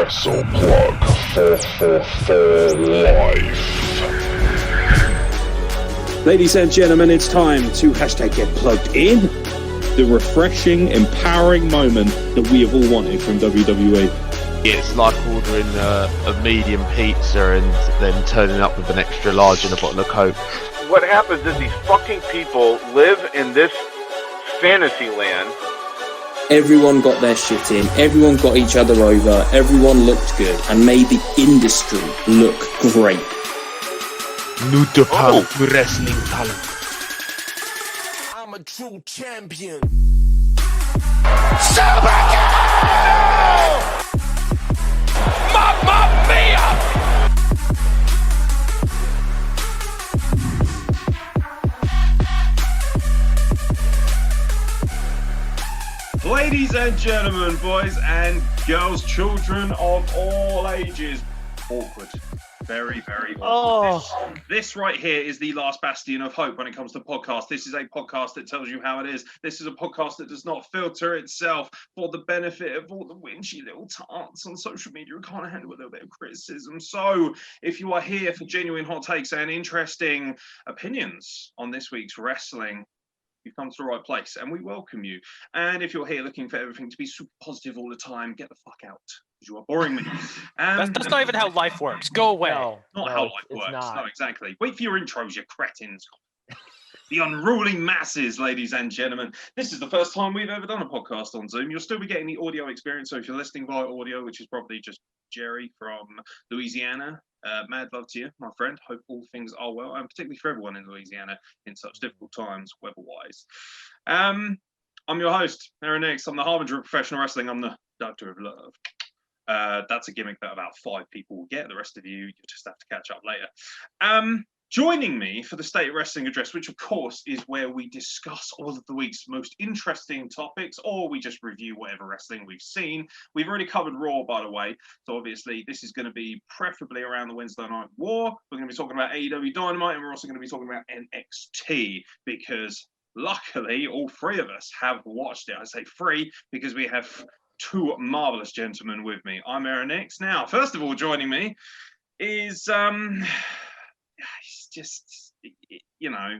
Wrestle Plug 444 Live. Ladies and gentlemen, it's time to hashtag get plugged in. The refreshing, empowering moment that we have all wanted from WWE. It's like ordering a medium pizza and then turning up with an extra large and a bottle of Coke. What happens is these fucking people live in this fantasy land. Everyone got their shit in, everyone got each other over, everyone looked good, and made the industry look great. New Japan wrestling talent. I'm a true champion. Mamma mia! Ladies and gentlemen, boys and girls, children of all ages. Awkward. Very, very awkward. This right here is the last bastion of hope when it comes to podcasts. This is a podcast that tells you how it is. This is a podcast that does not filter itself for the benefit of all the winchy little tarts on social media who can't handle a little bit of criticism. So if you are here for genuine hot takes and interesting opinions on this week's wrestling, you've come to the right place and we welcome you. And if you're here looking for everything to be super positive all the time, get the fuck out because you are boring me. That's not even how life works. Go away. Not how life works. Not. No, exactly. Wait for your intros, you cretins. The unruly masses, ladies and gentlemen. This is the first time we've ever done a podcast on Zoom. You'll still be getting the audio experience. So if you're listening via audio, which is probably just Jerry from Louisiana, mad love to you, my friend. Hope all things are well, and particularly for everyone in Louisiana in such difficult times, weather-wise. I'm your host, Aeron. I'm the harbinger of professional wrestling. I'm the doctor of love. That's a gimmick that about 5 people will get. The rest of you just have to catch up later. Joining me for the State Wrestling Address, which of course is where we discuss all of the week's most interesting topics, or we just review whatever wrestling we've seen. We've already covered Raw, by the way, so obviously this is going to be preferably around the Wednesday Night War. We're going to be talking about AEW Dynamite, and we're also going to be talking about NXT, because luckily all 3 of us have watched it. I say 3 because we have 2 marvelous gentlemen with me. I'm Aeron. Now, first of all, joining me is it's just, you know,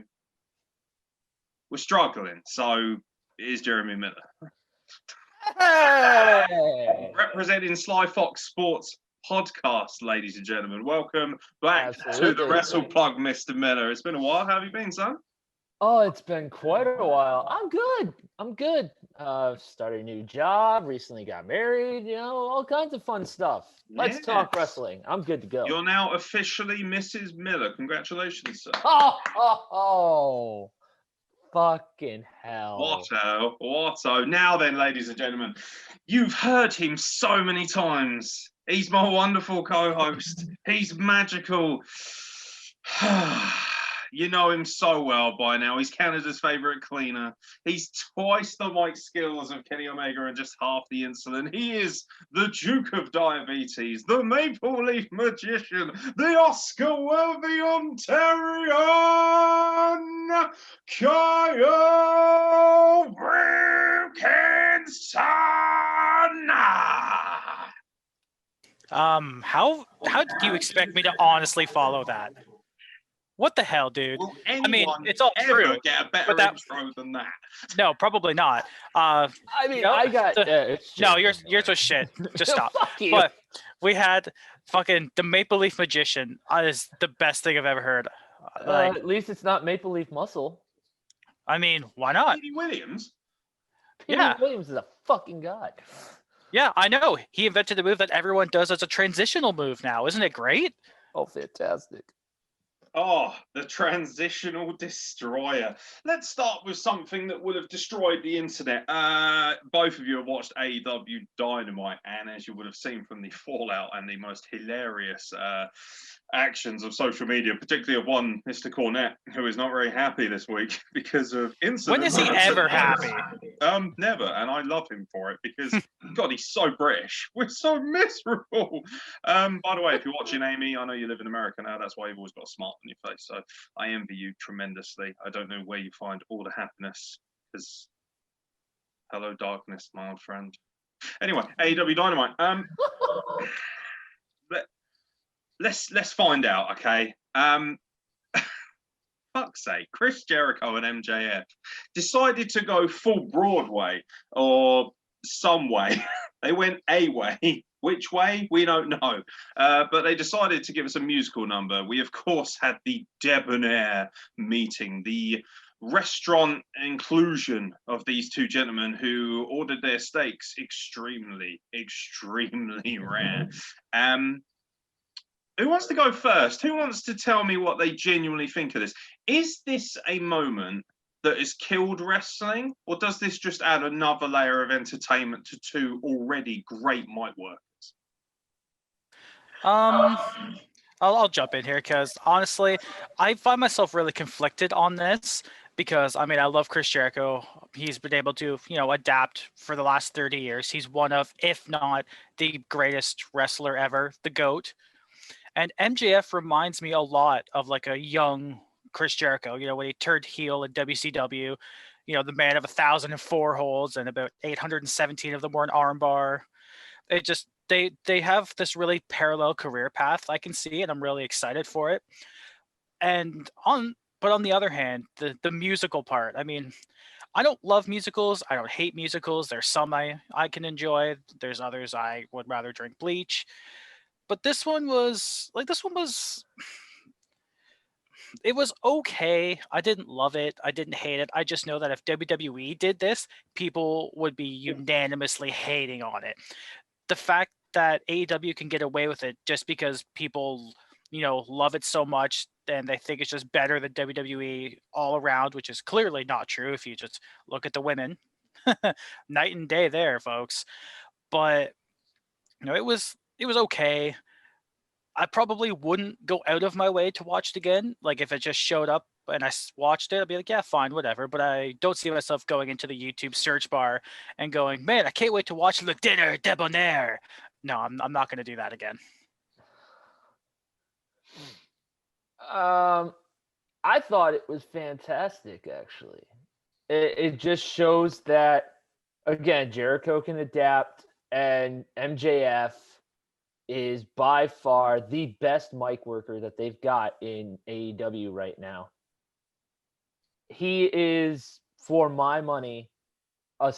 we're struggling. So here's Jeremy Miller. Hey! Representing Sly Fox Sports Podcast, ladies and gentlemen. Welcome back to the Wrestle Plug, Mr. Miller. It's been a while. How have you been, son? Oh, it's been quite a while. I'm good. Started a new job, recently got married, all kinds of fun stuff. Let's talk wrestling. I'm good to go. You're now officially Mrs. Miller. Congratulations, sir. Oh, fucking hell. What? Now then, ladies and gentlemen, you've heard him so many times. He's my wonderful co-host. He's magical. You know him so well by now. He's Canada's favourite cleaner. He's twice the mic skills of Kenny Omega and just half the insulin. He is the Duke of Diabetes, the Maple Leaf Magician, the Oscar-worthy Ontarian, Kyle Wilkinson. How do you expect me to honestly follow that? What the hell, dude? Will it's all true. Get a better intro than that? No, probably not. I got no. Yours was shit. Just stop. Fuck you. But we had fucking the Maple Leaf Magician. Is the best thing I've ever heard. At least it's not Maple Leaf Muscle. I mean, why not? Petey Williams. Williams is a fucking god. Yeah, I know. He invented the move that everyone does as a transitional move now. Isn't it great? Oh, fantastic. Oh, the transitional destroyer. Let's start with something that would have destroyed the internet. Both of you have watched AEW Dynamite, and as you would have seen from the fallout and the most hilarious actions of social media, particularly of one Mr. Cornette, who is not very happy this week because of incidents. When is he ever happy? Never, and I love him for it because, God, he's so British. We're so miserable. By the way, if you're watching Amy, I know you live in America now. That's why you've always got a smile on your face. So I envy you tremendously. I don't know where you find all the happiness because hello, darkness, my old friend. Anyway, AEW Dynamite. Let's find out, okay? Fuck's sake, Chris Jericho and MJF decided to go full Broadway or some way. They went a way. Which way? We don't know. But they decided to give us a musical number. We, of course, had the Debonair meeting, the restaurant inclusion of these two gentlemen who ordered their steaks extremely, extremely rare. Who wants to go first? Who wants to tell me what they genuinely think of this? Is this a moment that has killed wrestling, or does this just add another layer of entertainment to two already great mic workers? I'll jump in here because honestly, I find myself really conflicted on this because I mean I love Chris Jericho. He's been able to adapt for the last 30 years. He's one of, if not the greatest wrestler ever, the GOAT. And MJF reminds me a lot of like a young Chris Jericho, when he turned heel in WCW, the man of 1,004 holds and about 817 of them were an armbar. It just, they have this really parallel career path. I can see it. I'm really excited for it. But on the other hand, the musical part, I mean, I don't love musicals. I don't hate musicals. There's some I can enjoy. There's others I would rather drink bleach. But this one was it was okay. I didn't love it. I didn't hate it. I just know that if WWE did this, people would be unanimously hating on it. The fact that AEW can get away with it just because people, love it so much and they think it's just better than WWE all around, which is clearly not true if you just look at the women. Night and day there, folks. But it was okay. I probably wouldn't go out of my way to watch it again. Like if it just showed up and I watched it, I'd be like, yeah, fine, whatever. But I don't see myself going into the YouTube search bar and going, man, I can't wait to watch the Dinner Debonair. No, I'm not going to do that again. I thought it was fantastic, actually. It just shows that, again, Jericho can adapt, and MJF is by far the best mic worker that they've got in AEW right now. He is, for my money, a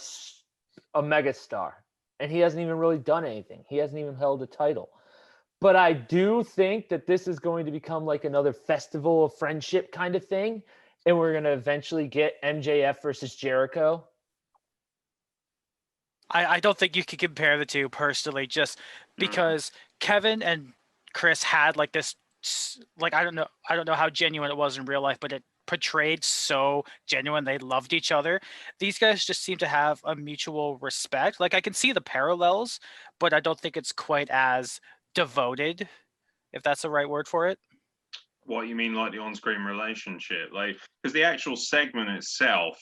megastar, and he hasn't even really done anything. He hasn't even held a title. But I do think that this is going to become like another festival of friendship kind of thing, and we're going to eventually get MJF versus Jericho. I don't think you can compare the two personally, just because Kevin and Chris had like this, like I don't know how genuine it was in real life, but it portrayed so genuine. They loved each other. These guys just seem to have a mutual respect. Like I can see the parallels, but I don't think it's quite as devoted, if that's the right word for it. What you mean, like the on-screen relationship? Like, because the actual segment itself,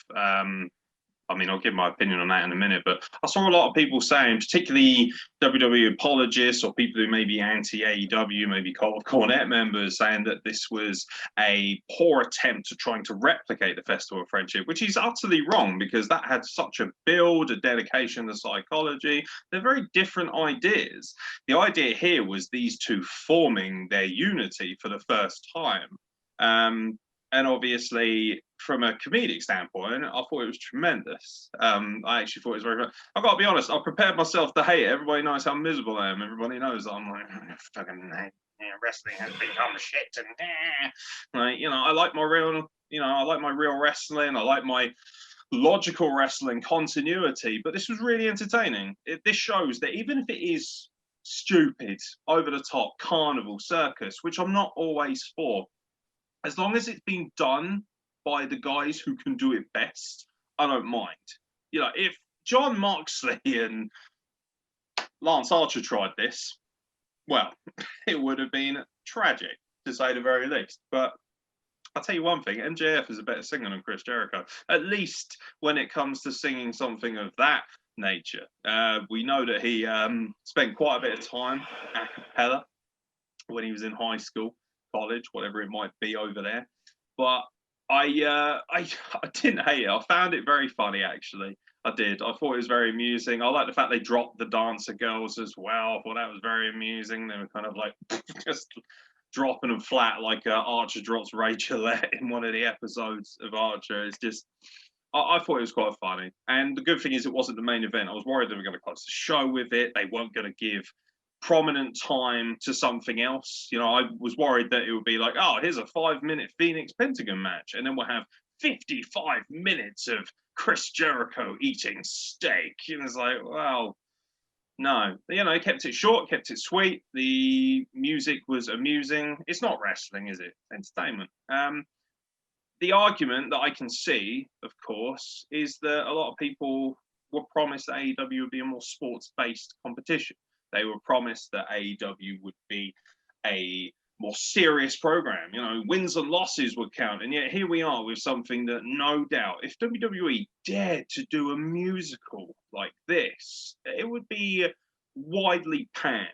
I mean, I'll give my opinion on that in a minute, but I saw a lot of people saying, particularly WWE apologists or people who may be anti-AEW, maybe Cult of Cornette members, saying that this was a poor attempt to trying to replicate the Festival of Friendship, which is utterly wrong because that had such a build, a dedication to psychology. They're very different ideas. The idea here was these two forming their unity for the first time. And obviously, from a comedic standpoint, I thought it was tremendous. I actually thought it was very good. I've got to be honest, I prepared myself to hate it. Everybody knows how miserable I am. Everybody knows that I'm like, fucking wrestling has become shit. And like, I like my real, I like my real wrestling. I like my logical wrestling continuity. But this was really entertaining. This shows that even if it is stupid, over the top, carnival, circus, which I'm not always for, as long as it's being done by the guys who can do it best, I don't mind. If John Moxley and Lance Archer tried this, well, it would have been tragic, to say the very least. But I'll tell you one thing, MJF is a better singer than Chris Jericho, at least when it comes to singing something of that nature. We know that he spent quite a bit of time a cappella when he was in high school, college, whatever it might be over there. But I didn't hate it. I found it very funny, actually. I did. I thought it was very amusing. I like the fact they dropped the dancer girls as well. I thought that was very amusing. They were kind of like just dropping them flat like Archer drops Rachelette in one of the episodes of Archer. It's just, I thought it was quite funny. And the good thing is it wasn't the main event. I was worried they were going to close the show with it. They weren't going to give prominent time to something else. You know, I was worried that it would be like, oh, here's a 5-minute Phoenix Pentagon match. And then we'll have 55 minutes of Chris Jericho eating steak. And it's like, well, no. You know, kept it short, kept it sweet. The music was amusing. It's not wrestling, is it? Entertainment. The argument that I can see, of course, is that a lot of people were promised that AEW would be a more sports-based competition. They were promised that AEW would be a more serious program. You know, wins and losses would count. And yet here we are with something that no doubt, if WWE dared to do a musical like this, it would be widely panned,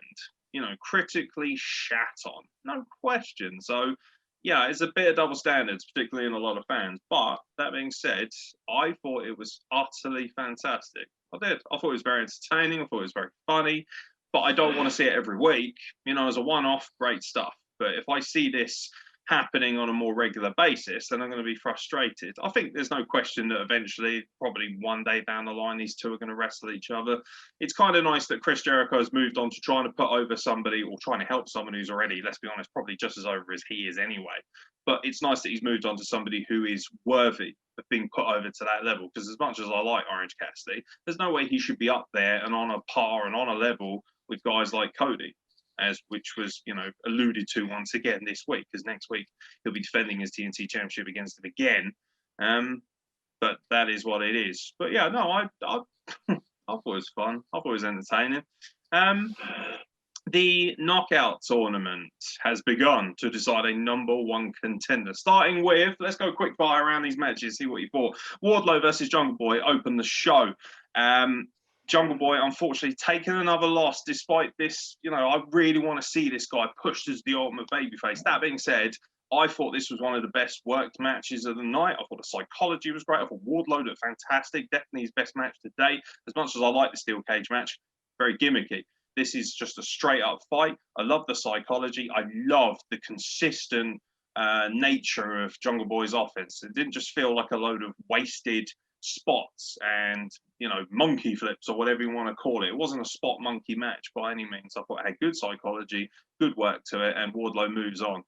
you know, critically shat on. No question. So, yeah, it's a bit of double standards, particularly in a lot of fans. But that being said, I thought it was utterly fantastic. I did. I thought it was very entertaining. I thought it was very funny. But I don't want to see it every week. You know, as a one-off, great stuff. But if I see this happening on a more regular basis, then I'm going to be frustrated. I think there's no question that eventually, probably one day down the line, these two are going to wrestle each other. It's kind of nice that Chris Jericho has moved on to trying to put over somebody or trying to help someone who's already, let's be honest, probably just as over as he is anyway. But it's nice that he's moved on to somebody who is worthy of being put over to that level. Because as much as I like Orange Cassidy, there's no way he should be up there and on a par and on a level with guys like Cody, which was, you know, alluded to once again this week, because next week he'll be defending his TNT Championship against him again. But that is what it is. But yeah, no, I thought it was fun. I thought it was entertaining. The knockout tournament has begun to decide a number one contender. Starting with, let's go quick fire around these matches, see what you thought. Wardlow versus Jungle Boy opened the show. Jungle Boy, unfortunately, taking another loss despite this. You know, I really want to see this guy pushed as the ultimate babyface. That being said, I thought this was one of the best worked matches of the night. I thought the psychology was great. I thought Wardlow looked fantastic. Definitely his best match to date. As much as I like the steel cage match, very gimmicky. This is just a straight up fight. I love the psychology. I love the consistent nature of Jungle Boy's offense. It didn't just feel like a load of wasted spots and, you know, monkey flips or whatever you want to call it. It wasn't a spot monkey match by any means. I thought it had good psychology, good work to it, and Wardlow moves on.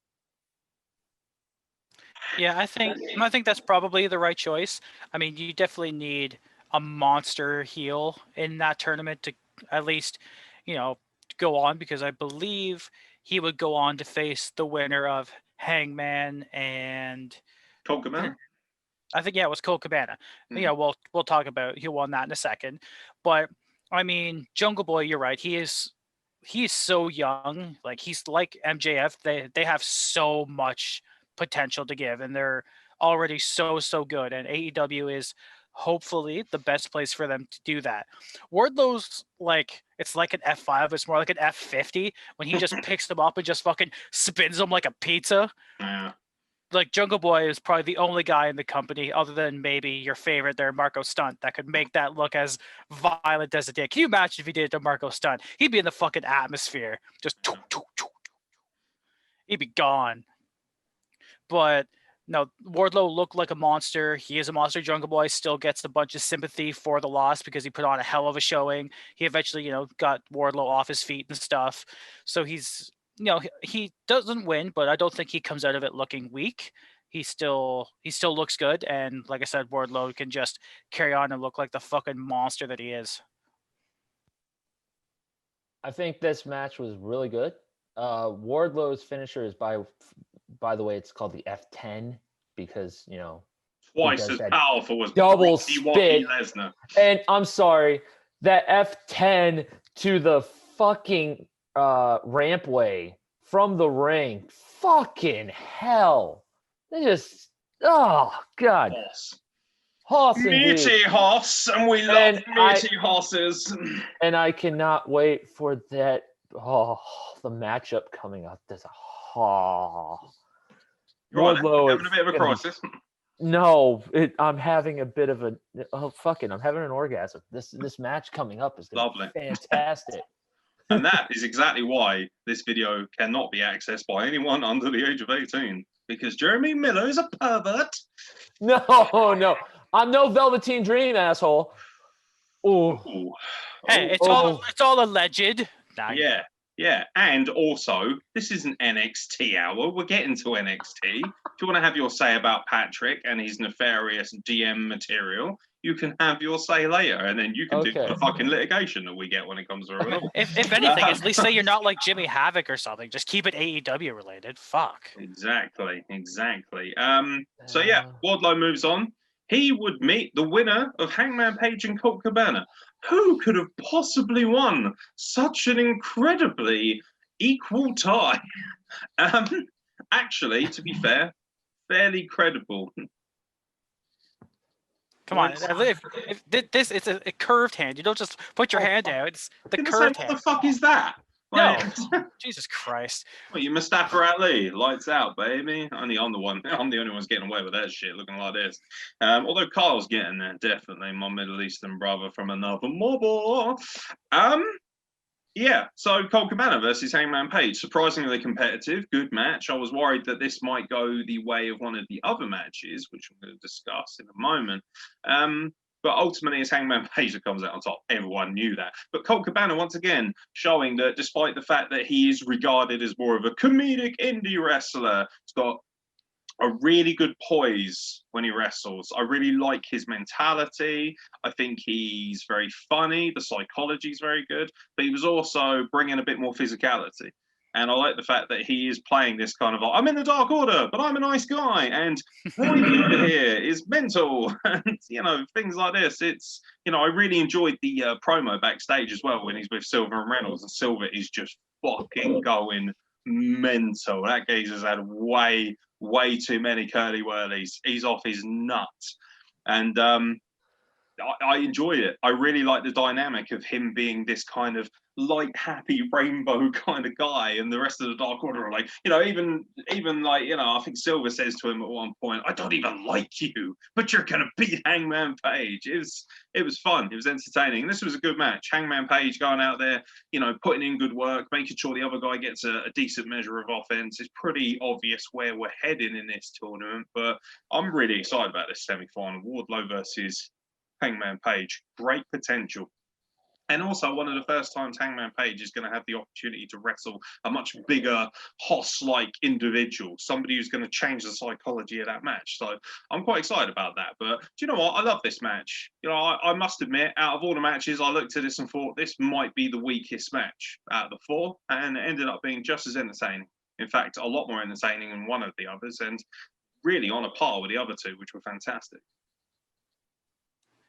Yeah, I think that's probably the right choice. I mean, you definitely need a monster heel in that tournament to at least, you know, go on, because I believe he would go on to face the winner of Hangman and Colt Cabana. I think, yeah, it was Colt Cabana. You know, we'll talk about who won that in a second. But I mean, Jungle Boy, you're right. He's so young. Like, he's like MJF. They have so much potential to give, and they're already so good. And AEW is hopefully the best place for them to do that. Wardlow's like, it's like an F5. It's more like an F50 when he just picks them up and just fucking spins them like a pizza. Yeah. Like, Jungle Boy is probably the only guy in the company, other than maybe your favorite there, Marco Stunt, that could make that look as violent as it did. Can you imagine if he did it to Marco Stunt? He'd be in the fucking atmosphere. Just he'd be gone. But no, Wardlow looked like a monster. He is a monster. Jungle Boy still gets a bunch of sympathy for the loss because he put on a hell of a showing. He eventually, you know, got Wardlow off his feet and stuff. So he's, you know, he doesn't win, but I don't think he comes out of it looking weak. He still looks good, and like I said, Wardlow can just carry on and look like the fucking monster that he is. I think this match was really good. Wardlow's finisher is by the way, it's called the F10 because, you know, twice as powerful as double spit. Lesnar. And I'm sorry, that F10 to the fucking rampway from the ring, fucking hell. They just, oh god. Horse meaty horse, and we love meaty horses. And I cannot wait for that. Oh, the matchup coming up. There's a Wardlow having a bit of a crisis. No, I'm having a bit of a I'm having an orgasm. This match coming up is going to Lovely. be fantastic. And that is exactly why this video cannot be accessed by anyone under the age of 18, because Jeremy Miller is a pervert. No, I'm no Velveteen Dream, asshole. Ooh. Ooh. Hey, Oh. it's all alleged. Nah, you Yeah, yeah. And also, this is an NXT hour. We're getting to NXT. If you want to have your say about Patrick and his nefarious DM material, you can have your say later, and then you can do Okay. the fucking litigation that we get when it comes to it. If anything, at least say you're not like Jimmy Havoc or something. Just keep it AEW related. Fuck. Exactly. So yeah, Wardlow moves on. He would meet the winner of Hangman Page and Colt Cabana. Who could have possibly won such an incredibly equal tie? Actually, to be fair, fairly credible. Come on. If this it's a curved hand. You don't just put your hand out. It's the Gonna say, curved what hand. the fuck is that? No. Like, Jesus Christ. what, you Mustafa Ali, lights out, baby. Only I'm the one. I'm the only one's getting away with that shit, looking like this. Although Carl's getting there, definitely my Middle Eastern brother from another mother. Yeah. So Colt Cabana versus Hangman Page, surprisingly competitive, good match. I was worried that this might go the way of one of the other matches, which I'm going to discuss in a moment. But ultimately, it's Hangman Page that comes out on top. Everyone knew that. But Colt Cabana, once again, showing that despite the fact that he is regarded as more of a comedic indie wrestler, he's got a really good poise when he wrestles. I really like his mentality. I think he's very funny. The psychology is very good. But he was also bringing a bit more physicality. And I like the fact that he is playing this kind of, I'm in the Dark Order, but I'm a nice guy. And Roy Leader here is mental. And, things like this. It's, I really enjoyed the promo backstage as well when he's with Silver and Reynolds. And Silver is just fucking going mental. That geezer's had way too many curly whirlies. He's off his nuts. And I enjoy it. I really like the dynamic of him being this kind of light, happy, rainbow kind of guy, and the rest of the Dark Order are like, even like, I think Silver says to him at one point, "I don't even like you, but you're gonna beat Hangman Page." It was fun. It was entertaining. This was a good match. Hangman Page going out there, putting in good work, making sure the other guy gets a decent measure of offense. It's pretty obvious where we're heading in this tournament, but I'm really excited about this semi-final. Wardlow versus Hangman Page, great potential. And also one of the first times Hangman Page is going to have the opportunity to wrestle a much bigger, Hoss-like individual, somebody who's going to change the psychology of that match. So I'm quite excited about that. But do you know what? I love this match. I must admit, out of all the matches, I looked at this and thought this might be the weakest match out of the four, and it ended up being just as entertaining. In fact, a lot more entertaining than one of the others, and really on a par with the other two, which were fantastic.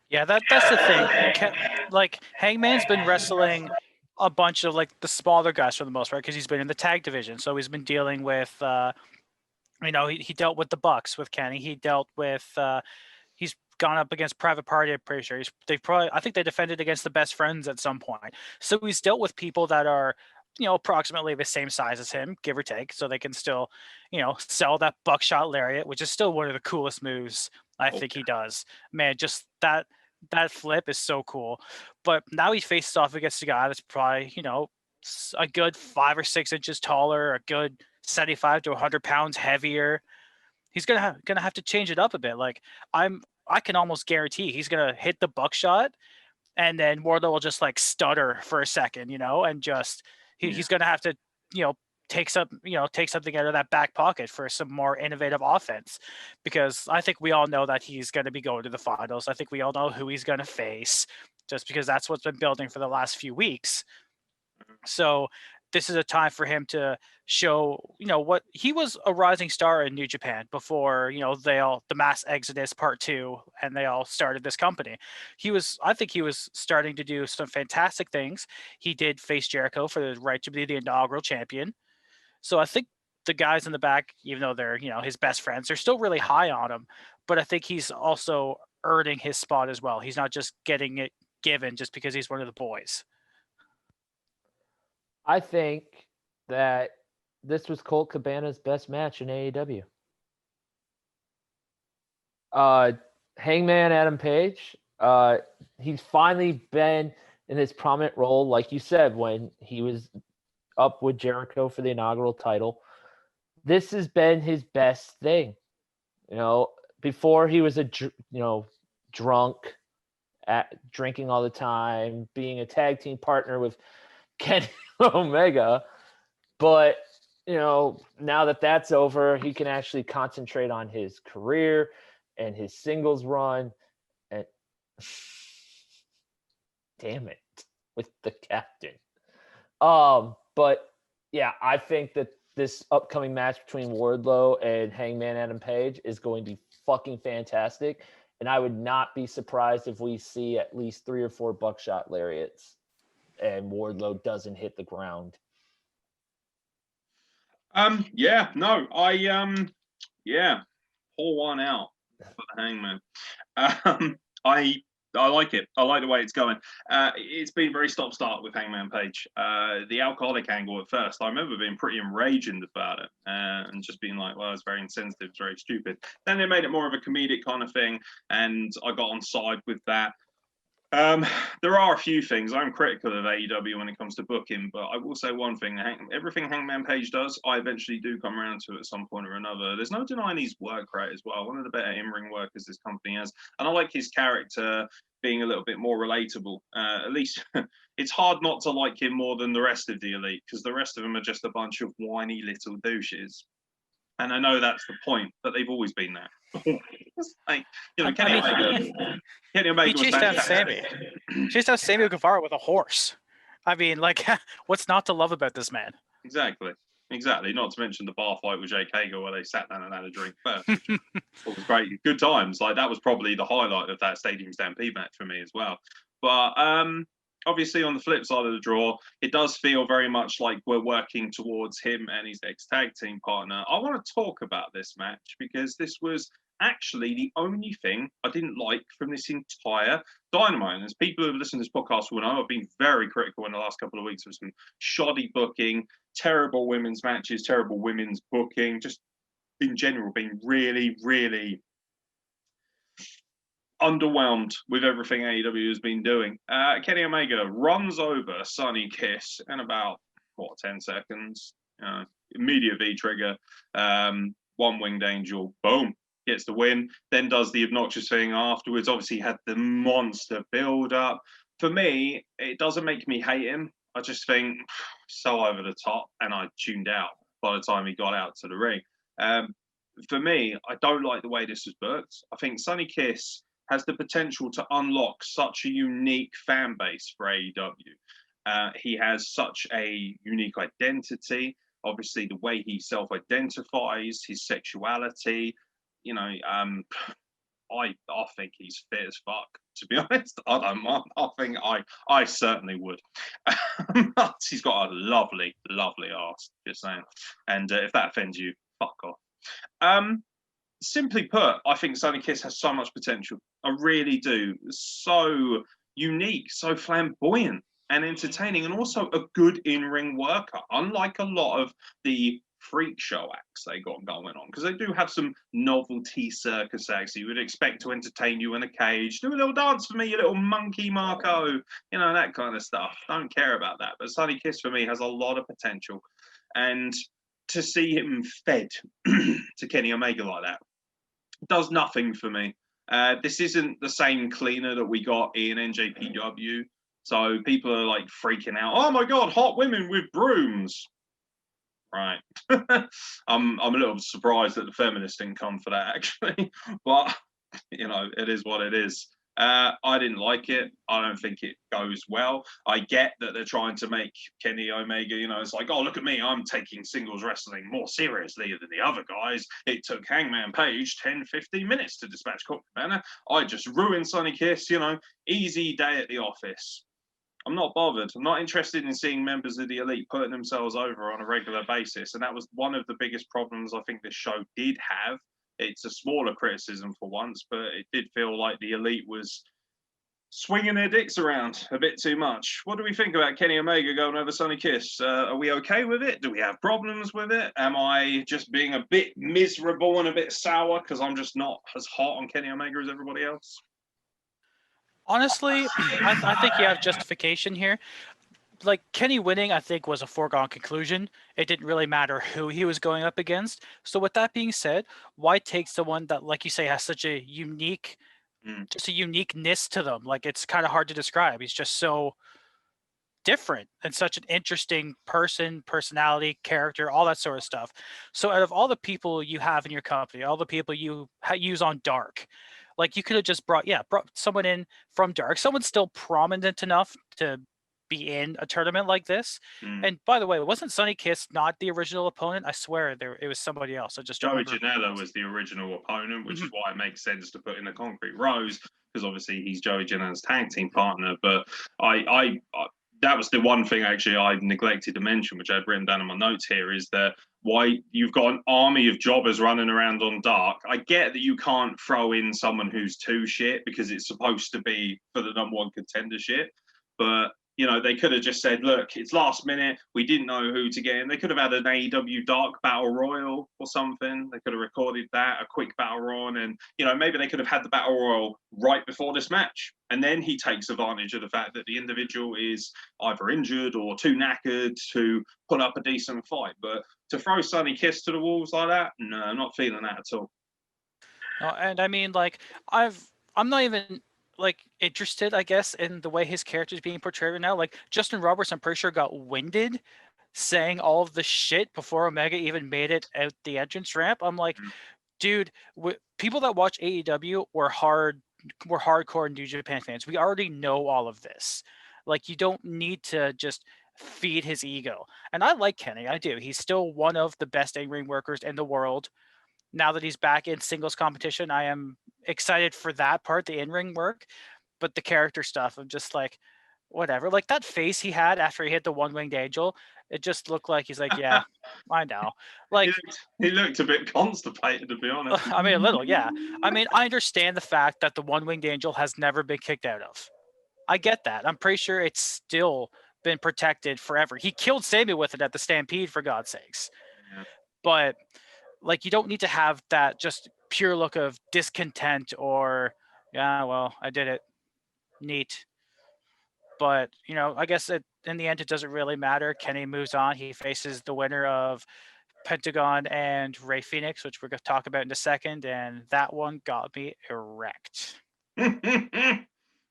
Yeah, that's the thing. Like Hangman's been wrestling a bunch of like the smaller guys for the most part because he's been in the tag division. So he's been dealing with, he dealt with the Bucks with Kenny. He dealt with, he's gone up against Private Party. I'm pretty sure I think they defended against the Best Friends at some point. So he's dealt with people that are, approximately the same size as him, give or take. So they can still, sell that buckshot lariat, which is still one of the coolest moves I think he does. Man, just that flip is so cool. But now he faces off against a guy that's probably, a good 5 or 6 inches taller, a good 75 to 100 pounds heavier. He's gonna have to change it up a bit. Like I can almost guarantee he's gonna hit the buckshot, and then Wardlow will just like stutter for a second, and just he's gonna have to, take something out of that back pocket for some more innovative offense, because I think we all know that he's going to be going to the finals. I think we all know who he's going to face, just because that's what's been building for the last few weeks. So this is a time for him to show, what he was a rising star in New Japan before, the mass exodus part 2, and they all started this company. I think he was starting to do some fantastic things. He did face Jericho for the right to be the inaugural champion. So I think the guys in the back, even though they're, his best friends, they're still really high on him. But I think he's also earning his spot as well. He's not just getting it given just because he's one of the boys. I think that this was Colt Cabana's best match in AEW. Hangman Adam Page. He's finally been in his prominent role, like you said, when he was up with Jericho for the inaugural title. This has been his best thing. Before he was drunk, drinking all the time, being a tag team partner with Kenny Omega. But, now that that's over, he can actually concentrate on his career and his singles run. And damn it, with the captain. But yeah, I think that this upcoming match between Wardlow and Hangman Adam Page is going to be fucking fantastic. And I would not be surprised if we see at least 3 or 4 buckshot lariats and Wardlow doesn't hit the ground. Pour one out for the Hangman. I like it. I like the way it's going. It's been very stop-start with Hangman Page. The alcoholic angle at first, I remember being pretty enraged about it and just being like, well, it's very insensitive, it's very stupid. Then they made it more of a comedic kind of thing, and I got on side with that. There are a few things. I'm critical of AEW when it comes to booking, but I will say one thing. Everything Hangman Page does, I eventually do come around to at some point or another. There's no denying his work rate as well. One of the better in-ring workers this company has. And I like his character being a little bit more relatable. At least it's hard not to like him more than the rest of the Elite, because the rest of them are just a bunch of whiny little douches. And I know that's the point, but they've always been that. Like, Kenny Omega he chased down Sammy. Chased down Sammy Guevara with a horse. I mean, like, what's not to love about this man? Exactly. Not to mention the bar fight with Jake Hager where they sat down and had a drink first. It was great. Good times. Like, that was probably the highlight of that Stadium Stampede match for me as well. But obviously, on the flip side of the draw, it does feel very much like we're working towards him and his ex-tag team partner. I want to talk about this match because this was actually the only thing I didn't like from this entire Dynamite. And as people who have listened to this podcast will know, I've been very critical in the last couple of weeks of some shoddy booking, terrible women's matches, terrible women's booking, just in general being really, really underwhelmed with everything AEW has been doing. Kenny Omega runs over Sonny Kiss in about 10 seconds. Immediate V-trigger, one winged angel, boom, gets the win. Then does the obnoxious thing afterwards. Obviously had the monster build up. For me, it doesn't make me hate him. I just think so over the top, and I tuned out by the time he got out to the ring. For me, I don't like the way this was booked. I think Sonny Kiss has the potential to unlock such a unique fan base for AEW. He has such a unique identity. Obviously, the way he self-identifies, his sexuality. I think he's fit as fuck. To be honest, I don't mind. I certainly would. He's got a lovely, lovely ass. Just saying. And if that offends you, fuck off. Simply put, I think Sonny Kiss has so much potential. I really do. So unique, so flamboyant and entertaining, and also a good in-ring worker, unlike a lot of the freak show acts they got going on, because they do have some novelty circus acts you would expect to entertain you in a cage. Do a little dance for me, you little monkey, Marco. That kind of stuff. Don't care about that. But Sonny Kiss, for me, has a lot of potential. And to see him fed to Kenny Omega like that does nothing for me. This isn't the same cleaner that we got in NJPW. So people are like freaking out. Oh my God, hot women with brooms. Right. I'm a little surprised that the feminists didn't come for that, actually. But, it is what it is. I didn't like it. I don't think it goes well. I get that they're trying to make Kenny Omega, it's like, oh, look at me. I'm taking singles wrestling more seriously than the other guys. It took Hangman Page 10, 15 minutes to dispatch Cabana. I just ruined Sonny Kiss, easy day at the office. I'm not bothered. I'm not interested in seeing members of the Elite putting themselves over on a regular basis. And that was one of the biggest problems I think this show did have. It's a smaller criticism for once, but it did feel like the Elite was swinging their dicks around a bit too much. What do we think about Kenny Omega going over Sonny Kiss? Are we okay with it? Do we have problems with it? Am I just being a bit miserable and a bit sour because I'm just not as hot on Kenny Omega as everybody else? Honestly, I think you have justification here. Like Kenny winning, I think was a foregone conclusion. It didn't really matter who he was going up against. So with that being said, why take someone that, like you say, has such a unique, just a uniqueness to them? Like it's kind of hard to describe. He's just so different and such an interesting person, personality, character, all that sort of stuff. So out of all the people you have in your company, all the people you use on Dark, like you could have just brought someone in from Dark, someone still prominent enough to be in a tournament like this. And by the way, wasn't Sonny Kiss not the original opponent? I swear it was somebody else. I just Joey Janela was the original opponent, which is why it makes sense to put in the Concrete Rose, because obviously he's Joey Janela's tag team partner. But I that was the one thing actually I neglected to mention, which I'd written down in my notes here, is that why you've got an army of jobbers running around on Dark. I get that you can't throw in someone who's too shit because it's supposed to be for the number one contendership, but you know, they could have just said, look, it's last minute. We didn't know who to get in. They could have had an AEW Dark Battle Royal or something. They could have recorded that, a quick Battle Royal. And, you know, maybe they could have had the Battle Royal right before this match. And then he takes advantage of the fact that the individual is either injured or too knackered to put up a decent fight. But to throw Sonny Kiss to the wolves like that, no, I'm not feeling that at all. And I mean, like, I'm not even like interested, I guess, in the way his character is being portrayed right now. Like Justin Roberts, I'm pretty sure got winded saying all of the shit before Omega even made it out the entrance ramp. I'm like, dude, people that watch AEW were hardcore New Japan fans. We already know all of this. Like, you don't need to just feed his ego. And I like Kenny. I do. He's still one of the best in-ring workers in the world. Now that he's back in singles competition, I am excited for that part, the in-ring work. But the character stuff, I'm just like, whatever. Like that face he had after he hit the one-winged angel, it just looked like he's like, yeah, I know. Like he looked a bit constipated, to be honest. I mean, a little, yeah. I mean, I understand the fact that the one-winged angel has never been kicked out of. I get that. I'm pretty sure it's still been protected forever. He killed Sammy with it at the Stampede, for God's sakes. Yeah. But like, you don't need to have that just pure look of discontent or, yeah, well, I did it. Neat. But, you know, I guess in the end, it doesn't really matter. Kenny moves on. He faces the winner of Pentagon and Ray Phoenix, which we're going to talk about in a second. And that one got me erect. Yeah,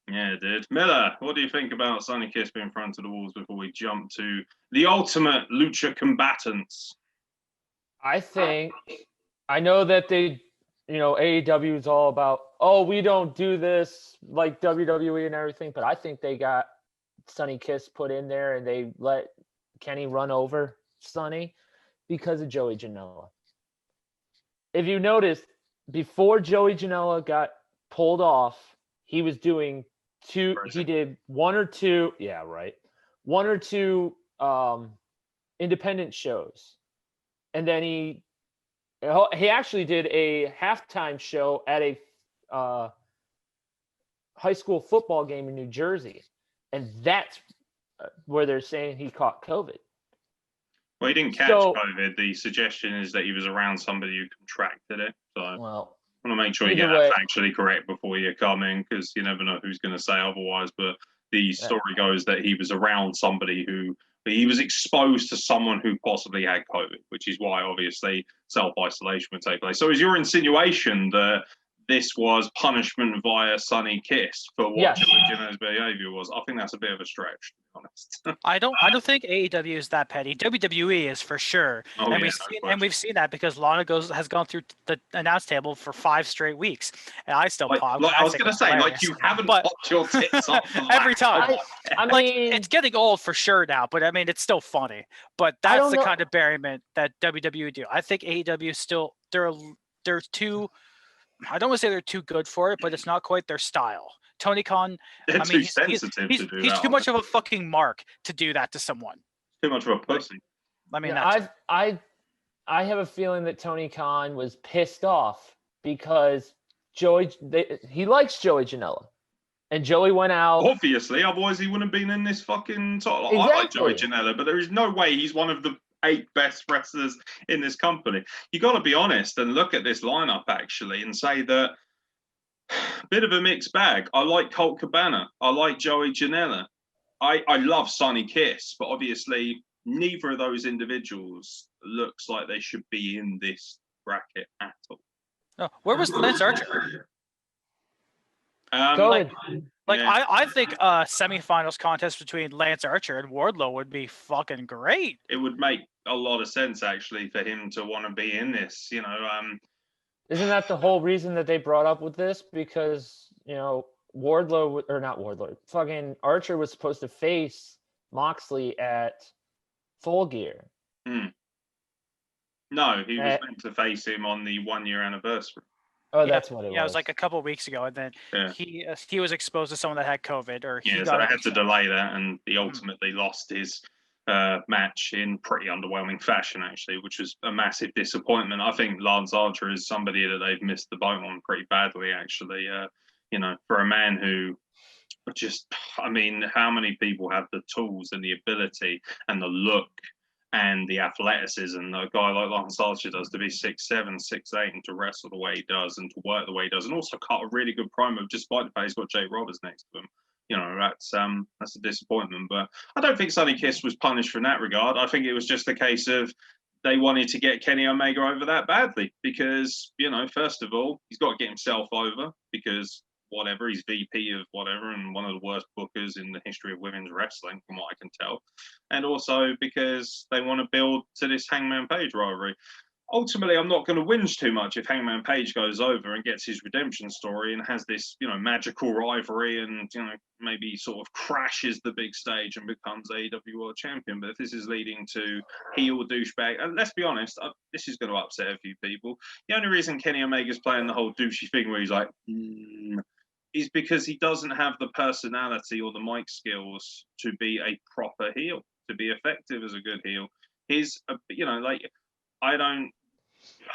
it did. Miller, what do you think about Sonny Kiss being thrown to the walls before we jump to the ultimate lucha combatants? I know that AEW is all about, oh, we don't do this like WWE and everything, but I think they got Sonny Kiss put in there and they let Kenny run over Sonny because of Joey Janela. If you notice, before Joey Janela got pulled off, he was doing he did one or two independent shows. And then he actually did a halftime show at a high school football game in New Jersey. And that's where they're saying he caught COVID. Well, he didn't catch COVID. The suggestion is that he was around somebody who contracted it. So I want to make sure you get that factually correct before you come in, because you never know who's going to say otherwise. But the story goes that he was around somebody he was exposed to someone who possibly had COVID, which is why obviously self-isolation would take place. So is your insinuation that this was punishment via Sonny Kiss for what Joey Janela's behavior was? I think that's a bit of a stretch, to be honest. I don't think AEW is that petty. WWE is for sure. We've seen that because Lana has gone through the announce table for 5 straight weeks. And I still pop. I was going to say, like, you haven't popped your tits up every time. I mean, it's getting old for sure now, but I mean, it's still funny. But that's the kind of merriment that WWE do. I think AEW still, they're too, I don't want to say they're too good for it, but it's not quite their style. Tony Khan, he's too much of a fucking mark to do that to someone. Too much of a pussy. I mean, I have a feeling that Tony Khan was pissed off because he likes Joey Janela. And Joey went out. Obviously, otherwise he wouldn't have been in this fucking title. I like Joey Janela, but there is no way he's one of the 8 best wrestlers in this company. You got to be honest and look at this lineup actually and say that bit of a mixed bag. I like Colt Cabana. I like Joey Janela. I love Sonny Kiss, but obviously neither of those individuals looks like they should be in this bracket at all. No, where was Lance Archer? Go ahead. I think a semifinals contest between Lance Archer and Wardlow would be fucking great. It would make a lot of sense actually for him to want to be in this. You know, isn't that the whole reason that they brought up with this? Because Wardlow or not Wardlow, fucking Archer was supposed to face Moxley at Full Gear. No, he was meant to face him on the 1-year anniversary. Oh, that's what it was. Yeah, it was like a couple of weeks ago, and then he was exposed to someone that had COVID, or so they had to delay that, and he ultimately lost his match in pretty underwhelming fashion, actually, which was a massive disappointment. I think Lance Archer is somebody that they've missed the boat on pretty badly, actually. For a man who how many people have the tools and the ability and the look and the athleticism that a guy like Lance Archer does to be 6'7", 6'8", and to wrestle the way he does and to work the way he does, and also cut a really good promo despite the fact he's got Jake Roberts next to him. That's a disappointment. But I don't think Sonny Kiss was punished in that regard. I think it was just a case of they wanted to get Kenny Omega over that badly because, first of all, he's got to get himself over because whatever, he's VP of whatever and one of the worst bookers in the history of women's wrestling, from what I can tell. And also because they want to build to this Hangman Page rivalry. Ultimately, I'm not going to whinge too much if Hangman Page goes over and gets his redemption story and has this, magical rivalry and, maybe sort of crashes the big stage and becomes AEW World Champion. But if this is leading to heel douchebag, and let's be honest, this is going to upset a few people. The only reason Kenny Omega's playing the whole douchey thing where he's like, is because he doesn't have the personality or the mic skills to be a proper heel, to be effective as a good heel.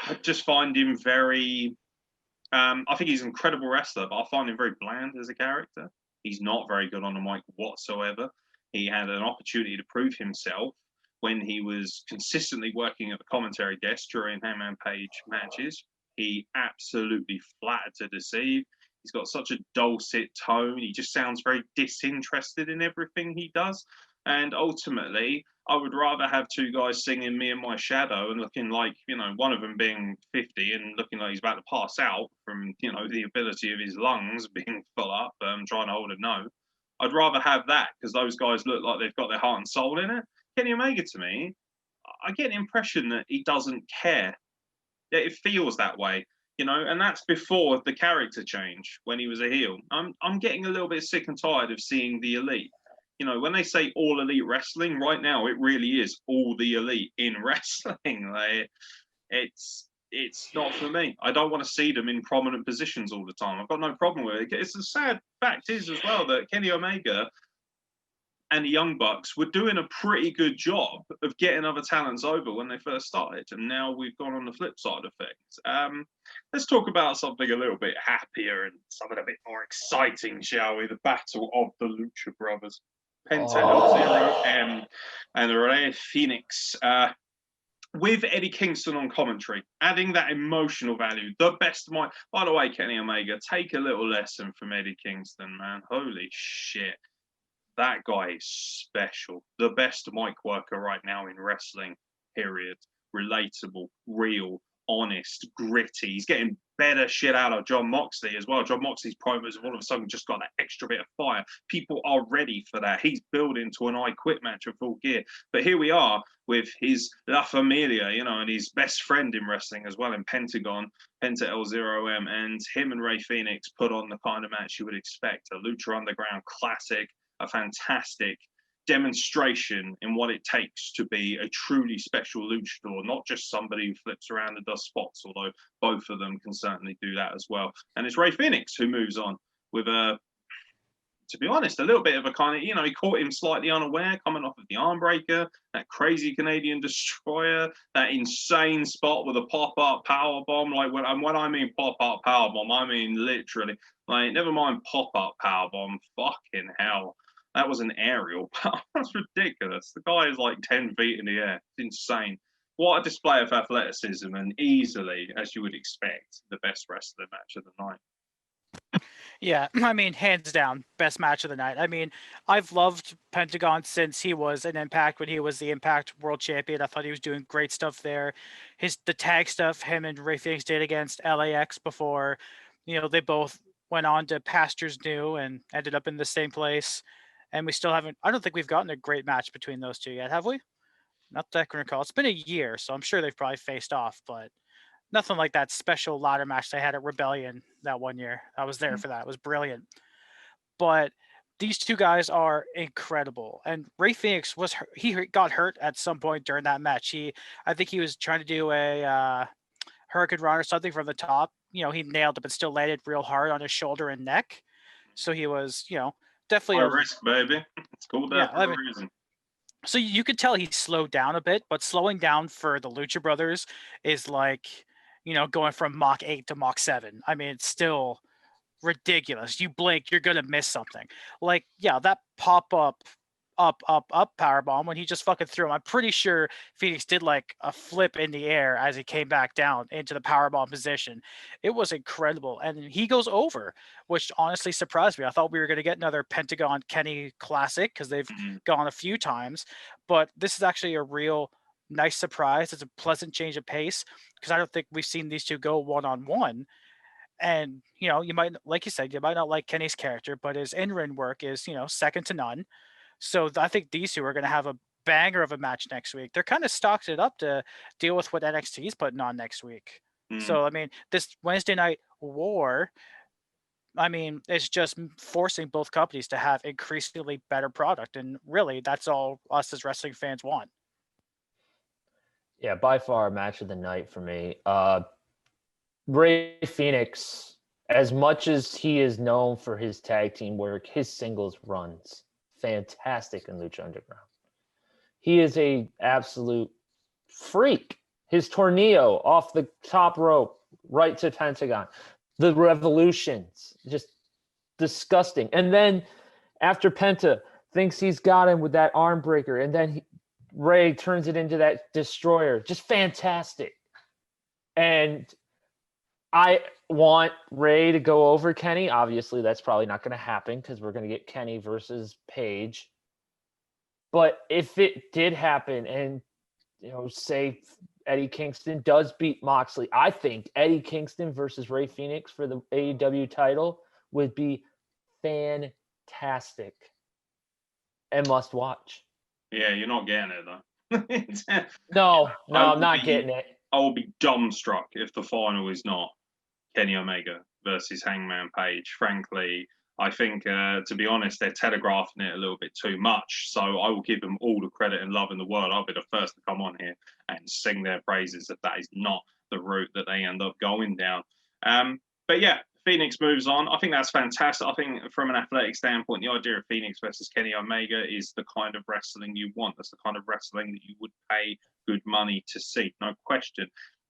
I just find him very, I think he's an incredible wrestler, but I find him very bland as a character. He's not very good on the mic whatsoever. He had an opportunity to prove himself when he was consistently working at the commentary desk during Hangman Page matches. He absolutely flattered to deceive. He's got such a dulcet tone. He just sounds very disinterested in everything he does. And ultimately, I would rather have 2 guys singing Me and My Shadow and looking like, one of them being 50 and looking like he's about to pass out from, the ability of his lungs being full up, trying to hold a note. I'd rather have that because those guys look like they've got their heart and soul in it. Kenny Omega, to me, I get the impression that he doesn't care. It feels that way. And that's before the character change when he was a heel. I'm getting a little bit sick and tired of seeing the elite. When they say all elite wrestling, right now it really is all the elite in wrestling. It's not for me. I don't want to see them in prominent positions all the time. I've got no problem with it. It's the sad fact is as well that Kenny Omega and the Young Bucks were doing a pretty good job of getting other talents over when they first started. And now we've gone on the flip side of things. Let's talk about something a litething bit happier and something a bit more exciting, shall we? The battle of the Lucha Brothers. Penta El Zero and Rey Fenix. With Eddie Kingston on commentary, adding that emotional value. The best mic. By the way, Kenny Omega, take a little lesson from Eddie Kingston, man. Holy shit. That guy is special. The best mic worker right now in wrestling, period. Relatable, real, honest, gritty. He's getting better shit out of John Moxley as well. John Moxley's promos have all of a sudden just got that extra bit of fire. People are ready for that. He's building to an I Quit match of Full Gear. But here we are with his La Familia, and his best friend in wrestling as well in Pentagon, Penta El Zero M, and him and Rey Fenix put on the kind of match you would expect. A Lucha Underground classic, a fantastic demonstration in what it takes to be a truly special luchador, not just somebody who flips around and does spots, although both of them can certainly do that as well. And it's Rey Fenix who moves on with a to be honest, a little bit of a kind of, he caught him slightly unaware coming off of the arm breaker, that crazy Canadian destroyer, that insane spot with a pop-up power bomb. Like when I mean pop-up power bomb, I mean literally, like, never mind pop-up power bomb, fucking hell. That was an aerial power. That's ridiculous. The guy is like 10 feet in the air. It's insane. What a display of athleticism, and easily, as you would expect, the best wrestling match of the night. Yeah, I mean, hands down, best match of the night. I mean, I've loved Pentagon since he was an Impact, when he was the Impact World Champion. I thought he was doing great stuff there. The tag stuff him and Ray Phoenix did against LAX before, they both went on to pastures new and ended up in the same place. And we still haven't, I don't think we've gotten a great match between those two yet, have we? Not that I can recall. It's been a year, so I'm sure they've probably faced off, but nothing like that special ladder match they had at Rebellion that one year. I was there for that. It was brilliant. But these two guys are incredible. And Ray Phoenix he got hurt at some point during that match. I think he was trying to do a Hurricane Run or something from the top. He nailed it, but still landed real hard on his shoulder and neck. So he was, definitely high risk, baby. It's called that for a reason. So you could tell he slowed down a bit, but slowing down for the Lucha Brothers is like, going from Mach 8 to Mach 7. I mean, it's still ridiculous. You blink, you're going to miss something. Like, yeah, that pop-up, up powerbomb when he just fucking threw him. I'm pretty sure Phoenix did like a flip in the air as he came back down into the powerbomb position. It was incredible. And he goes over, which honestly surprised me. I thought we were going to get another Pentagon Kenny classic because they've gone a few times, but this is actually a real nice surprise. It's a pleasant change of pace because I don't think we've seen these two go one-on-one. And, you might, like you said, you might not like Kenny's character, but his in-ring work is, second to none. So I think these two are going to have a banger of a match next week. They're kind of stocked it up to deal with what NXT is putting on next week. So, I mean, this Wednesday night war, I mean, it's just forcing both companies to have increasingly better product. And really, that's all us as wrestling fans want. Yeah, by far match of the night for me. Ray Phoenix, as much as he is known for his tag team work, his singles runs fantastic in Lucha Underground. He is a absolute freak. His tornado off the top rope right to Pentagon, the revolutions, just disgusting. And then after Penta thinks he's got him with that arm breaker, and then Ray turns it into that destroyer, just fantastic. And I want Ray to go over Kenny. Obviously, that's probably not going to happen because we're going to get Kenny versus Page. But if it did happen and, say Eddie Kingston does beat Moxley, I think Eddie Kingston versus Ray Phoenix for the AEW title would be fantastic and must watch. Yeah, you're not getting it, though. No, I'm not getting it. I will be dumbstruck if the final is not Kenny Omega versus Hangman Page. Frankly, I think, to be honest, they're telegraphing it a little bit too much. So I will give them all the credit and love in the world. I'll be the first to come on here and sing their praises if that is not the route that they end up going down. But yeah, Phoenix moves on. I think that's fantastic. I think from an athletic standpoint, the idea of Phoenix versus Kenny Omega is the kind of wrestling you want. That's the kind of wrestling that you would pay good money to see, no question.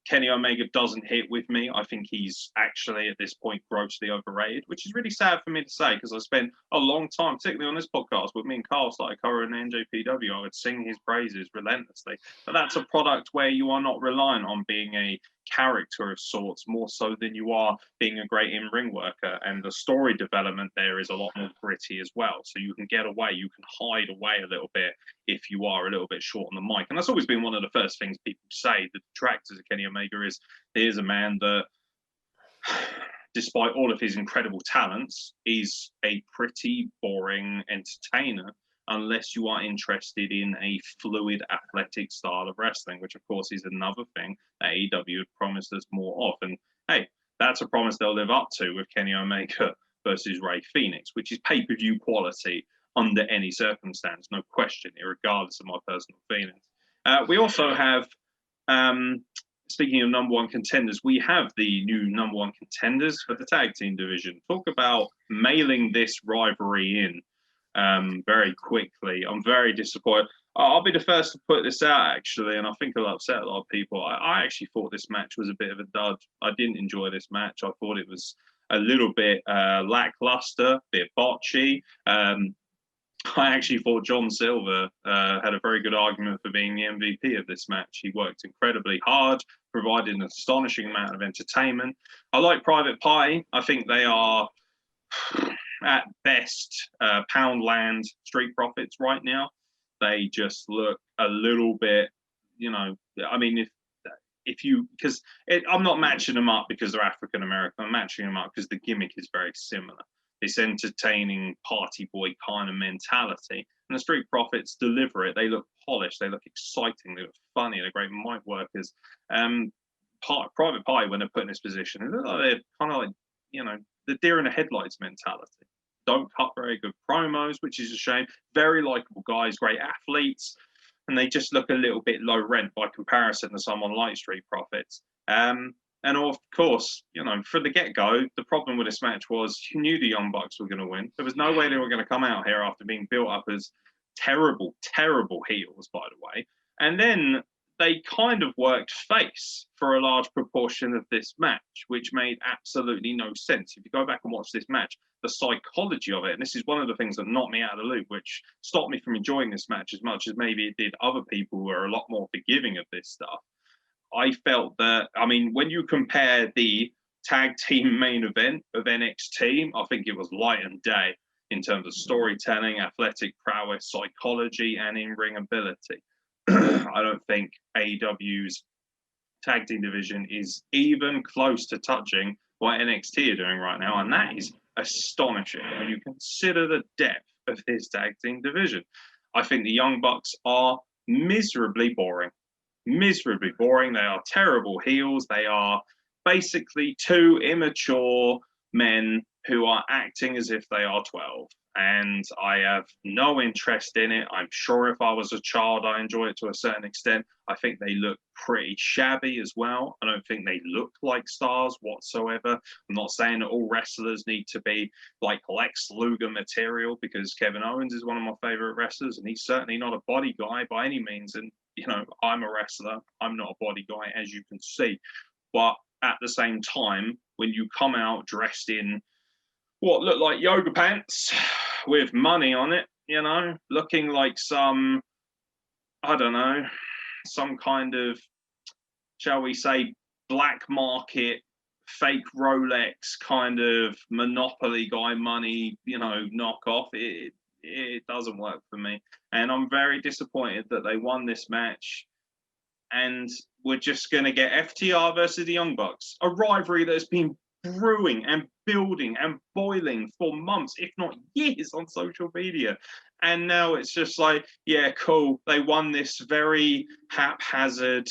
Kenny Omega doesn't hit with me. I think he's actually at this point grossly overrated, which is really sad for me to say because I spent a long time, particularly on this podcast, with me and Carl started covering NJPW. I would sing his praises relentlessly. But that's a product where you are not reliant on being a character of sorts more so than you are being a great in-ring worker, and the story development there is a lot more gritty as well, so you can get away, you can hide away a little bit if you are a little bit short on the mic. And that's always been one of the first things people say, the detractors of Kenny Omega, is here's a man that despite all of his incredible talents is a pretty boring entertainer unless you are interested in a fluid athletic style of wrestling, which of course is another thing that AEW had promised us more of. And hey, that's a promise they'll live up to with Kenny Omega versus Ray Phoenix, which is pay-per-view quality under any circumstance, no question, regardless of my personal feelings. We also have speaking of number one contenders, we have the new number one contenders for the tag team division. Talk about mailing this rivalry in very quickly. I'm very disappointed. I'll be the first to put this out, actually, and I think it'll upset a lot of people. I actually thought this match was a bit of a dud. I didn't enjoy this match. I thought it was a little bit lackluster, a bit botchy. I actually thought John Silver had a very good argument for being the MVP of this match. He worked incredibly hard, provided an astonishing amount of entertainment. I like Private Party. I think they are, at best, Poundland Street Profits right now. They just look a little bit, I mean, I'm not matching them up because they're African American. I'm matching them up because the gimmick is very similar. This entertaining party boy kind of mentality. And the Street Profits deliver it. They look polished. They look exciting. They look funny. They're great mic workers. Private Party, when they're put in this position, they're kind of like, the deer in the headlights mentality. Don't cut very good promos, which is a shame. Very likable guys, great athletes. And they just look a little bit low rent by comparison to someone like Street Profits. And of course, from the get-go, the problem with this match was you knew the Young Bucks were going to win. There was no way they were going to come out here after being built up as terrible, terrible heels, by the way. And then they kind of worked face for a large proportion of this match, which made absolutely no sense. If you go back and watch this match, the psychology of it, and this is one of the things that knocked me out of the loop, which stopped me from enjoying this match as much as maybe it did other people who are a lot more forgiving of this stuff. I felt that, when you compare the tag team main event of NXT, I think it was light and day in terms of storytelling, athletic prowess, psychology, and in-ring ability. I don't think AEW's tag team division is even close to touching what NXT are doing right now, and that is astonishing when you consider the depth of this tag team division. I think the Young Bucks are miserably boring. Miserably boring. They are terrible heels. They are basically two immature men who are acting as if they are 12. And I have no interest in it. I'm sure if I was a child, I enjoy it to a certain extent. I think they look pretty shabby as well. I don't think they look like stars whatsoever. I'm not saying that all wrestlers need to be like Lex Luger material, because Kevin Owens is one of my favorite wrestlers, and he's certainly not a body guy by any means. And, I'm a wrestler. I'm not a body guy, as you can see. But at the same time, when you come out dressed in what look like yoga pants with money on it, looking like some kind of, shall we say, black market, fake Rolex kind of Monopoly guy money, knockoff, it doesn't work for me. And I'm very disappointed that they won this match. And we're just going to get FTR versus the Young Bucks, a rivalry that's been brewing and building and boiling for months, if not years, on social media. And now it's just like, yeah, cool. They won this very haphazard,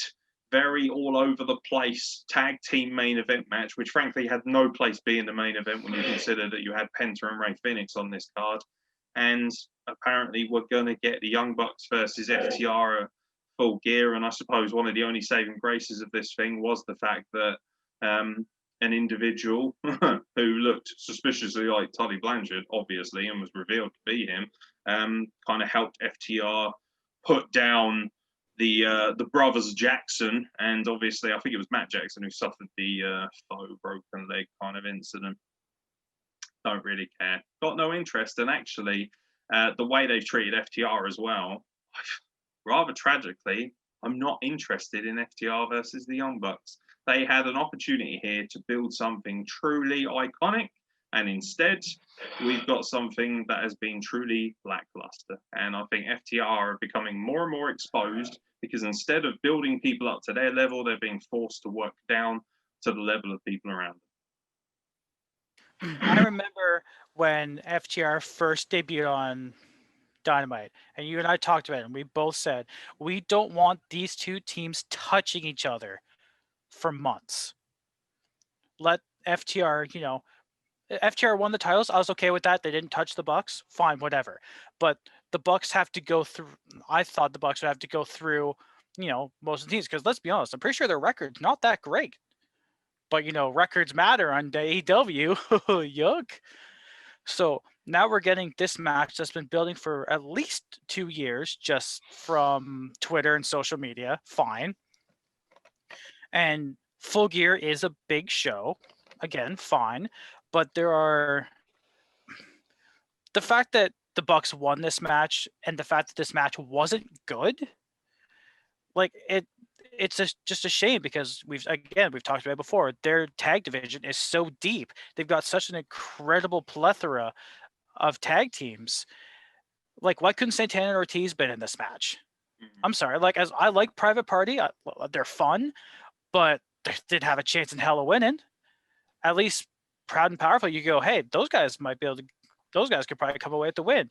very all over the place tag team main event match, which frankly had no place being the main event when you consider that you had Penta and Rey Fenix on this card. And apparently we're going to get the Young Bucks versus FTR at Full Gear. And I suppose one of the only saving graces of this thing was the fact that an individual who looked suspiciously like Tully Blanchard, obviously, and was revealed to be him, kind of helped FTR put down the brothers Jackson. And obviously, I think it was Matt Jackson who suffered the faux broken leg kind of incident. Don't really care. Got no interest. And actually, the way they've treated FTR as well, rather tragically, I'm not interested in FTR versus the Young Bucks. They had an opportunity here to build something truly iconic, and instead, we've got something that has been truly lackluster. And I think FTR are becoming more and more exposed, because instead of building people up to their level, they're being forced to work down to the level of people around them. I remember when FTR first debuted on Dynamite, and you and I talked about it, and we both said, we don't want these two teams touching each other for months. Let FTR, FTR won the titles. I was okay with that. They didn't touch the Bucks. Fine, whatever. But the Bucks have to go through, I thought the Bucks would have to go through most of the teams. Because let's be honest, I'm pretty sure their record's not that great. But records matter on AEW. Yuck. So now we're getting this match that's been building for at least 2 years, just from Twitter and social media. Fine. And Full Gear is a big show. Again, fine. But the fact that the Bucks won this match and the fact that this match wasn't good, it's just a shame, because we've talked about it before. Their tag division is so deep. They've got such an incredible plethora of tag teams. Why couldn't Santana and Ortiz been in this match? I'm sorry. As I like Private Party, they're fun, but they didn't have a chance in hell of winning. At least Proud and Powerful, you go, hey, those guys could probably come away with the win.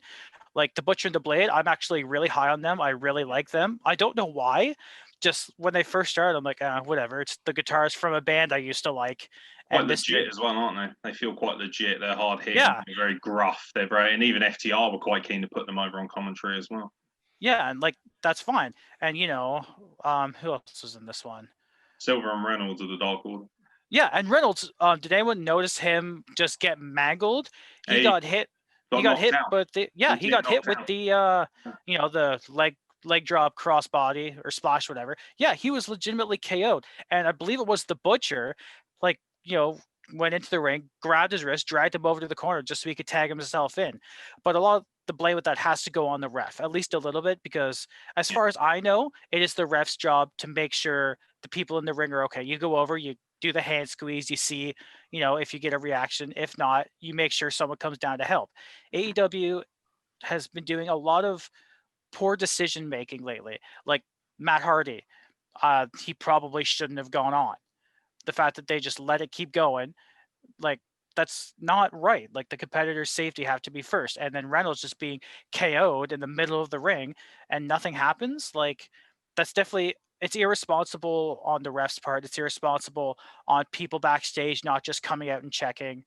The Butcher and the Blade, I'm actually really high on them. I really like them. I don't know why. Just when they first started, I'm like, whatever. It's the guitarists from a band I used to like. Quite legit as well, aren't they? They feel quite legit. They're hard hitting. Yeah. They're very gruff. And even FTR were quite keen to put them over on commentary as well. Yeah, and that's fine. And who else was in this one? Silver and Reynolds of the Dark Order. Yeah, and Reynolds. Did anyone notice him just get mangled? He got hit. He got hit, but he got hit with the the leg drop, crossbody or splash, whatever. Yeah, he was legitimately KO'd, and I believe it was the Butcher. Went into the ring, grabbed his wrist, dragged him over to the corner just so he could tag himself in. But a lot of the blame with that has to go on the ref, at least a little bit, because as far as I know, it is the ref's job to make sure the people in the ring are okay. You go over, you do the hand squeeze, you see, if you get a reaction. If not, you make sure someone comes down to help. AEW has been doing a lot of poor decision making lately. Matt Hardy, he probably shouldn't have gone on. The fact that they just let it keep going, that's not right. The competitor's safety have to be first, and then Reynolds just being KO'd in the middle of the ring and nothing happens. That's definitely, it's irresponsible on the ref's part. It's irresponsible on people backstage not just coming out and checking.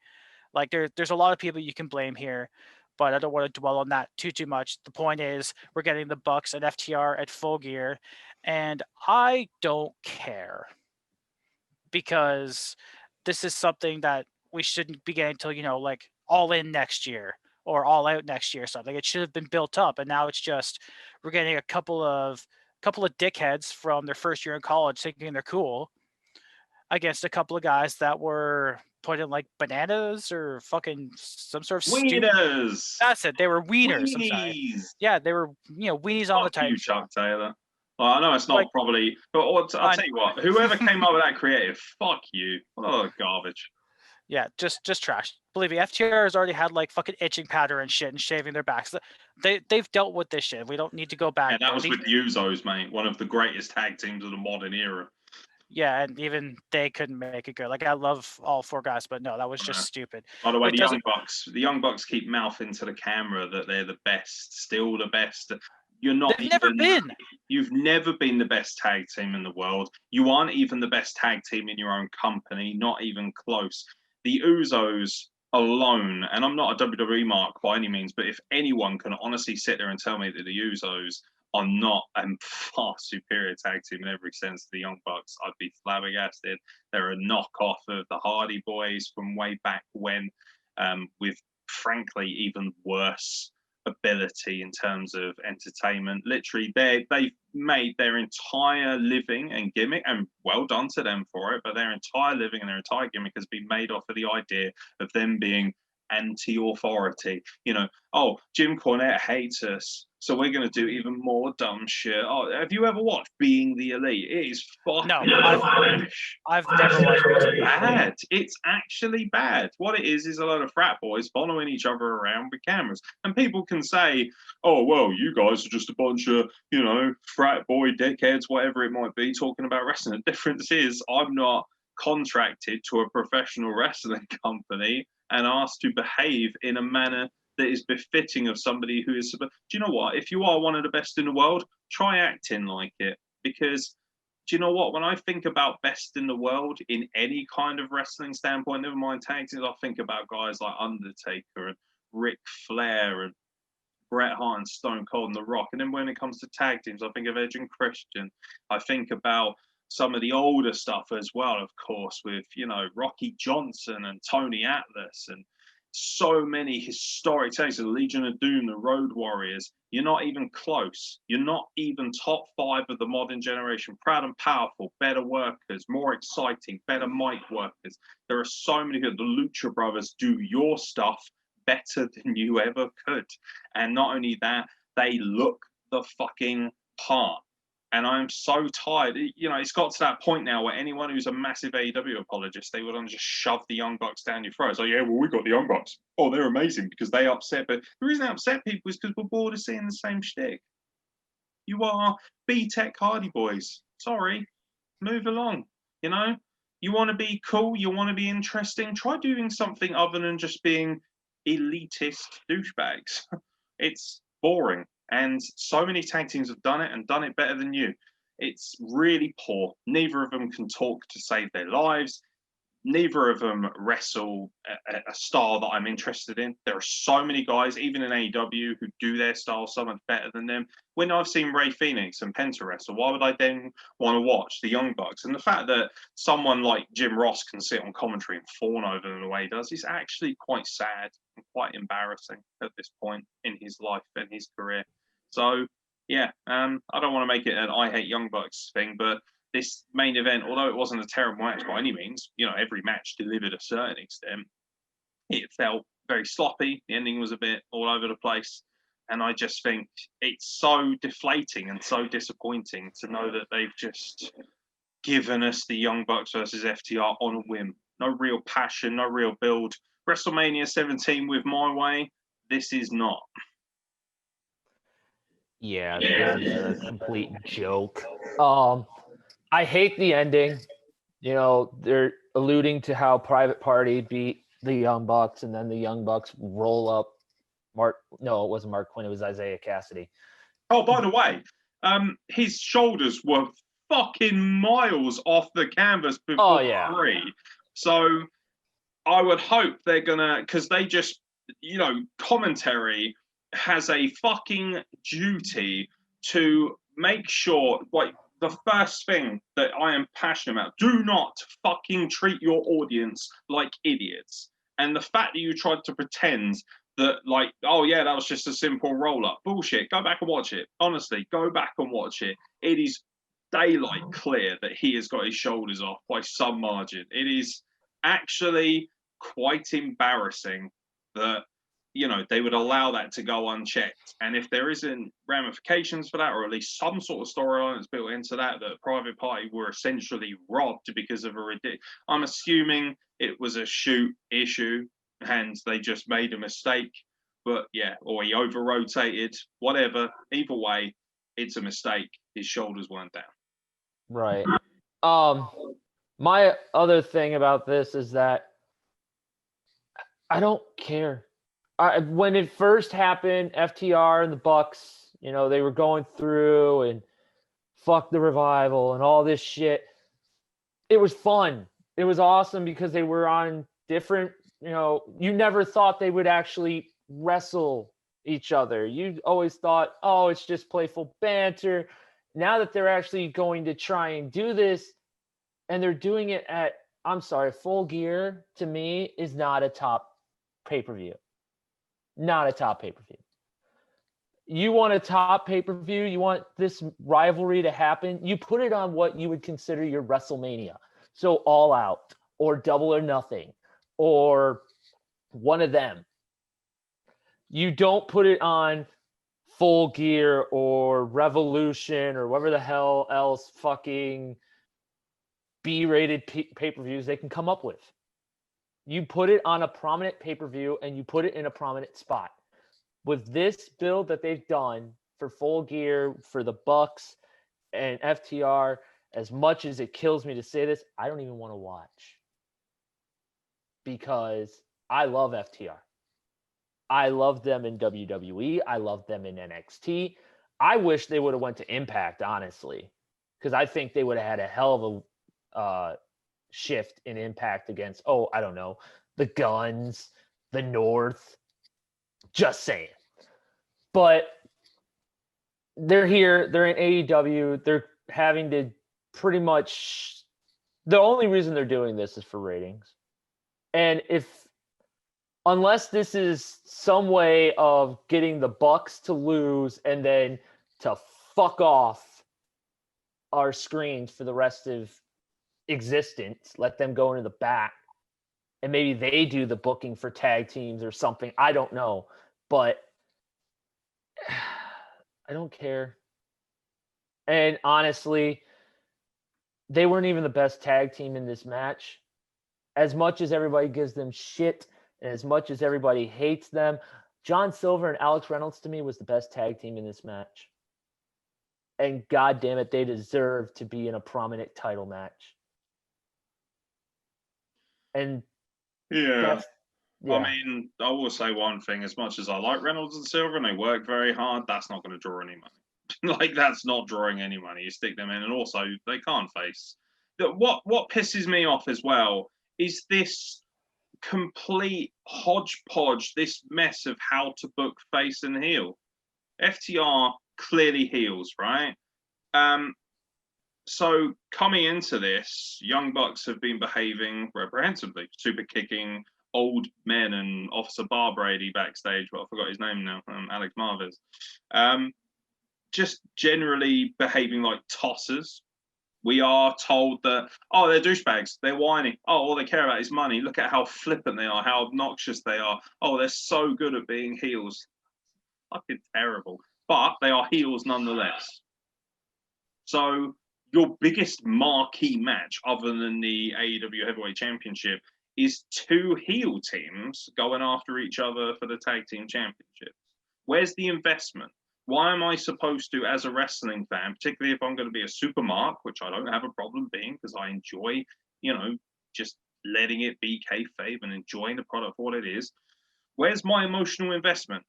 There's a lot of people you can blame here, but I don't want to dwell on that too much. The point is, we're getting the Bucks and FTR at Full Gear, and I don't care, because this is something that we shouldn't be getting until, All In next year or All Out next year or something. It should have been built up, and now it's just we're getting a couple of dickheads from their first year in college thinking they're cool against a couple of guys that were put in bananas or fucking some sort of wieners. That's it. They were wieners. Yeah, they were weenies all the time. You, Chuck Taylor. Well, I know it's not probably, but I'll tell you what. Whoever came up with that creative, fuck you. Oh, garbage. Yeah, just trash. Believe me, FTR has already had fucking itching powder and shit and shaving their backs. They've dealt with this shit. We don't need to go back. And that was with the Usos, mate. One of the greatest tag teams of the modern era. Yeah, and even they couldn't make it good. I love all four guys, but no, that was just stupid. By the way, the Young Bucks keep mouthing to the camera that they're the best, still the best. You're not. They've never been. You've never been the best tag team in the world. You aren't even the best tag team in your own company, not even close. The Usos alone, and I'm not a WWE mark by any means, but if anyone can honestly sit there and tell me that the Usos are not a far superior tag team in every sense to the Young Bucks, I'd be flabbergasted. They're a knockoff of the Hardy Boys from way back when, with frankly even worse ability in terms of entertainment. Literally, they've made their entire living and gimmick, and well done to them for it, but their entire living and their entire gimmick has been made off of the idea of them being anti-authority. Jim Cornette hates us, so we're going to do even more dumb shit. Oh, have you ever watched Being the Elite? It is fucking I've never watched it. Bad. It's actually bad. What it is a lot of frat boys following each other around with cameras. And people can say, oh, well, you guys are just a bunch of, frat boy dickheads, whatever it might be, talking about wrestling. The difference is I'm not contracted to a professional wrestling company and asked to behave in a manner that is befitting of somebody who is... Do you know what? If you are one of the best in the world, try acting like it. Because, do you know what? When I think about best in the world in any kind of wrestling standpoint, never mind tag teams, I think about guys like Undertaker and Ric Flair and Bret Hart and Stone Cold and The Rock. And then when it comes to tag teams, I think of Edge and Christian. I think about some of the older stuff as well, of course, with, Rocky Johnson and Tony Atlas and so many historic takes, the Legion of Doom, the Road Warriors. You're not even close. You're not even top 5 of the modern generation. Proud and powerful, better workers, more exciting, better mic workers. There are so many good. The Lucha Brothers do your stuff better than you ever could. And not only that, they look the fucking part. And I'm so tired. It's got to that point now where anyone who's a massive AEW apologist, they would just shove the Young Bucks down your throat. So, yeah, well, we got the Young Bucks. Oh, they're amazing because they upset. But the reason they upset people is because we're bored of seeing the same shtick. You are B-Tech Hardy Boys. Sorry. Move along. You want to be cool. You want to be interesting. Try doing something other than just being elitist douchebags. It's boring. And so many tag teams have done it and done it better than you. It's really poor. Neither of them can talk to save their lives. Neither of them wrestle a style that I'm interested in. There are so many guys, even in AEW, who do their style so much better than them. When I've seen Ray Phoenix and Penta wrestle, why would I then want to watch the Young Bucks? And the fact that someone like Jim Ross can sit on commentary and fawn over them the way he does is actually quite sad and quite embarrassing at this point in his life and his career. So, yeah, I don't want to make it an I hate Young Bucks thing, but this main event, although it wasn't a terrible match by any means, every match delivered a certain extent, it felt very sloppy. The ending was a bit all over the place. And I just think it's so deflating and so disappointing to know that they've just given us the Young Bucks versus FTR on a whim. No real passion, no real build. WrestleMania 17 with My Way, this is not. Yeah, this is a complete joke. I hate the ending. They're alluding to how Private Party beat the Young Bucks, and then the Young Bucks roll up it wasn't Mark Quinn, it was Isaiah Cassidy. Oh, by the way, his shoulders were fucking miles off the canvas before 3. So I would hope they're gonna, because they just, commentary has a fucking duty to make sure, the first thing that I am passionate about, do not fucking treat your audience like idiots. And the fact that you tried to pretend that, oh yeah, that was just a simple roll-up. Bullshit. Go back and watch it. Honestly, go back and watch it. It is daylight clear that he has got his shoulders off by some margin. It is actually quite embarrassing that they would allow that to go unchecked. And if there isn't ramifications for that, or at least some sort of storyline that's built into that Private Party were essentially robbed because of I'm assuming it was a shoot issue and they just made a mistake. But yeah, or he over-rotated, whatever. Either way, it's a mistake. His shoulders weren't down. Right. My other thing about this is that I don't care. When it first happened, FTR and the Bucks, they were going through and fuck the Revival and all this shit. It was fun. It was awesome because they were on different, you never thought they would actually wrestle each other. You always thought, oh, it's just playful banter. Now that they're actually going to try and do this, and they're doing it at, Full Gear, to me, is not a top pay-per-view. Not a top pay-per-view. You want a top pay-per-view, you want this rivalry to happen, you put it on what you would consider your WrestleMania. So All Out, or Double or Nothing, or one of them. You don't put it on Full Gear or Revolution or whatever the hell else fucking B-rated pay-per-views they can come up with. You put it on a prominent pay-per-view and you put it in a prominent spot. With this build that they've done for Full Gear, for the Bucks and FTR, as much as it kills me to say this, I don't even want to watch. Because I love FTR. I love them in WWE. I love them in NXT. I wish they would have went to Impact, honestly. Because I think they would have had a hell of a shift in Impact against, the Guns, the North. Just saying. But they're here. They're in AEW. They're having to pretty much. The only reason they're doing this is for ratings, and unless this is some way of getting the Bucks to lose and then to fuck off our screens for the rest of existence, let them go into the back, and maybe they do the booking for tag teams or something. I don't know, but I don't care. And honestly, they weren't even the best tag team in this match. As much as everybody gives them shit and as much as everybody hates them, John Silver and Alex Reynolds to me was the best tag team in this match. And God damn it, they deserve to be in a prominent title match. And Yeah. yeah. I mean, I will say one thing. As much as I like Reynolds and Silver and they work very hard, that's not going to draw any money. Like, that's not drawing any money. You stick them in, and also they can't face. What pisses me off as well is this complete hodgepodge, this mess of how to book face and heel. FTR clearly heels, right? So coming into this, Young Bucks have been behaving reprehensibly, super kicking old men and Officer Bar Brady backstage, but I forgot his name now, Alex Marvez. Just generally behaving like tossers. We are told that, oh, they're douchebags, they're whiny. Oh, all they care about is money. Look at how flippant they are, how obnoxious they are. Oh, they're so good at being heels. Fucking terrible. But they are heels nonetheless. So your biggest marquee match, other than the AEW Heavyweight Championship, is two heel teams going after each other for the Tag Team Championships. Where's the investment? Why am I supposed to, as a wrestling fan, particularly if I'm going to be a super mark, which I don't have a problem being because I enjoy, just letting it be kayfabe and enjoying the product for what it is. Where's my emotional investment?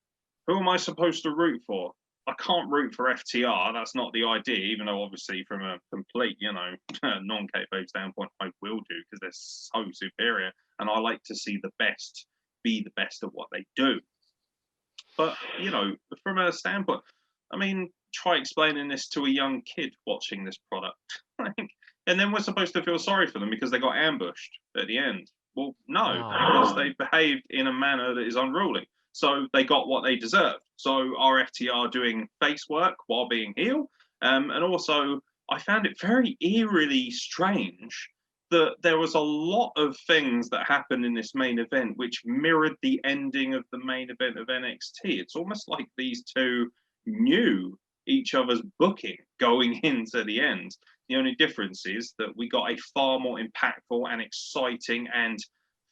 Who am I supposed to root for? I can't root for FTR. That's not the idea, even though obviously from a complete, non-kayfabe standpoint, I will do because they're so superior. And I like to see the best be the best at what they do. But, from a standpoint, I mean, try explaining this to a young kid watching this product. And then we're supposed to feel sorry for them because they got ambushed at the end. Well, no, because they behaved in a manner that is unruly. So they got what they deserved. So are FTR doing face work while being heel? And also, I found it very eerily strange that there was a lot of things that happened in this main event which mirrored the ending of the main event of NXT. It's almost like these two knew each other's booking going into the end. The only difference is that we got a far more impactful and exciting and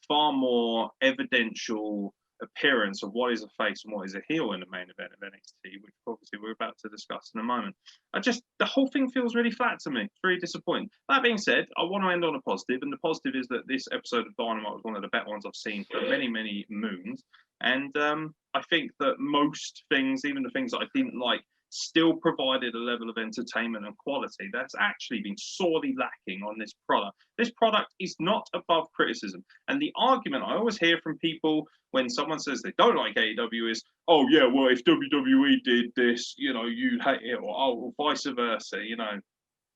far more evidential appearance of what is a face and what is a heel in the main event of NXT, which obviously we're about to discuss in a moment. The whole thing feels really flat to me. It's very disappointing. That being said, I want to end on a positive, and the positive is that this episode of Dynamite was one of the better ones I've seen for many, many moons. And I think that most things, even the things that I didn't like, still provided a level of entertainment and quality that's actually been sorely lacking on this product. This product is not above criticism. And the argument I always hear from people when someone says they don't like AEW is, oh yeah, well, if WWE did this, you'd hate it, or vice versa,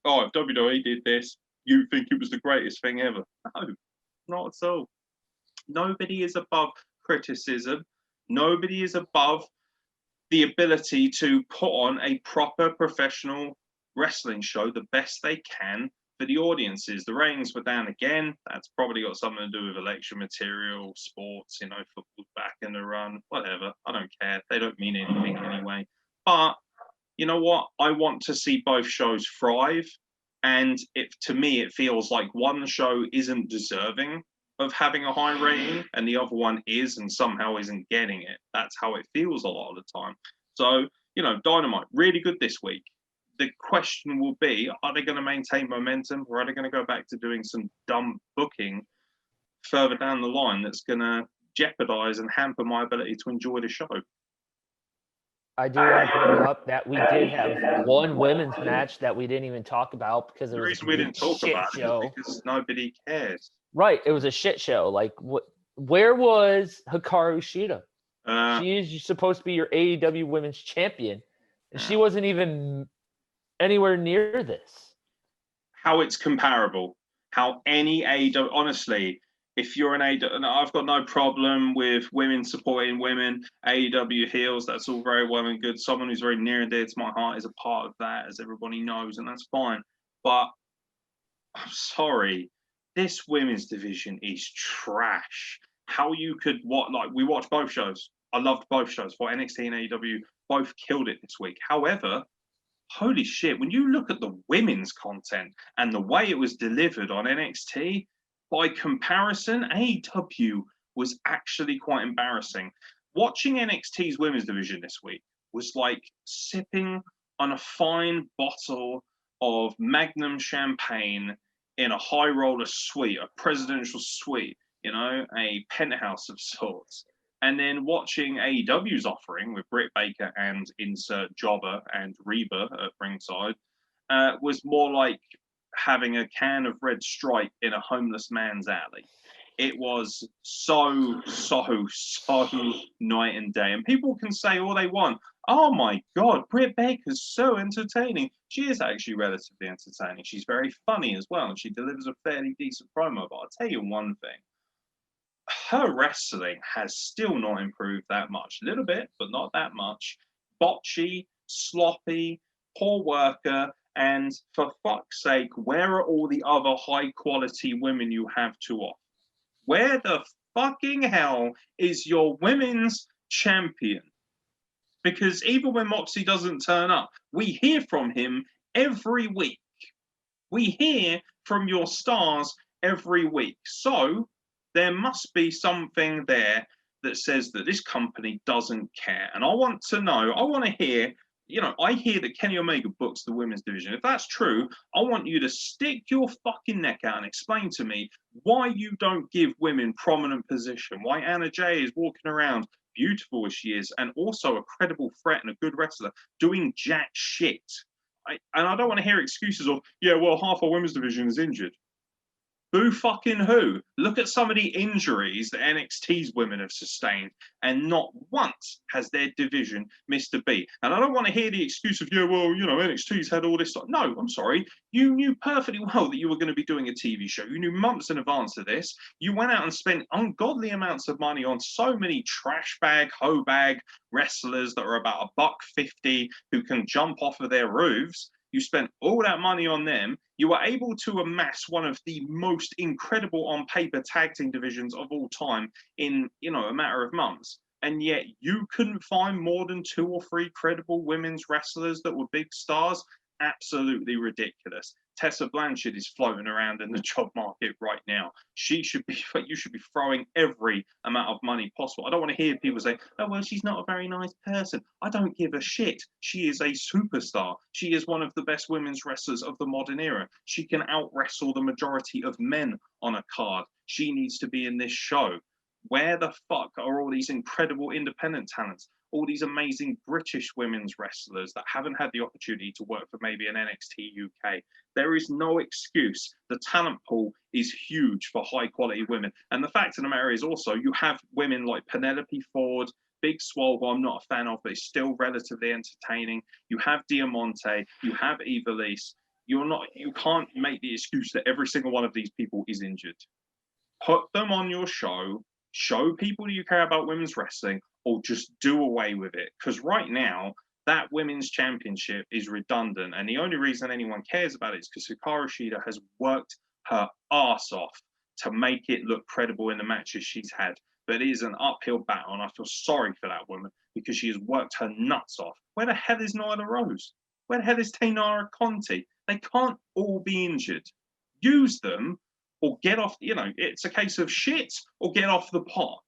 oh, if WWE did this, you think it was the greatest thing ever. No, not at all. Nobody is above criticism. Nobody is above the ability to put on a proper professional wrestling show the best they can for the audiences. The ratings were down again. That's probably got something to do with election material, sports, football's back in the run, whatever. I don't care. They don't mean anything anyway. But you know what? I want to see both shows thrive. And to me, it feels like one show isn't deserving of having a high rating and the other one is and somehow isn't getting it. That's how it feels a lot of the time. So, Dynamite, really good this week. The question will be, are they going to maintain momentum, or are they going to go back to doing some dumb booking further down the line that's going to jeopardize and hamper my ability to enjoy the show? I do want to bring up that we did have one women's match that we didn't even talk about because it was the reason we didn't talk about it is because nobody cares. Right, it was a shit show. Like, where was Hikaru Shida? She is supposed to be your AEW Women's Champion, and she Yeah. wasn't even anywhere near this. How it's comparable. How any AEW, honestly, if you're an AEW, and I've got no problem with women supporting women, AEW heels, that's all very well and good. Someone who's very near and dear to my heart is a part of that, as everybody knows, and that's fine. But I'm sorry, this women's division is trash. How you could we watched both shows. I loved both shows. For NXT and AEW both killed it this week. However, holy shit, when you look at the women's content and the way it was delivered on NXT, by comparison, AEW was actually quite embarrassing. Watching NXT's women's division this week was like sipping on a fine bottle of Magnum champagne in a high roller suite, a presidential suite, a penthouse of sorts. And then watching AEW's offering with Britt Baker and insert Jobber and Reba at ringside was more like having a can of Red Stripe in a homeless man's alley. It was so night and day. And people can say all they want. Oh my God, Britt Baker's so entertaining. She is actually relatively entertaining. She's very funny as well, and she delivers a fairly decent promo. But I'll tell you one thing. Her wrestling has still not improved that much. A little bit, but not that much. Botchy, sloppy, poor worker, and for fuck's sake, where are all the other high-quality women you have to offer? Where the fucking hell is your women's champion? Because even when Moxie doesn't turn up, we hear from him every week. We hear from your stars every week. So there must be something there that says that this company doesn't care. And I want to know, I want to hear, I hear that Kenny Omega books the women's division. If that's true, I want you to stick your fucking neck out and explain to me why you don't give women prominent position, why Anna Jay is walking around beautiful as she is, and also a credible threat and a good wrestler, doing jack shit. And I don't want to hear excuses of, half our women's division is injured. Who fucking who? Look at some of the injuries that NXT's women have sustained, and not once has their division missed a beat. And I don't want to hear the excuse of, NXT's had all this stuff. No, I'm sorry. You knew perfectly well that you were going to be doing a TV show. You knew months in advance of this. You went out and spent ungodly amounts of money on so many trash bag, hoe bag wrestlers that are about $1.50 who can jump off of their roofs. You spent all that money on them. You were able to amass one of the most incredible on paper tag team divisions of all time in, a matter of months. And yet you couldn't find more than 2 or 3 credible women's wrestlers that were big stars. Absolutely ridiculous. Tessa Blanchard is floating around in the job market right now. You should be throwing every amount of money possible. I don't want to hear people say, oh, well, she's not a very nice person. I don't give a shit. She is a superstar. She is one of the best women's wrestlers of the modern era. She can out-wrestle the majority of men on a card. She needs to be in this show. Where the fuck are all these incredible independent talents? All these amazing British women's wrestlers that haven't had the opportunity to work for maybe an NXT UK. There is no excuse. The talent pool is huge for high quality women. And the fact of the matter is also you have women like Penelope Ford, Big Swole, who I'm not a fan of, but is still relatively entertaining. You have Diamante, you have Ivelisse. You can't make the excuse that every single one of these people is injured. Put them on your show people that you care about women's wrestling, or just do away with it. Because right now, that women's championship is redundant. And the only reason anyone cares about it is because Hikaru Shida has worked her ass off to make it look credible in the matches she's had. But it is an uphill battle, and I feel sorry for that woman because she has worked her nuts off. Where the hell is Nyla Rose? Where the hell is Tainara Conti? They can't all be injured. Use them or get off, it's a case of shit or get off the pot.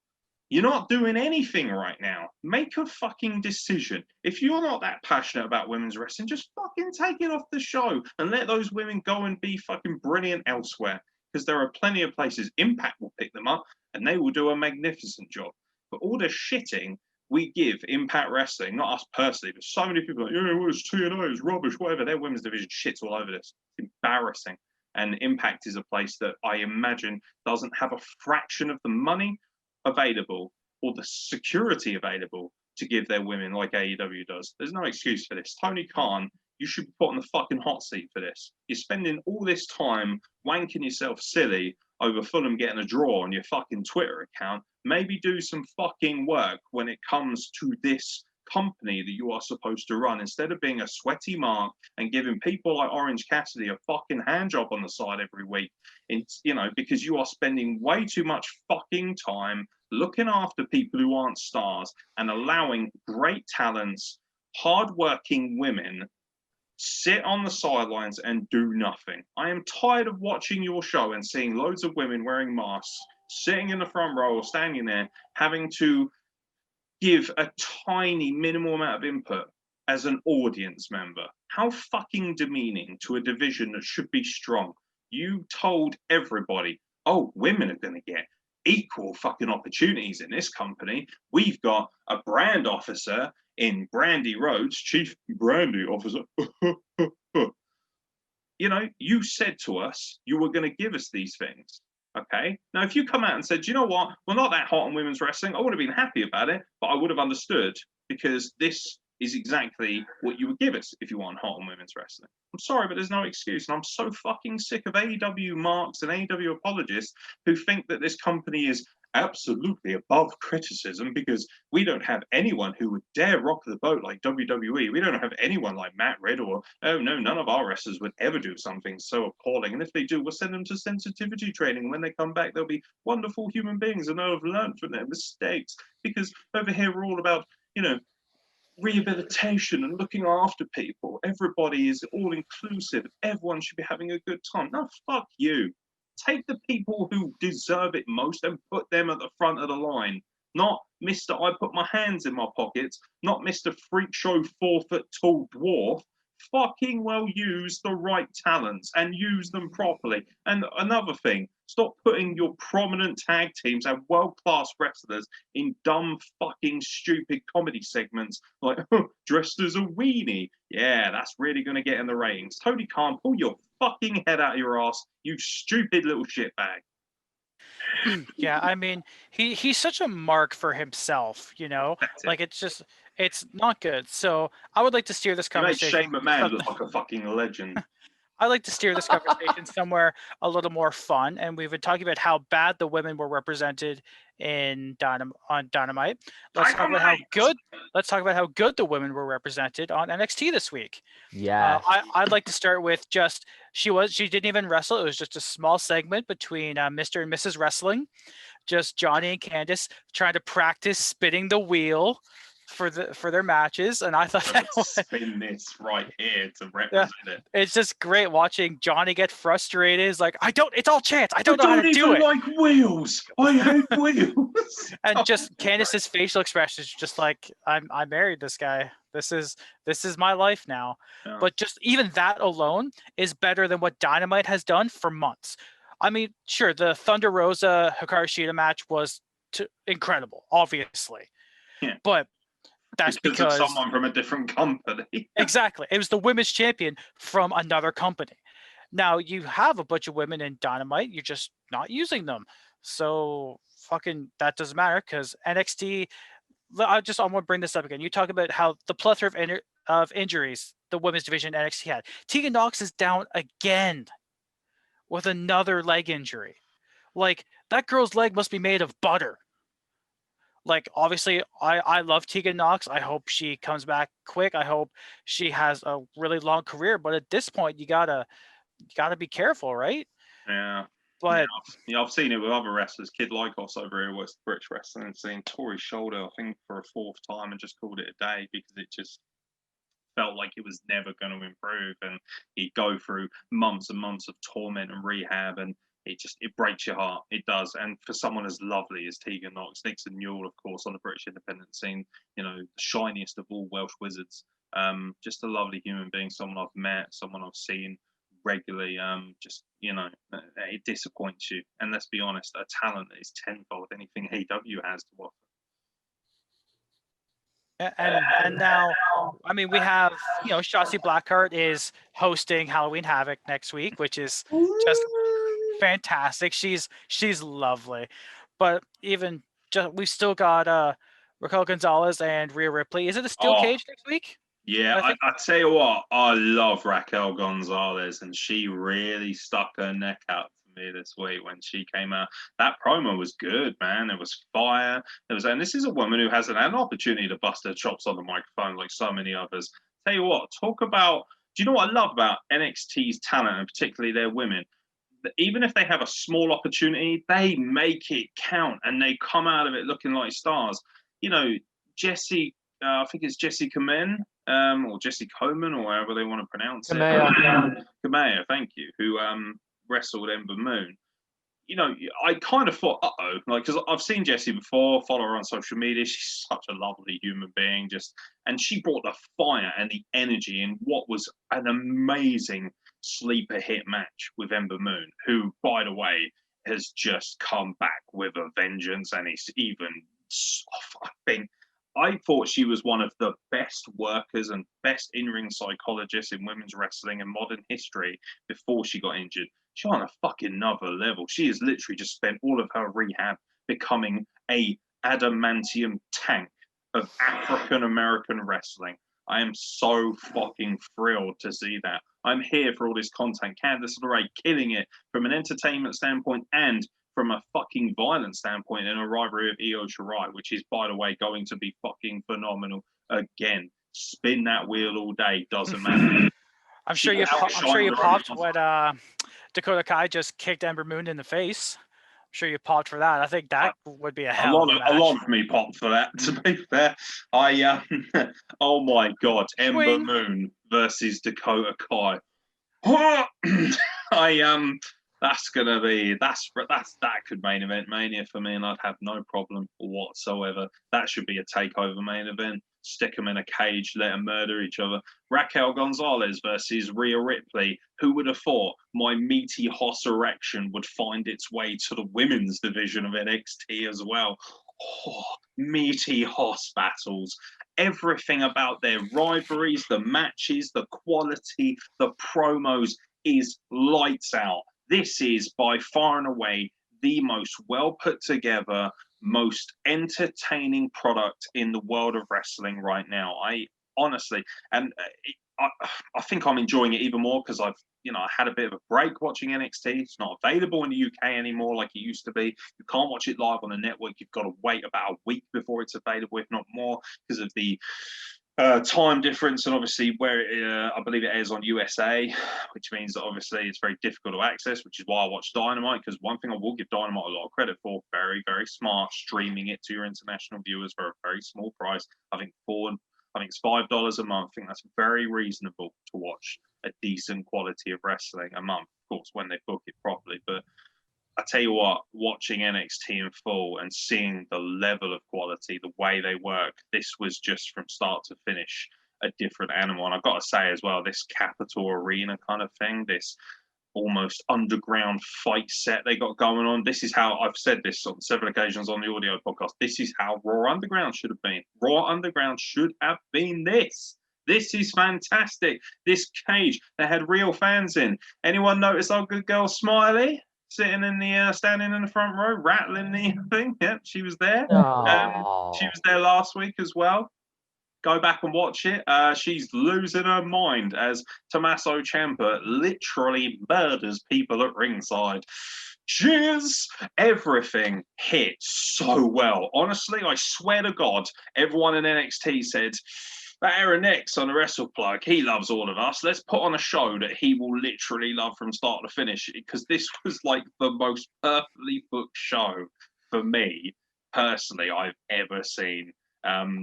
You're not doing anything right now. Make a fucking decision. If you're not that passionate about women's wrestling, just fucking take it off the show and let those women go and be fucking brilliant elsewhere. Because there are plenty of places. Impact will pick them up and they will do a magnificent job. But all the shitting we give Impact Wrestling, not us personally, but so many people are like, it's TNA, it's rubbish, whatever. Their women's division shits all over this. It's embarrassing. And Impact is a place that I imagine doesn't have a fraction of the money available or the security available to give their women like AEW does. There's no excuse for this. Tony Khan, you should be put on the fucking hot seat for this. You're spending all this time wanking yourself silly over Fulham getting a draw on your fucking Twitter account. Maybe do some fucking work when it comes to this company that you are supposed to run, instead of being a sweaty mark and giving people like Orange Cassidy a fucking hand job on the side every week. It's, you know, because you are spending way too much fucking time looking after people who aren't stars and allowing great talents, hardworking women sit on the sidelines and do nothing. I am tired of watching your show and seeing loads of women wearing masks, sitting in the front row or standing there, having to give a tiny minimal amount of input as an audience member. How fucking demeaning to a division that should be strong. You told everybody, oh, women are going to get equal fucking opportunities in this company. We've got a brand officer in Brandy Rhodes, chief brandy officer. You know, you said to us you were going to give us these things. Okay. Now, if you come out and said, you know what, we're not that hot on women's wrestling, I would have been happy about it, but I would have understood, because this is exactly what you would give us if you want hot on women's wrestling. I'm sorry, but there's no excuse. And I'm so fucking sick of AEW marks and AEW apologists who think that this company is absolutely above criticism because we don't have anyone who would dare rock the boat like WWE. We don't have anyone like Matt Riddle, or, oh no, none of our wrestlers would ever do something so appalling. And if they do, we'll send them to sensitivity training. When they come back, they'll be wonderful human beings and they'll have learned from their mistakes. Because over here, we're all about, you know, rehabilitation and looking after people. Everybody is all inclusive. Everyone should be having a good time. No, fuck you. Take the people who deserve it most and put them at the front of the line. Not Mr. I put my hands in my pockets, not Mr. Freak Show 4-foot tall dwarf. Fucking well use the right talents and use them properly. And another thing, stop putting your prominent tag teams and world-class wrestlers in dumb fucking stupid comedy segments like dressed as a weenie. Yeah, that's really going to get in the ratings. Tony Khan, pull your fucking head out of your ass, you stupid little shitbag. Yeah, I mean, he's such a mark for himself, you know? Like, it's not good. So I would like to steer this You made conversation. Shane McMahon look like a fucking legend. I'd like to steer this conversation somewhere a little more fun, and we've been talking about how bad the women were represented on Dynamite. Let's talk about how good. Let's talk about how good the women were represented on NXT this week. Yeah. I'd like to start with just she didn't even wrestle. It was just a small segment between Mr. and Mrs. Wrestling, just Johnny and Candice trying to practice spinning the wheel for their matches, and I thought that spin this right here to represent it. It's just great watching Johnny get frustrated. It's like, it's all chance. I don't know how to do it. I don't even like wheels. I hate wheels. And just Candice's facial expression is just like, I married this guy. This is my life now. Yeah. But just even that alone is better than what Dynamite has done for months. I mean, sure, the Thunder Rosa Hikaru Shida match was incredible, obviously. Yeah. But that's because of someone from a different company. Exactly. It was the women's champion from another company. Now you have a bunch of women in Dynamite. You're just not using them. So fucking that doesn't matter, because NXT, I want to bring this up again. You talk about how the plethora of injuries the women's division NXT had. Tegan Nox is down again with another leg injury. Like, that girl's leg must be made of butter. Like, obviously, I love Tegan Nox. I hope she comes back quick. I hope she has a really long career. But at this point, you gotta be careful, right? Yeah. But I've seen it with other wrestlers. Kid Lycos over here was British wrestling, and seeing tore his shoulder, I think, for a fourth time, and just called it a day because it just felt like it was never going to improve, and he'd go through months and months of torment and rehab, and it breaks your heart. It does. And for someone as lovely as Tegan Nox, Nixon Newell, of course, on the British independent scene, you know, the shiniest of all Welsh wizards, just a lovely human being, someone I've met, someone I've seen regularly, just, you know, it disappoints you. And let's be honest, a talent that is tenfold anything AEW has to offer. And now, I mean, we have, you know, Shotzi Blackheart is hosting Halloween Havoc next week, which is just fantastic. She's lovely. But even we've still got Raquel Gonzalez and Rhea Ripley. Is it a steel cage next week? Yeah, I tell you what, I love Raquel Gonzalez, and she really stuck her neck out for me this week when she came out. That promo was good, man. It was fire. And this is a woman who hasn't had an opportunity to bust her chops on the microphone like so many others. Tell you what, talk about. Do you know what I love about NXT's talent, and particularly their women? Even if they have a small opportunity, they make it count, and they come out of it looking like stars. You know, Jessie. I think it's Jessie Kamen, or Jessie Coleman, or however they want to pronounce it. Kamea, thank you, who wrestled Ember Moon. You know, I kind of thought, like, because I've seen Jessie before, follow her on social media. She's such a lovely human being, and she brought the fire and the energy in what was an amazing sleeper hit match with Ember Moon, who, by the way, has just come back with a vengeance, and it's even, I thought she was one of the best workers and best in-ring psychologists in women's wrestling in modern history before she got injured. She's on a fucking another level. She has literally just spent all of her rehab becoming a adamantium tank of African-American wrestling. I am so fucking thrilled to see that. I'm here for all this content. Candice LeRae killing it from an entertainment standpoint and from a fucking violent standpoint in a rivalry of Io Shirai, which is, by the way, going to be fucking phenomenal again. Spin that wheel all day, doesn't matter. I'm sure you popped when Dakota Kai just kicked Ember Moon in the face. I'm sure you popped for that. I think that would be a hell of a match. A lot of me popped for that, to be fair. Oh my God, Ember Moon versus Dakota Kai. That could main event Mania for me, and I'd have no problem whatsoever. That should be a takeover main event. Stick them in a cage, let them murder each other. Raquel Gonzalez versus Rhea Ripley. Who would have thought my meaty Hoss erection would find its way to the women's division of NXT as well? Oh, meaty Hoss battles. Everything about their rivalries, the matches, the quality, the promos is lights out. This is by far and away the most well put together, most entertaining product in the world of wrestling right now. I honestly, and I think I'm enjoying it even more because I had a bit of a break watching NXT. It's not available in the UK anymore like it used to be. You can't watch it live on the network. You've got to wait about a week before it's available, if not more, because of the time difference, and obviously where I believe it airs on USA, which means that obviously it's very difficult to access, which is why I watch Dynamite, because one thing I will give Dynamite a lot of credit for, very, very smart, streaming it to your international viewers for a very small price. I think it's $5 a month. I think that's very reasonable to watch a decent quality of wrestling a month, of course, when they book it properly. But I tell you what, watching NXT in full and seeing the level of quality, the way they work, this was just from start to finish a different animal. And I've got to say as well, this Capitol Arena kind of thing, this almost underground fight set they got going on. This is how, I've said this on several occasions on the audio podcast, this is how Raw Underground should have been. Raw Underground should have been this. This is fantastic. This cage, they had real fans in. Anyone notice our good girl Smiley? Sitting in the standing in the front row, rattling the thing. Yep, she was there. She was there last week as well. Go back and watch it. She's losing her mind as Tommaso Ciampa literally murders people at ringside. Cheers! Everything hit so well. Honestly, I swear to God, everyone in NXT said, that Aeron on the Wrestle Plug, he loves all of us. Let's put on a show that he will literally love from start to finish, because this was like the most perfectly booked show for me, personally, I've ever seen. I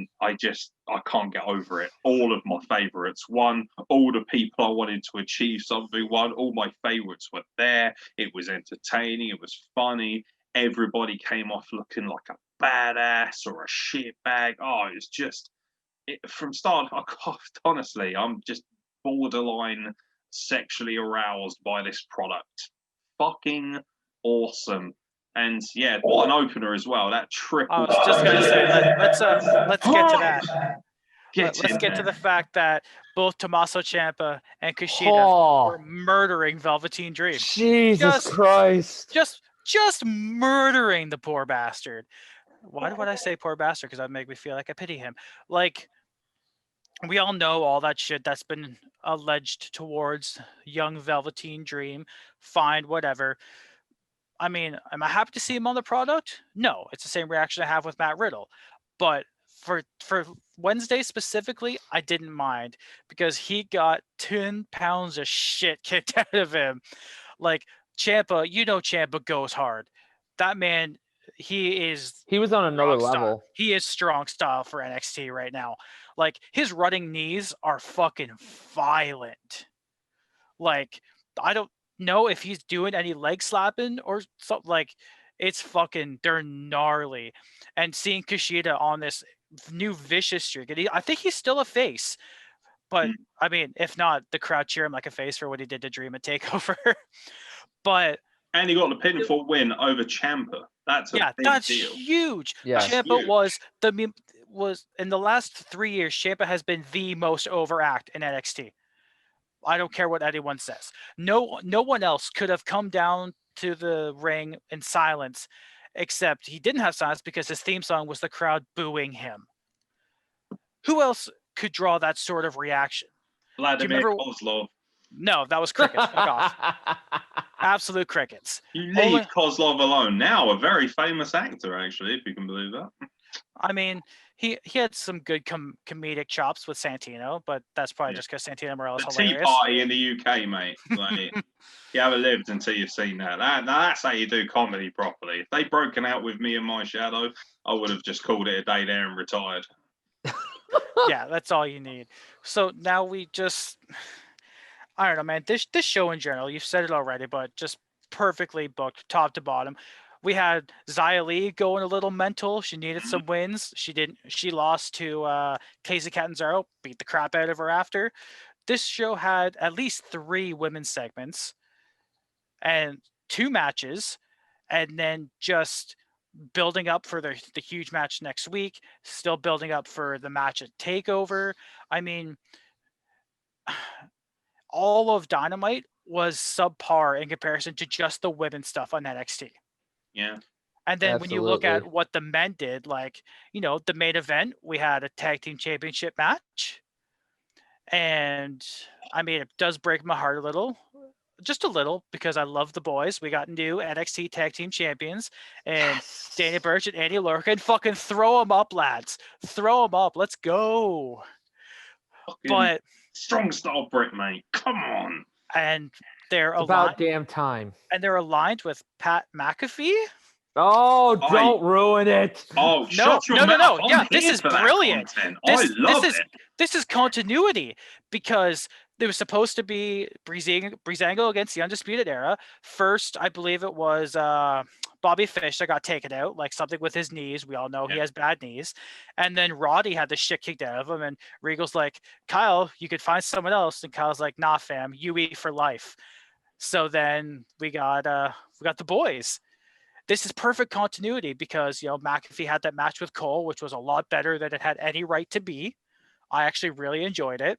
can't get over it. All of my favorites won. All the people I wanted to achieve something won. All my favorites were there. It was entertaining. It was funny. Everybody came off looking like a badass or a shitbag. Oh, it's just... from start, honestly, I'm just borderline sexually aroused by this product. Fucking awesome. And yeah, what an opener as well. That triple. I was just going to say, let's get to that. Let's get to the fact that both Tommaso Ciampa and Kushida were murdering Velveteen Dream. Jesus Christ. Just murdering the poor bastard. Why would I say poor bastard? Because that would make me feel like I pity him. Like, we all know all that shit that's been alleged towards young Velveteen Dream. Fine, whatever. I mean, am I happy to see him on the product? No, it's the same reaction I have with Matt Riddle. But for Wednesday specifically, I didn't mind because he got 10 pounds of shit kicked out of him. Like, Ciampa, Ciampa goes hard. That man, he was on another strong style. level. He is strong style for NXT right now. Like, his running knees are fucking violent. Like, I don't know if he's doing any leg slapping or something. Like, it's fucking, they're gnarly. And seeing Kushida on this new vicious streak, and I think he's still a face. But I mean, if not, the crowd cheer him like a face for what he did to Dream at Takeover. But And he got the pinfall win over Ciampa. That's a big deal. Huge. Yeah. Ciampa was in the last 3 years, Ciampa has been the most overact in NXT. I don't care what anyone says. No one else could have come down to the ring in silence, except he didn't have silence because his theme song was the crowd booing him. Who else could draw that sort of reaction? Vladimir Kozlov. No, that was crickets. Fuck off. Absolute crickets. You leave Kozlov alone. Now a very famous actor, actually, if you can believe that. I mean, he had some good comedic chops with Santino, but that's probably just because Santino Morella's hilarious. Tea Party in the UK, mate. Like, you haven't lived until you've seen that. That's how you do comedy properly. If they'd broken out with Me and My Shadow, I would have just called it a day there and retired. Yeah, that's all you need. So now we just, I don't know, man. This show in general, you've said it already, but just perfectly booked, top to bottom. We had Xia Li going a little mental. She needed some wins. She lost to Casey Catanzaro, beat the crap out of her after. This show had at least 3 women's segments and 2 matches, and then just building up for the huge match next week, still building up for the match at TakeOver. I mean, all of Dynamite was subpar in comparison to just the women's stuff on NXT. Yeah. And then when you look at what the men did, like, the main event, we had a tag team championship match. And I mean, it does break my heart a little, just a little, because I love the boys. We got new NXT tag team champions, and Danny Burch and Andy Lorcan. Fucking throw them up, lads. Throw them up. Let's go. But strong style Brit, mate. Come on. And they're about damn time. And they're aligned with Pat McAfee. Oh, don't ruin it. Oh, no. Yeah, this is brilliant. I love it. This is continuity, because there was supposed to be Breezango against the Undisputed Era. First, I believe it was Bobby Fish that got taken out, like something with his knees. We all know he has bad knees. And then Roddy had the shit kicked out of him. And Regal's like, Kyle, you could find someone else. And Kyle's like, nah, fam, you eat for life. So then we got the boys. This is perfect continuity because, McAfee had that match with Cole, which was a lot better than it had any right to be. I actually really enjoyed it.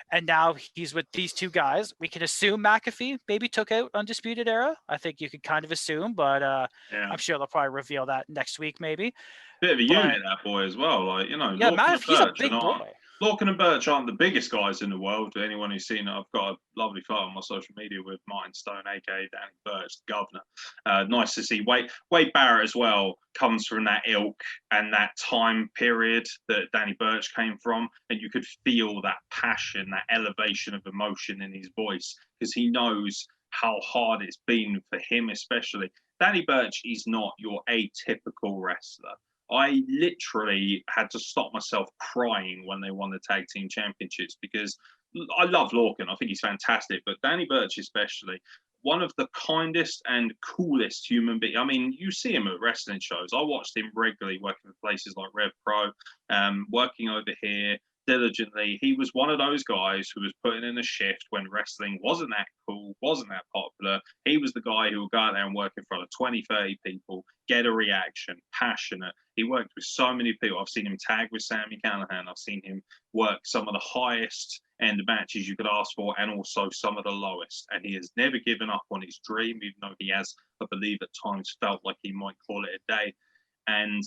And now he's with these 2 guys. We can assume McAfee maybe took out Undisputed Era. I think you could kind of assume, but I'm sure they'll probably reveal that next week, maybe. Bit of a unit, that boy, as well. Like, Yeah, McAfee's a big boy. Lorcan and Birch aren't the biggest guys in the world. To anyone who's seen it, I've got a lovely photo on my social media with Martin Stone, aka Danny Birch, the governor. Nice to see. Wade Barrett as well comes from that ilk and that time period that Danny Birch came from, and you could feel that passion, that elevation of emotion in his voice, because he knows how hard it's been for him, especially. Danny Birch is not your atypical wrestler. I literally had to stop myself crying when they won the tag team championships, because I love Lorcan. I think he's fantastic, but Danny Birch especially, one of the kindest and coolest human beings. I mean, you see him at wrestling shows. I watched him regularly working for places like Rev Pro, working over here diligently. He was one of those guys who was putting in a shift when wrestling wasn't that cool, wasn't that popular. He was the guy who would go out there and work in front of 20, 30 people, get a reaction, passionate. He worked with so many people. I've seen him tag with Sammy Callahan. I've seen him work some of the highest end matches you could ask for, and also some of the lowest. And he has never given up on his dream, even though he has, I believe, at times felt like he might call it a day. And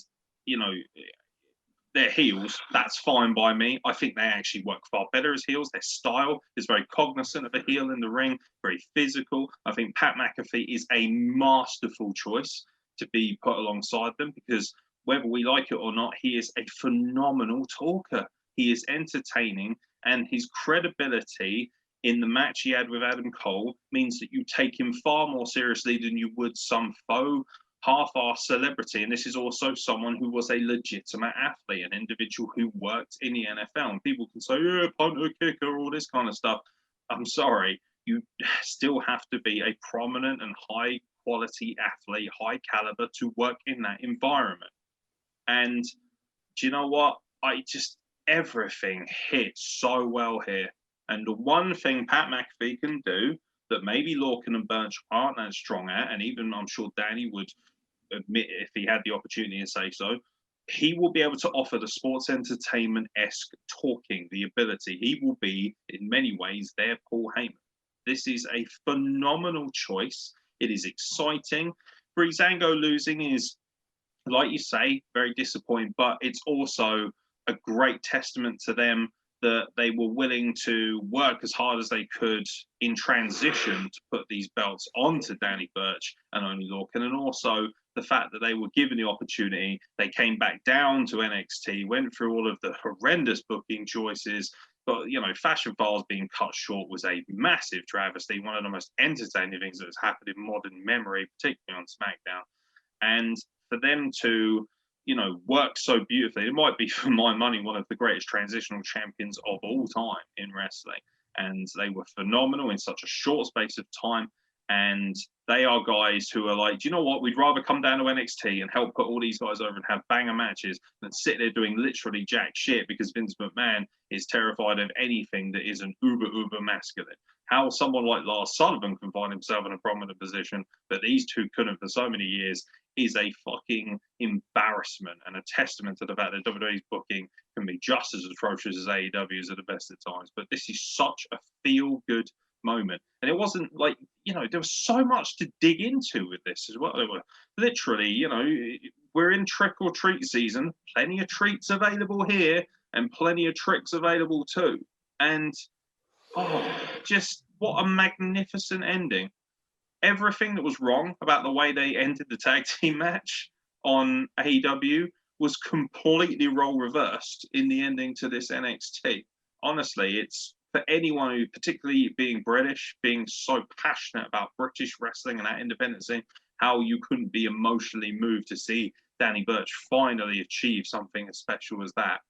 they're heels. That's fine by me. I think they actually work far better as heels. Their style is very cognizant of a heel in the ring, very physical. I think Pat McAfee is a masterful choice to be put alongside them because whether we like it or not, he is a phenomenal talker. He is entertaining, and his credibility in the match he had with Adam Cole means that you take him far more seriously than you would some faux half-assed celebrity. And this is also someone who was a legitimate athlete, an individual who worked in the NFL. And people can say, yeah, punter, kicker, all this kind of stuff. I'm sorry, you still have to be a prominent and high-quality athlete, high caliber to work in that environment. And do you know what? Everything hits so well here. And the one thing Pat McAfee can do that maybe Lorcan and Burch aren't as strong at, and even I'm sure Danny would admit if he had the opportunity to say so, he will be able to offer the sports entertainment-esque talking, the ability. He will be, in many ways, their Paul Heyman. This is a phenomenal choice. It is exciting. Breezango losing is, like you say, very disappointing, but it's also a great testament to them that they were willing to work as hard as they could in transition to put these belts onto Danny Burch and Oney Lorcan, and also the fact that they were given the opportunity. They came back down to NXT, went through all of the horrendous booking choices, but Fashion Files being cut short was a massive travesty, one of the most entertaining things that has happened in modern memory, particularly on SmackDown. And for them to work so beautifully. It might be, for my money, one of the greatest transitional champions of all time in wrestling. And they were phenomenal in such a short space of time. And they are guys who are like, do you know what? We'd rather come down to NXT and help put all these guys over and have banger matches than sit there doing literally jack shit because Vince McMahon is terrified of anything that isn't uber masculine. How someone like Lars Sullivan can find himself in a prominent position, but these two couldn't for so many years, is a fucking embarrassment and a testament to the fact that WWE's booking can be just as atrocious as AEW's at the best of times. But this is such a feel-good moment. And it wasn't like, there was so much to dig into with this as well. There were literally, we're in trick or treat season, plenty of treats available here and plenty of tricks available too. And, just what a magnificent ending. Everything that was wrong about the way they ended the tag team match on AEW was completely role reversed in the ending to this NXT. Honestly, it's for anyone who, particularly being British, being so passionate about British wrestling and that independent scene, how you couldn't be emotionally moved to see Danny Burch finally achieve something as special as that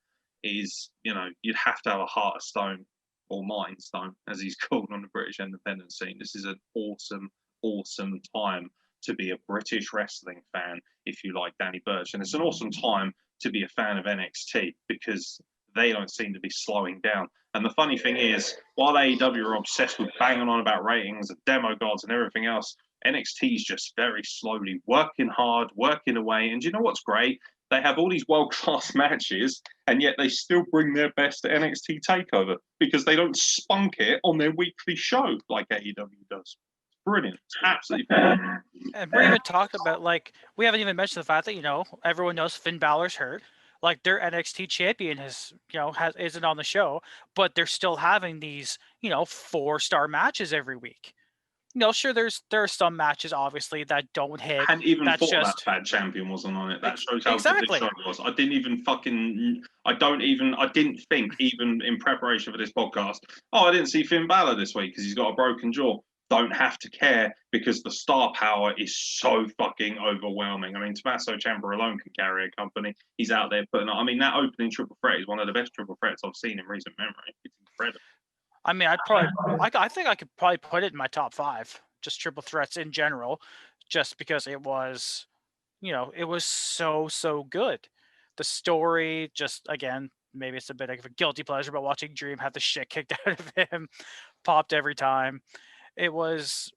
is, you'd have to have a heart of stone, or mind stone, as he's called on the British independent scene. This is an awesome time to be a British wrestling fan if you like Danny Burch, and it's an awesome time to be a fan of NXT because they don't seem to be slowing down. And the funny thing is, while AEW are obsessed with banging on about ratings and demo gods and everything else, NXT is just very slowly working hard, working away. And you know what's great? They have all these world-class matches, and yet they still bring their best to NXT TakeOver because they don't spunk it on their weekly show like AEW does. Brilliant. It's absolutely brilliant. And we're even talking about, we haven't even mentioned the fact that, everyone knows Finn Balor's hurt. Their NXT champion isn't on the show, but they're still having these, 4-star matches every week. Sure, there are some matches obviously that don't hit. And even that's thought just... that bad champion wasn't on it. That shows how exactly. good the show was. I didn't think even in preparation for this podcast, I didn't see Finn Balor this week because he's got a broken jaw. Don't have to care because the star power is so fucking overwhelming. I mean, Tommaso Ciampa alone can carry a company. He's out there putting on. I mean, that opening triple threat is one of the best triple threats I've seen in recent memory. It's incredible. I mean, I think I could probably put it in my top 5, just triple threats in general, just because it was, it was so good. The story, just again, maybe it's a bit of a guilty pleasure, but watching Dream have the shit kicked out of him, popped every time. That was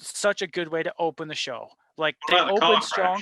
such a good way to open the show. They opened strong.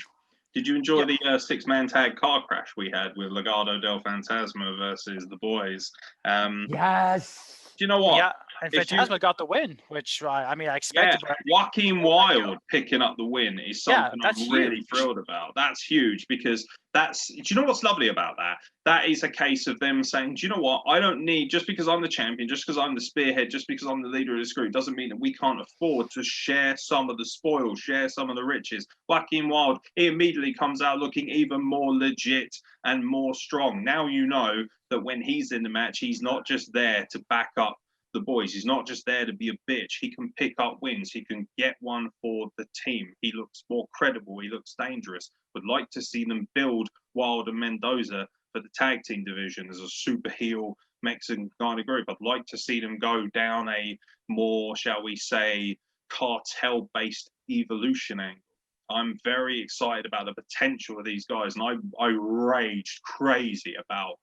Did you enjoy the 6-man tag car crash we had with Legado del Fantasma versus the Boys? Yes. Do you know what? Yeah. And if you- Phantasma got the win, which I mean, I expected. Yeah, Joaquin Wild picking up the win is something that's I'm really huge. thrilled about. That's huge because do you know what's lovely about that? That is a case of them saying, do you know what? I don't need, just because I'm the champion, just because I'm the spearhead, just because I'm the leader of this group, doesn't mean that we can't afford to share some of the spoils, share some of the riches. Joaquin Wild, he immediately comes out looking even more legit and more strong. Now you know that when he's in the match, he's not just there to back up the boys. He's not just there to be a bitch. He can pick up wins. He can get one for the team. He looks more credible. He looks dangerous. Would like to see them build Wild and Mendoza for the tag team division as a super heel Mexican kind of group. I'd like to see them go down a more, shall we say, cartel-based evolution angle. I'm very excited about the potential of these guys, and I raged crazy about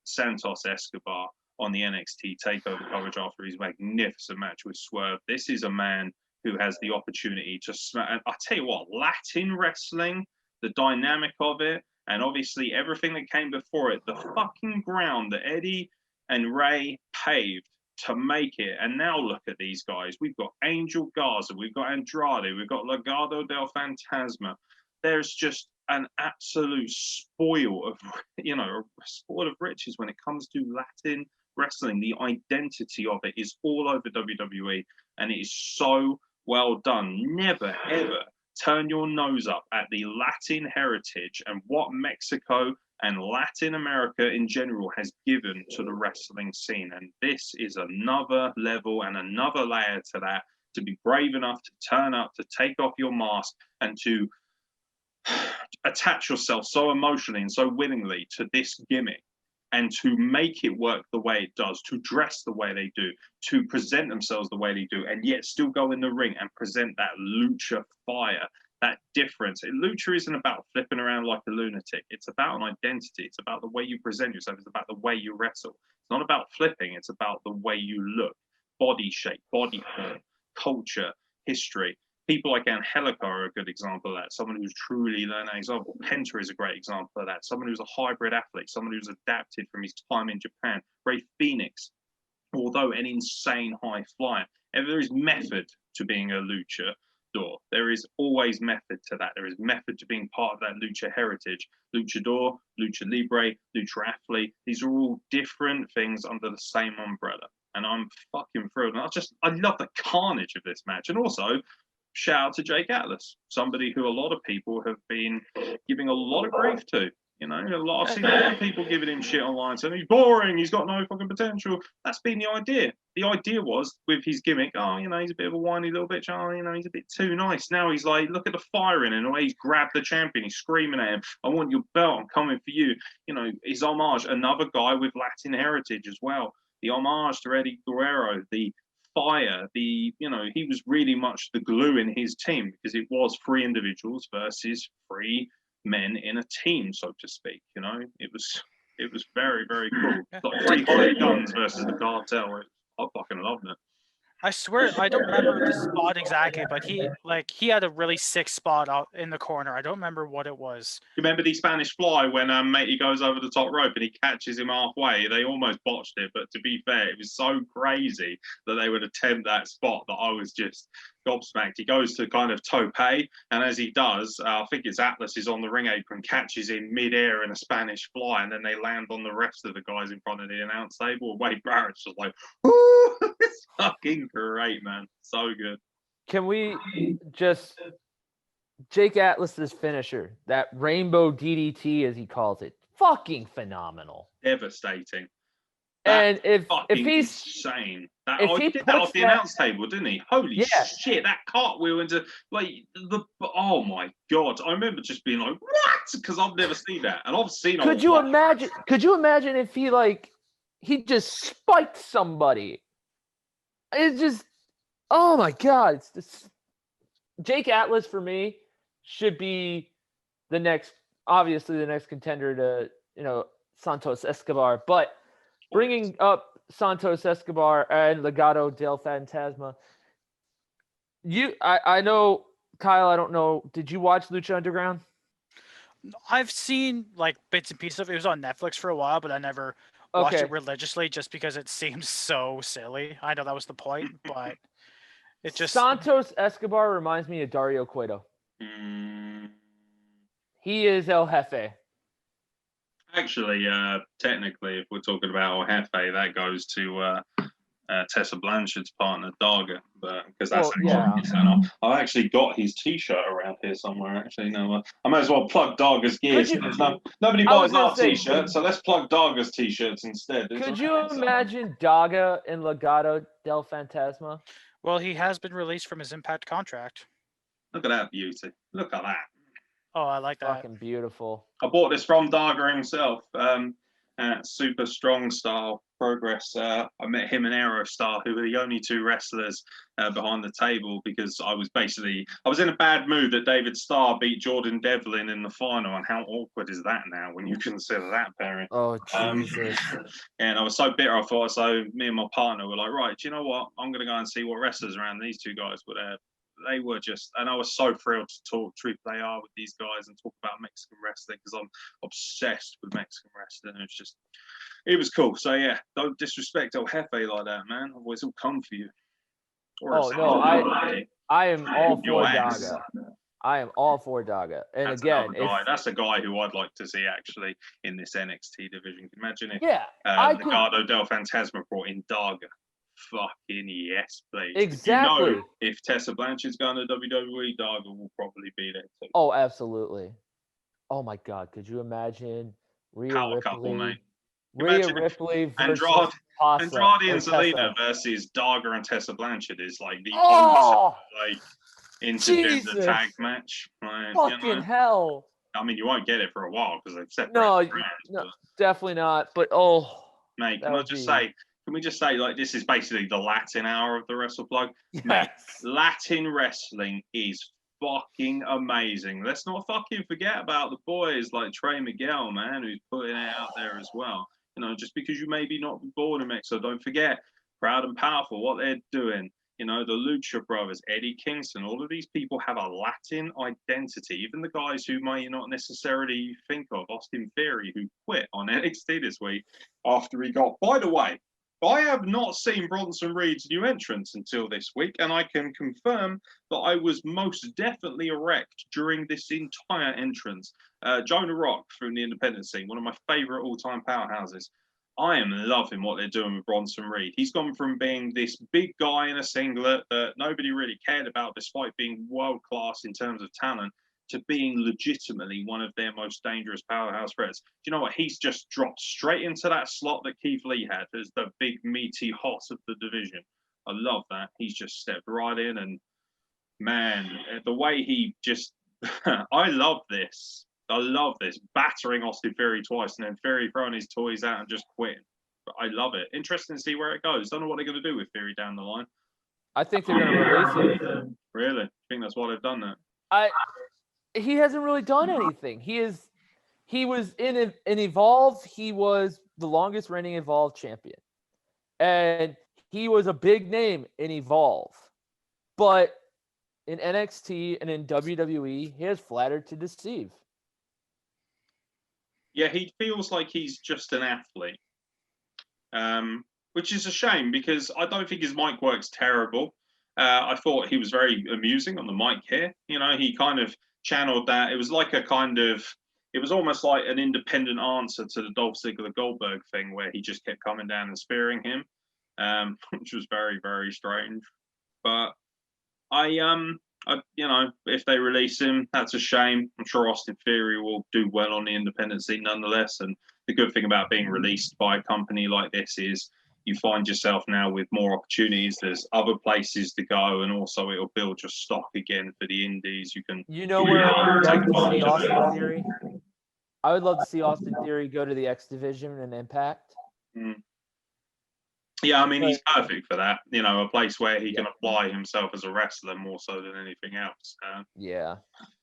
Santos Escobar on the NXT TakeOver coverage after his magnificent match with Swerve. This is a man who has the opportunity to smack. And I tell you what, Latin wrestling, the dynamic of it, and obviously everything that came before it, the fucking ground that Eddie and Ray paved to make it. And now look at these guys. We've got Angel Garza, we've got Andrade, we've got Legado del Fantasma. There's just an absolute spoil of, spoil of riches when it comes to Latin wrestling. The identity of it is all over WWE, and it is so well done. Never, ever turn your nose up at the Latin heritage and what Mexico and Latin America in general has given to the wrestling scene. And this is another level and another layer to that, to be brave enough to turn up, to take off your mask, and to attach yourself so emotionally and so willingly to this gimmick, and to make it work the way it does, to dress the way they do, to present themselves the way they do, and yet still go in the ring and present that lucha fire, that difference. Lucha isn't about flipping around like a lunatic. It's about an identity. It's about the way you present yourself. It's about the way you wrestle. It's not about flipping. It's about the way you look, body shape, body form, culture, history. People like Angelica are a good example of that. Someone who's truly learned that example. Penta is a great example of that. Someone who's a hybrid athlete, someone who's adapted from his time in Japan. Ray Phoenix, although an insane high flyer, there is method to being a luchador. There is always method to that. There is method to being part of that lucha heritage. Luchador, lucha libre, lucha athlete. These are all different things under the same umbrella. And I'm fucking thrilled. And I love the carnage of this match. And also, shout out to Jake Atlas, somebody who a lot of people have been giving a lot of grief to. I've seen a lot of people giving him shit online, saying he's boring, he's got no fucking potential. That's been the idea. The idea was, with his gimmick, he's a bit of a whiny little bitch. He's a bit too nice. Now he's like, look at the fire in him. He's grabbed the champion. He's screaming at him, I want your belt. I'm coming for you. His homage, another guy with Latin heritage as well. The homage to Eddie Guerrero, the fire, he was really much the glue in his team, because it was 3 individuals versus 3 men in a team, so to speak. It was very, very cool. Like 3 hired guns versus the cartel. I fucking loved it. I swear I don't remember the spot exactly, but he had a really sick spot out in the corner. I don't remember what it was. You remember the Spanish Fly when matey goes over the top rope and he catches him halfway? They almost botched it, but to be fair, it was so crazy that they would attempt that spot that I was just gobsmacked. He goes to kind of tope, and as he does, I think it's Atlas is on the ring apron, catches him mid-air in a Spanish Fly, and then they land on the rest of the guys in front of the announce table. Wade Barrett's just like, ooh, it's fucking great, man. So good. Can we just Jake Atlas's finisher, that rainbow DDT as he calls it, fucking phenomenal, devastating. And if he's insane, he did that off the announce table, didn't he? Holy shit! That cartwheel into oh my god! I remember just being like, what? Because I've never seen that, and I've seen. Could you imagine if he just spiked somebody? It's just, oh my god! It's just, Jake Atlas for me should be obviously the next contender to Santos Escobar, but. Bringing up Santos Escobar and Legado del Fantasma, I know, Kyle, I don't know, did you watch Lucha Underground? I've seen bits and pieces of it. It was on Netflix for a while, but I never watch Okay. it religiously just because it seems so silly. I know that was the point, but it just Santos Escobar reminds me of Dario Cueto. Mm, He is El Jefe. actually, technically, if we're talking about El Jefe, that goes to Tessa Blanchard's partner, Darga, but because that's I've actually got his T-shirt around here somewhere. Actually, no, I might as well plug Darga's gear. Nobody buys our T-shirts, so let's plug Darga's T-shirts instead. Could you imagine Daga in Legado del Fantasma? well, he has been released from his Impact contract. Look at that beauty. Look at that. Oh, I like that. Fucking beautiful. I bought this from Darga himself. Super Strong Style Progress. I met him and Aerostar, who were the only two wrestlers behind the table, because I was in a bad mood that David Starr beat Jordan Devlin in the final, and how awkward is that now when you consider that pairing? Oh, Jesus. And I was so bitter, I thought, so me and my partner were like, right, do you know what? I'm going to go and see what wrestlers around these two guys were there. They were just, and I was so thrilled to talk Triple AR with these guys and talk about Mexican wrestling, because I'm obsessed with Mexican wrestling. It was cool. So yeah, don't disrespect El Jefe like that, man. Otherwise he'll come for you. Oh no, I am all for Daga. I am all for Daga. And that's again, that's a guy who I'd like to see actually in this NXT division. Imagine if Legado del Fantasma brought in Daga. Fucking yes, please. Exactly. You know, if Tessa Blanchard's going to WWE, Daga will probably be there too. Oh, absolutely. Oh my God, could you imagine Ria Power Ripley? couple, mate. Ria Ripley versus Andrade and Zelina versus Daga and Tessa Blanchard is like the ultimate, intergender tag match. Fucking hell. I mean, you won't get it for a while because they've separated no, definitely not. But mate, can we just say, like, this is basically the Latin hour of the Wrestle Plug? Yes. Mate, Latin wrestling is fucking amazing. Let's not fucking forget about the boys like Trey Miguel, man, who's putting it out there as well. You know, just because you maybe not born in Mexico, don't forget, Proud and Powerful, what they're doing. You know, the Lucha Brothers, Eddie Kingston, all of these people have a Latin identity. Even the guys who may not necessarily think of, Austin Theory, who quit on NXT this week after he got, by the way, I have not seen Bronson Reed's new entrance until this week, and I can confirm that I was most definitely erect during this entire entrance. Jonah Rock from the independent scene, one of my favorite all-time powerhouses. I am loving what they're doing with Bronson Reed. He's gone from being this big guy in a singlet that nobody really cared about, despite being world-class in terms of talent, to being legitimately one of their most dangerous powerhouse threats. Do you know what? He's just dropped straight into that slot that Keith Lee had as the big, meaty hot of the division. I love that. He's just stepped right in, and man, the way he just... I love this. Battering Austin Theory twice and then Theory throwing his toys out and just quitting. But I love it. Interesting to see where it goes. Don't know what they're going to do with Theory down the line. I think they're going to release him. Really? I think that's why they've done that. He hasn't really done anything. He was in Evolve. He was the longest reigning Evolve champion, and he was a big name in Evolve. But in NXT and in WWE, he has flattered to deceive. Yeah, he feels like he's just an athlete, which is a shame because I don't think his mic work's terrible. I thought he was very amusing on the mic here. You know, he kind of channeled that. It was like it was almost like an independent answer to the Dolph Ziggler Goldberg thing where he just kept coming down and spearing him, which was very, very strange. But I, you know, if they release him, that's a shame. I'm sure Austin Theory will do well on the independent scene nonetheless. And the good thing about being released by a company like this is you find yourself now with more opportunities. There's other places to go, and also it'll build your stock again for the indies. You know where I would like to see Austin Theory? I would love to see Austin Theory go to the X Division and Impact. Yeah, I mean, he's perfect for that. You know, a place where he can apply himself as a wrestler more so than anything else. Yeah.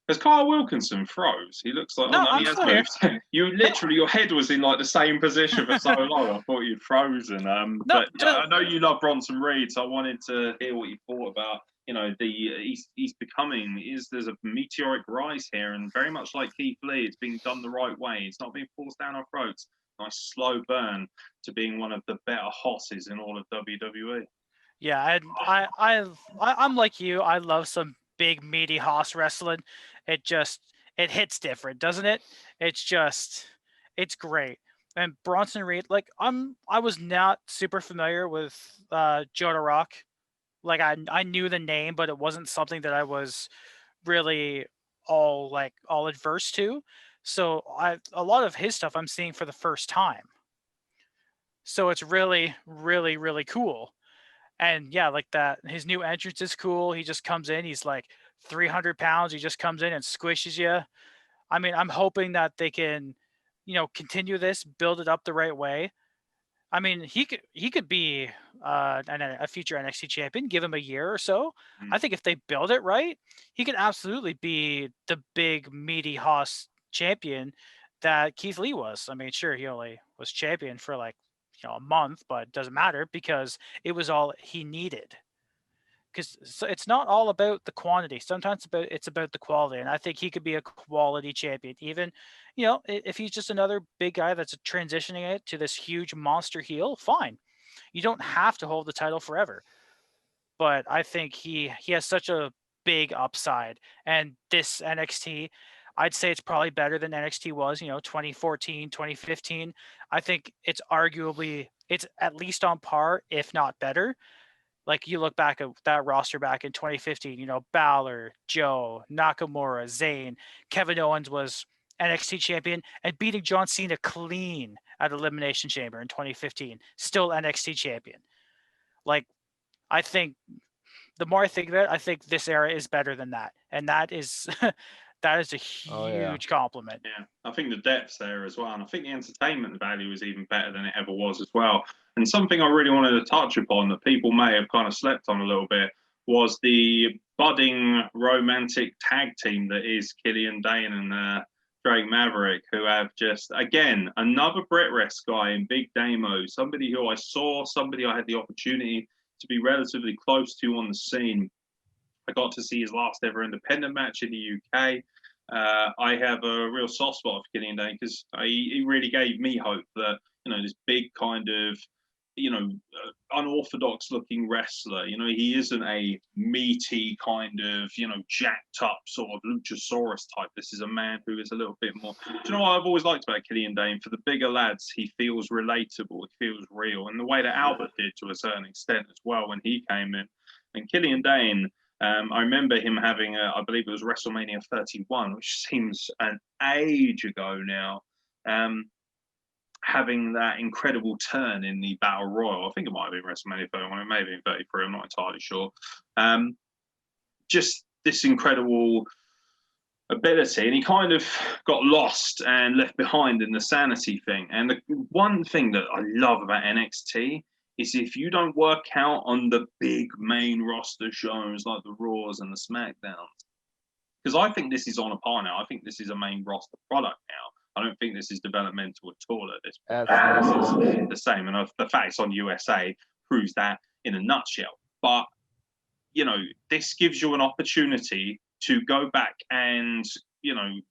Because Kyle Wilkinson froze. He looks like, he has moved. You literally, your head was in like the same position for so long. I thought you'd frozen. But I know you love Bronson Reed, so I wanted to hear what you thought about. You know, he's becoming. There's a meteoric rise here, and very much like Keith Lee, it's being done the right way. It's not being forced down our throats. nice slow burn to being one of the better hosses in all of WWE. Yeah, I'm like you. I love some big meaty hoss wrestling. It hits different, doesn't it? It's great. And Bronson Reed, like I was not super familiar with Joe Rock. Like I knew the name, but it wasn't something that I was really all adverse to. So a lot of his stuff I'm seeing for the first time. So it's really, really, really cool. And yeah, like that, his new entrance is cool. He just comes in, he's like 300 pounds. He just comes in and squishes you. I mean, I'm hoping that they can, continue this, build it up the right way. I mean, he could be a future NXT champion. Give him a year or so. I think if they build it right, he could absolutely be the big meaty hoss champion that Keith Lee was. I mean, sure, he only was champion for like a month, but it doesn't matter because it was all he needed. Because so it's not all about the quantity. Sometimes it's about the quality, and I think he could be a quality champion. Even, if he's just another big guy that's transitioning it to this huge monster heel, fine. You don't have to hold the title forever. But I think he has such a big upside, and this NXT, I'd say it's probably better than NXT was, 2014, 2015. I think it's at least on par, if not better. Like you look back at that roster back in 2015, Balor, Joe, Nakamura, Zayn, Kevin Owens was NXT champion and beating John Cena clean at Elimination Chamber in 2015, still NXT champion. Like, I think the more I think of it, I think this era is better than that. And that is that is a huge compliment. Yeah, I think the depth's there as well. And I think the entertainment value is even better than it ever was as well. And something I really wanted to touch upon that people may have kind of slept on a little bit was the budding romantic tag team that is Killian Dane and Drake Maverick, who have just, again, another Brit Rest guy in Big Damo, somebody who I saw, somebody I had the opportunity to be relatively close to on the scene. I got to see his last ever independent match in the UK. I have a real soft spot for Killian Dane because he really gave me hope that, this big kind of, unorthodox looking wrestler, he isn't a meaty kind of, jacked up sort of Luchasaurus type. This is a man who is a little bit more, do you know what I've always liked about Killian Dane? For the bigger lads, he feels relatable, he feels real, and the way that Albert did to a certain extent as well when he came in. And Killian Dane, I remember him having, I believe it was WrestleMania 31, which seems an age ago now, having that incredible turn in the Battle Royal. I think it might have been WrestleMania 31, it may have been 33, I'm not entirely sure. Just this incredible ability, and he kind of got lost and left behind in the sanity thing. And the one thing that I love about NXT is if you don't work out on the big main roster shows like the Raws and the SmackDowns, because I think this is on a par now. I think this is a main roster product now. I don't think this is developmental at all at this point. This is the same. And the fact it's on USA proves that in a nutshell. But, this gives you an opportunity to go back and,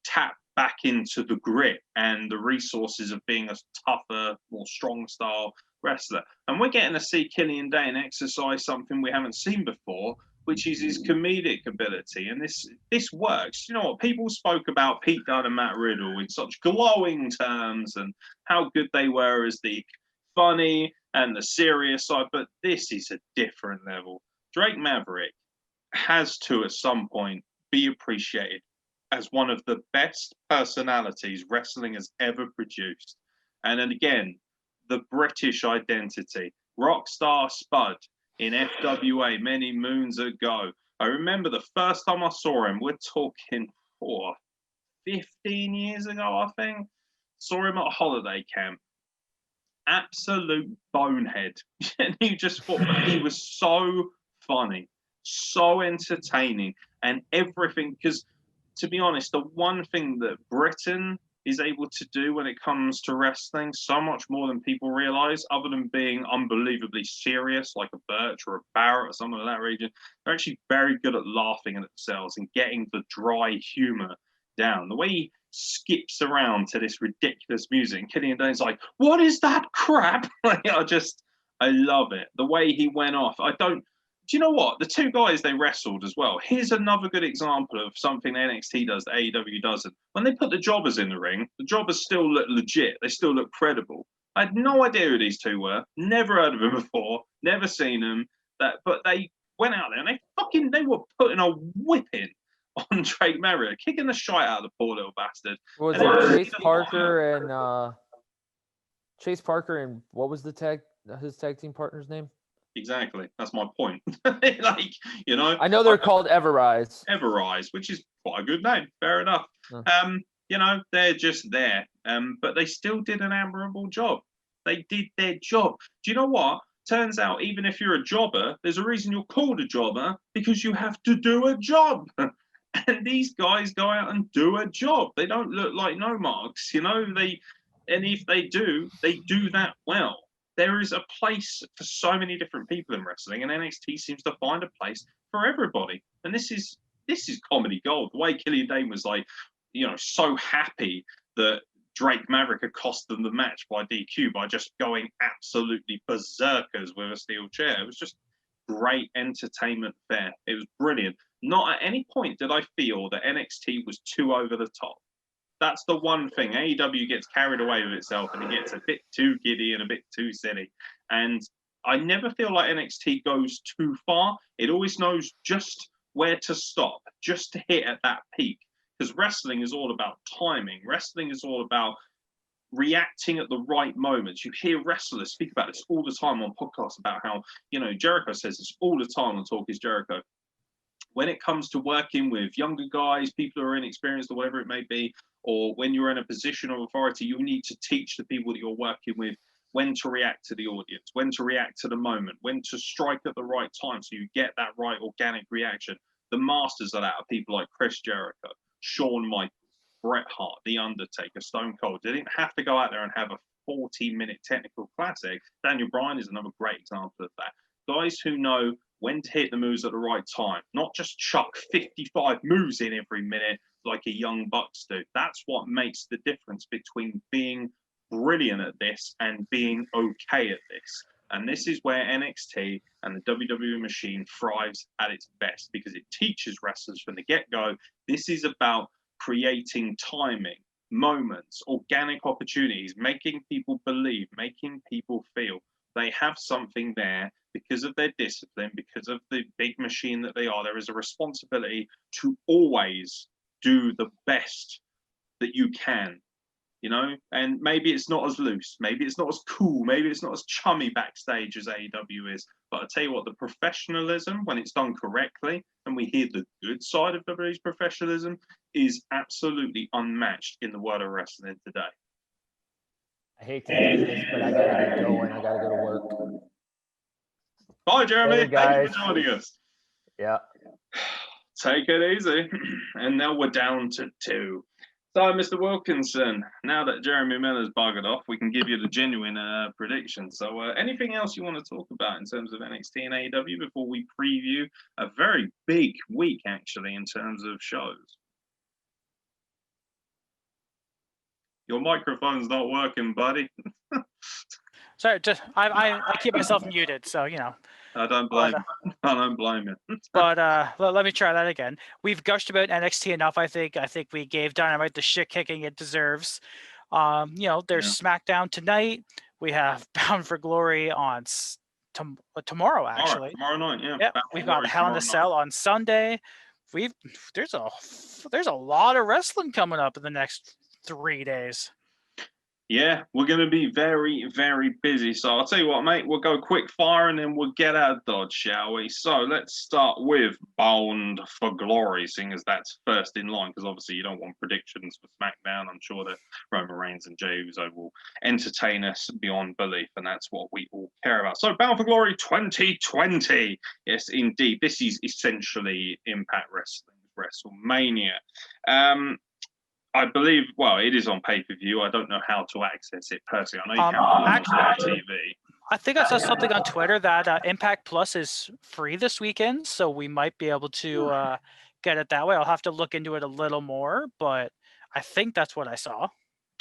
tap back into the grit and the resources of being a tougher, more strong style wrestler. And we're getting to see Killian Dane exercise something we haven't seen before, which is his comedic ability. And this works. You know what? People spoke about Pete Dunne and Matt Riddle in such glowing terms and how good they were as the funny and the serious side, but this is a different level. Drake Maverick has to, at some point, be appreciated as one of the best personalities wrestling has ever produced. And then again, the British identity. Rockstar Spud in FWA many moons ago. I remember the first time I saw him, we're talking 15 years ago, I think. Saw him at a holiday camp. Absolute bonehead. And you just thought he was so funny, so entertaining, and everything. Because, to be honest, the one thing that Britain is able to do when it comes to wrestling, so much more than people realize, other than being unbelievably serious, like a Birch or a Barrett or someone in that region, they're actually very good at laughing at themselves and getting the dry humor down. The way he skips around to this ridiculous music, and Killian Dane's like, "What is that crap?" Like, I love it. The way he went off. Do you know what? The two guys they wrestled as well. Here's another good example of something NXT does that AEW doesn't. When they put the jobbers in the ring, the jobbers still look legit. They still look credible. I had no idea who these two were. Never heard of them before. Never seen them. But they went out there and they were putting a whipping on Drake Maverick, kicking the shite out of the poor little bastard. Was And it Chase Parker and what was his tag team partner's name? Exactly. That's my point. I know they're called Everrise. Everrise, which is quite a good name. Fair enough. They're just there. But they still did an admirable job. They did their job. Do you know what? Turns out, even if you're a jobber, there's a reason you're called a jobber, because you have to do a job. And these guys go out and do a job. They don't look like no-marks, and if they do that well. There is a place for so many different people in wrestling, and NXT seems to find a place for everybody. And this is comedy gold. The way Killian Dane was so happy that Drake Maverick had cost them the match by DQ by just going absolutely berserkers with a steel chair. It was just great entertainment fare. It was brilliant. Not at any point did I feel that NXT was too over the top. That's the one thing. AEW gets carried away with itself and it gets a bit too giddy and a bit too silly. And I never feel like NXT goes too far. It always knows just where to stop, just to hit at that peak. Because wrestling is all about timing. Wrestling is all about reacting at the right moments. You hear wrestlers speak about this all the time on podcasts about how, Jericho says this all the time on Talk is Jericho. When it comes to working with younger guys, people who are inexperienced or whatever it may be, or when you're in a position of authority, you need to teach the people that you're working with when to react to the audience, when to react to the moment, when to strike at the right time so you get that right organic reaction. The masters of that are people like Chris Jericho, Shawn Michaels, Bret Hart, The Undertaker, Stone Cold. They didn't have to go out there and have a 14-minute technical classic. Daniel Bryan is another great example of that. Guys who know when to hit the moves at the right time, not just chuck 55 moves in every minute like a young bucks do. That's what makes the difference between being brilliant at this and being okay at this. And this is where NXT and the WWE machine thrives at its best, because it teaches wrestlers from the get-go, this is about creating timing, moments, organic opportunities, making people believe, making people feel they have something there because of their discipline, because of the big machine that they are. There is a responsibility to always do the best that you can, and maybe it's not as loose, maybe it's not as cool, maybe it's not as chummy backstage as AEW is, but I tell you what, the professionalism, when it's done correctly, and we hear the good side of WWE's professionalism, is absolutely unmatched in the world of wrestling today. I hate to do this, but I gotta get going. I gotta go to work. Bye, Jeremy. Later, guys. Thank you for joining us. Yeah. Take it easy. And now we're down to 2. So, Mr. Wilkinson, now that Jeremy Miller's buggered off, we can give you the genuine prediction. So, anything else you want to talk about in terms of NXT and AEW before we preview a very big week, actually, in terms of shows? Your microphone's not working, buddy. Sorry, I keep myself muted, so I don't blame you. I don't blame you. But let me try that again. We've gushed about NXT enough. I think we gave Dynamite the shit kicking it deserves. There's SmackDown tonight. We have Bound for Glory on tomorrow, actually. Tomorrow night, yeah. Yep. We've got Hell in a Cell on Sunday. There's a lot of wrestling coming up in the next 3 days. Yeah, we're going to be very, very busy. So I'll tell you what, mate, we'll go quick fire and then we'll get out of Dodge, shall we? So let's start with Bound for Glory, seeing as that's first in line, because obviously you don't want predictions for SmackDown. I'm sure that Roman Reigns and Jey Uso will entertain us beyond belief, and that's what we all care about. So Bound for Glory 2020. Yes, indeed. This is essentially Impact Wrestling's WrestleMania. I believe, it is on pay-per-view. I don't know how to access it personally. I know you can watch it on TV. I think I saw something on Twitter that Impact Plus is free this weekend, so we might be able to get it that way. I'll have to look into it a little more, but I think that's what I saw.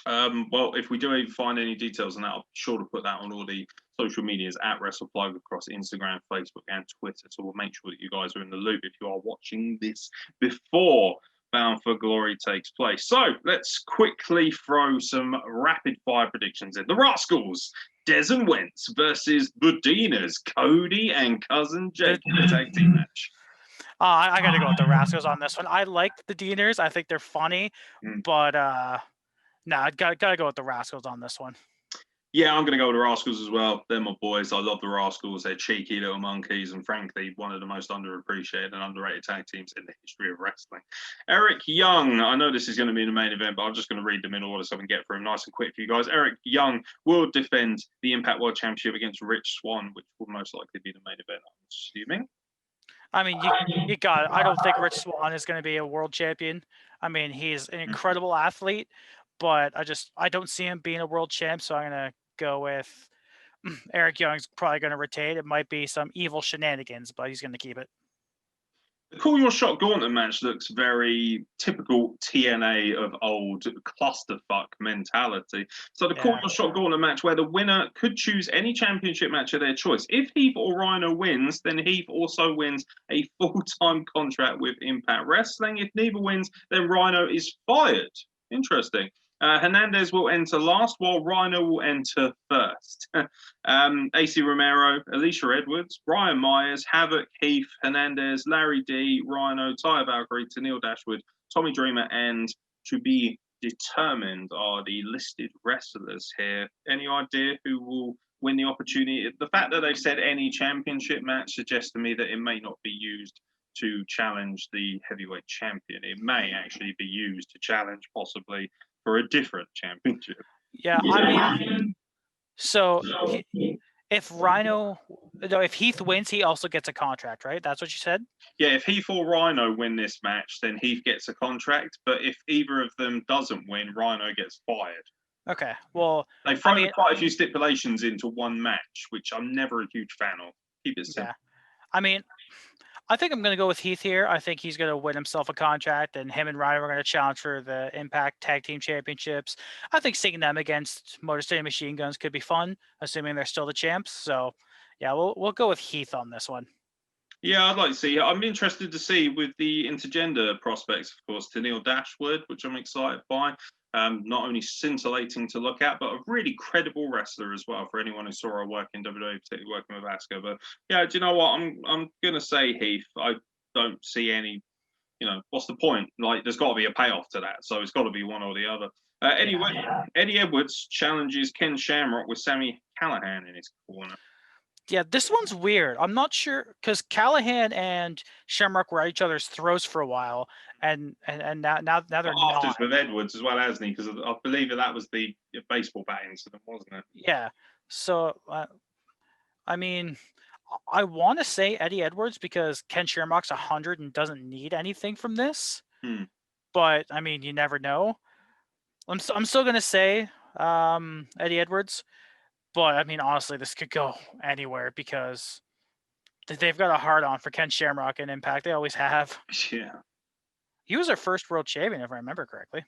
Well, if we do even find any details on that, I'll be sure to put that on all the social medias at WrestlePlug across Instagram, Facebook, and Twitter. So we'll make sure that you guys are in the loop if you are watching this before Bound for Glory takes place. So let's quickly throw some rapid fire predictions in. The Rascals, Des and Wentz versus the Deaners, Cody and Cousin Jake in a tag team match. I got to go with the Rascals on this one. I like the Deaners. I think they're funny, but I gotta go with the Rascals on this one. Yeah, I'm going to go with the Rascals as well. They're my boys. I love the Rascals. They're cheeky little monkeys and, frankly, one of the most underappreciated and underrated tag teams in the history of wrestling. Eric Young. I know this is going to be the main event, but I'm just going to read them in order so I can get through them nice and quick for you guys. Eric Young will defend the Impact World Championship against Rich Swann, which will most likely be the main event, I'm assuming. I mean, you got it. I don't think Rich Swann is going to be a world champion. I mean, he's an incredible athlete, but I don't see him being a world champ, so I'm going to go with Eric Young's probably going to retain. It might be some evil shenanigans, but he's going to keep it. The Call Your Shot Gauntlet match looks very typical TNA of old clusterfuck mentality. So the Call Your Shot Gauntlet match where the winner could choose any championship match of their choice. If Heath or Rhino wins, then Heath also wins a full-time contract with Impact Wrestling. If neither wins, then Rhino is fired. Interesting. Hernandez will enter last, while Rhino will enter first. AC Romero, Alicia Edwards, Brian Myers, Havoc, Heath, Hernandez, Larry D, Rhino, Taya Valkyrie, Tenille Dashwood, Tommy Dreamer, and to be determined are the listed wrestlers here. Any idea who will win the opportunity? The fact that they've said any championship match suggests to me that it may not be used to challenge the heavyweight champion. It may actually be used to challenge possibly for a different championship. Yeah, I mean, so if Heath wins, he also gets a contract, right? That's what you said? Yeah, if Heath or Rhino win this match, then Heath gets a contract. But if either of them doesn't win, Rhino gets fired. Okay, well, they've thrown quite a few stipulations into one match, which I'm never a huge fan of. Keep it simple. Yeah, I mean, I think I'm going to go with Heath here. I think he's going to win himself a contract, and him and Rhino are going to challenge for the Impact Tag Team Championships. I think seeing them against Motor City Machine Guns could be fun, assuming they're still the champs. So, yeah, we'll go with Heath on this one. Yeah, I'd like to see. I'm interested to see with the intergender prospects, of course, Tenille Dashwood, which I'm excited by. Not only scintillating to look at, but a really credible wrestler as well for anyone who saw her work in WWE, particularly working with Asuka. But yeah, do you know what? I'm gonna say Heath. I don't see any. What's the point? Like, there's got to be a payoff to that, so it's got to be one or the other. Anyway, Eddie Edwards challenges Ken Shamrock with Sammy Callahan in his corner. Yeah, this one's weird. I'm not sure because Callahan and Shamrock were at each other's throats for a while, and now they're not. With Edwards as well, hasn't he? Because I believe that was the baseball bat incident, wasn't it? Yeah. So, I mean, I want to say Eddie Edwards because Ken Shamrock's 100 and doesn't need anything from this. But I mean, you never know. I'm still gonna say Eddie Edwards. But, I mean, honestly, this could go anywhere because they've got a hard-on for Ken Shamrock and Impact. They always have. Yeah. He was our first world champion, if I remember correctly.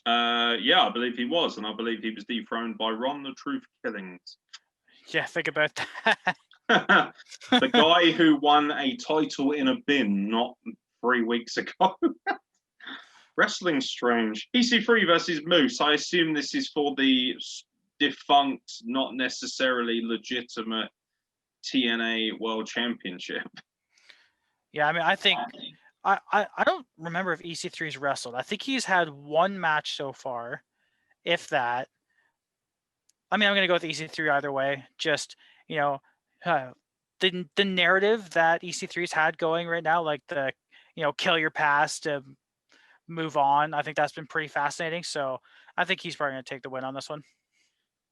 Yeah, I believe he was. And I believe he was dethroned by Ron the Truth Killings. Yeah, think about that. The guy who won a title in a bin not 3 weeks ago. Wrestling's strange. EC3 versus Moose. I assume this is for the defunct, not necessarily legitimate TNA World Championship. Yeah, I mean, I think I don't remember if EC3's wrestled. I think he's had one match so far, if that. I mean, I'm gonna go with EC3 either way. Just the narrative that EC3's had going right now, like the kill your past to move on. I think that's been pretty fascinating. So I think he's probably gonna take the win on this one.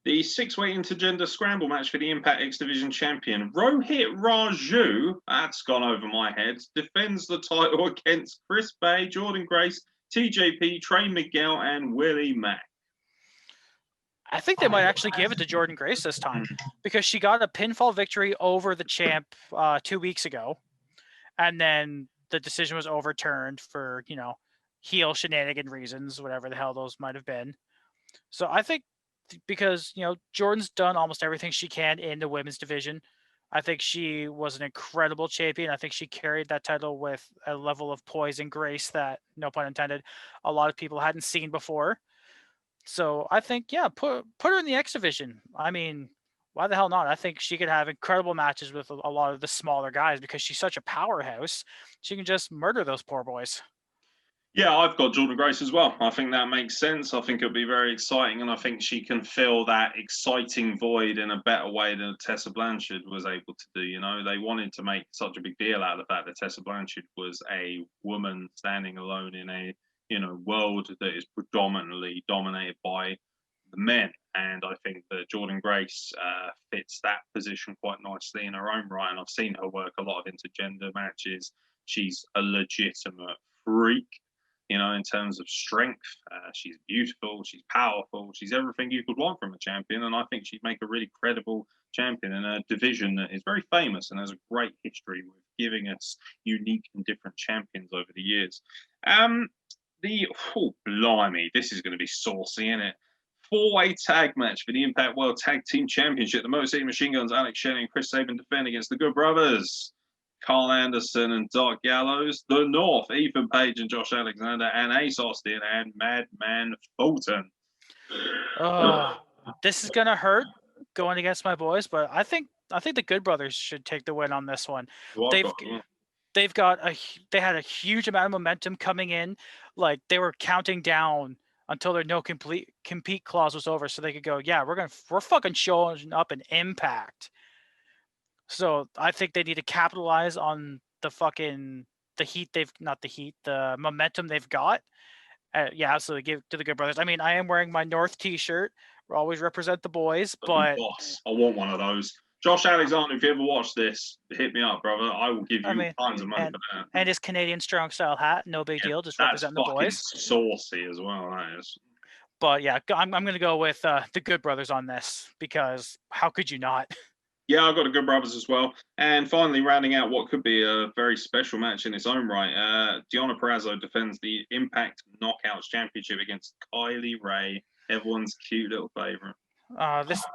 The six-way intergender scramble match for the Impact X Division champion, Rohit Raju, that's gone over my head, defends the title against Chris Bay, Jordan Grace, TJP, Trey Miguel, and Willie Mack. I think they might actually give it to Jordan Grace this time because she got a pinfall victory over the champ 2 weeks ago. And then the decision was overturned for, heel shenanigan reasons, whatever the hell those might have been. So I think because, Jordan's done almost everything she can in the women's division. I think she was an incredible champion. I think she carried that title with a level of poise and grace that, no pun intended, a lot of people hadn't seen before. So I think, put her in the X division. I mean, why the hell not? I think she could have incredible matches with a lot of the smaller guys because she's such a powerhouse. She can just murder those poor boys. Yeah, I've got Jordan Grace as well. I think that makes sense. I think it'll be very exciting, and I think she can fill that exciting void in a better way than Tessa Blanchard was able to do. They wanted to make such a big deal out of the fact that Tessa Blanchard was a woman standing alone in a world that is predominantly dominated by the men. And I think that Jordan Grace fits that position quite nicely in her own right. And I've seen her work a lot of intergender matches. She's a legitimate freak. In terms of strength, she's beautiful, she's powerful, she's everything you could want from a champion, and I think she'd make a really credible champion in a division that is very famous and has a great history with giving us unique and different champions over the years. Blimey, this is going to be saucy, isn't it? 4-way tag match for the Impact World Tag Team Championship. The Motor City Machine Guns, Alex Shelley and Chris Sabin defend against the Good Brothers, Carl Anderson and Doc Gallows, the North, Ethan Page and Josh Alexander, and Ace Austin and Madman Fulton. This is gonna hurt going against my boys, but I think the Good Brothers should take the win on this one. They had a huge amount of momentum coming in, like they were counting down until their no compete clause was over, so they could go, we're fucking showing up in Impact. So I think they need to capitalize on the momentum they've got. Absolutely give it to the Good Brothers. I mean, I am wearing my North t-shirt. We always represent the boys, but boss, I want one of those. Josh Alexander, if you ever watch this, hit me up, brother. I will give you tons of money for that. And his Canadian strong style hat, no big deal. Just represent the boys. Saucy as well, that is. But I'm going to go with the Good Brothers on this because how could you not? Yeah, I've got the Good Brothers as well. And finally, rounding out what could be a very special match in its own right, Deonna Perazo defends the Impact Knockouts Championship against Kylie Ray, everyone's cute little favorite.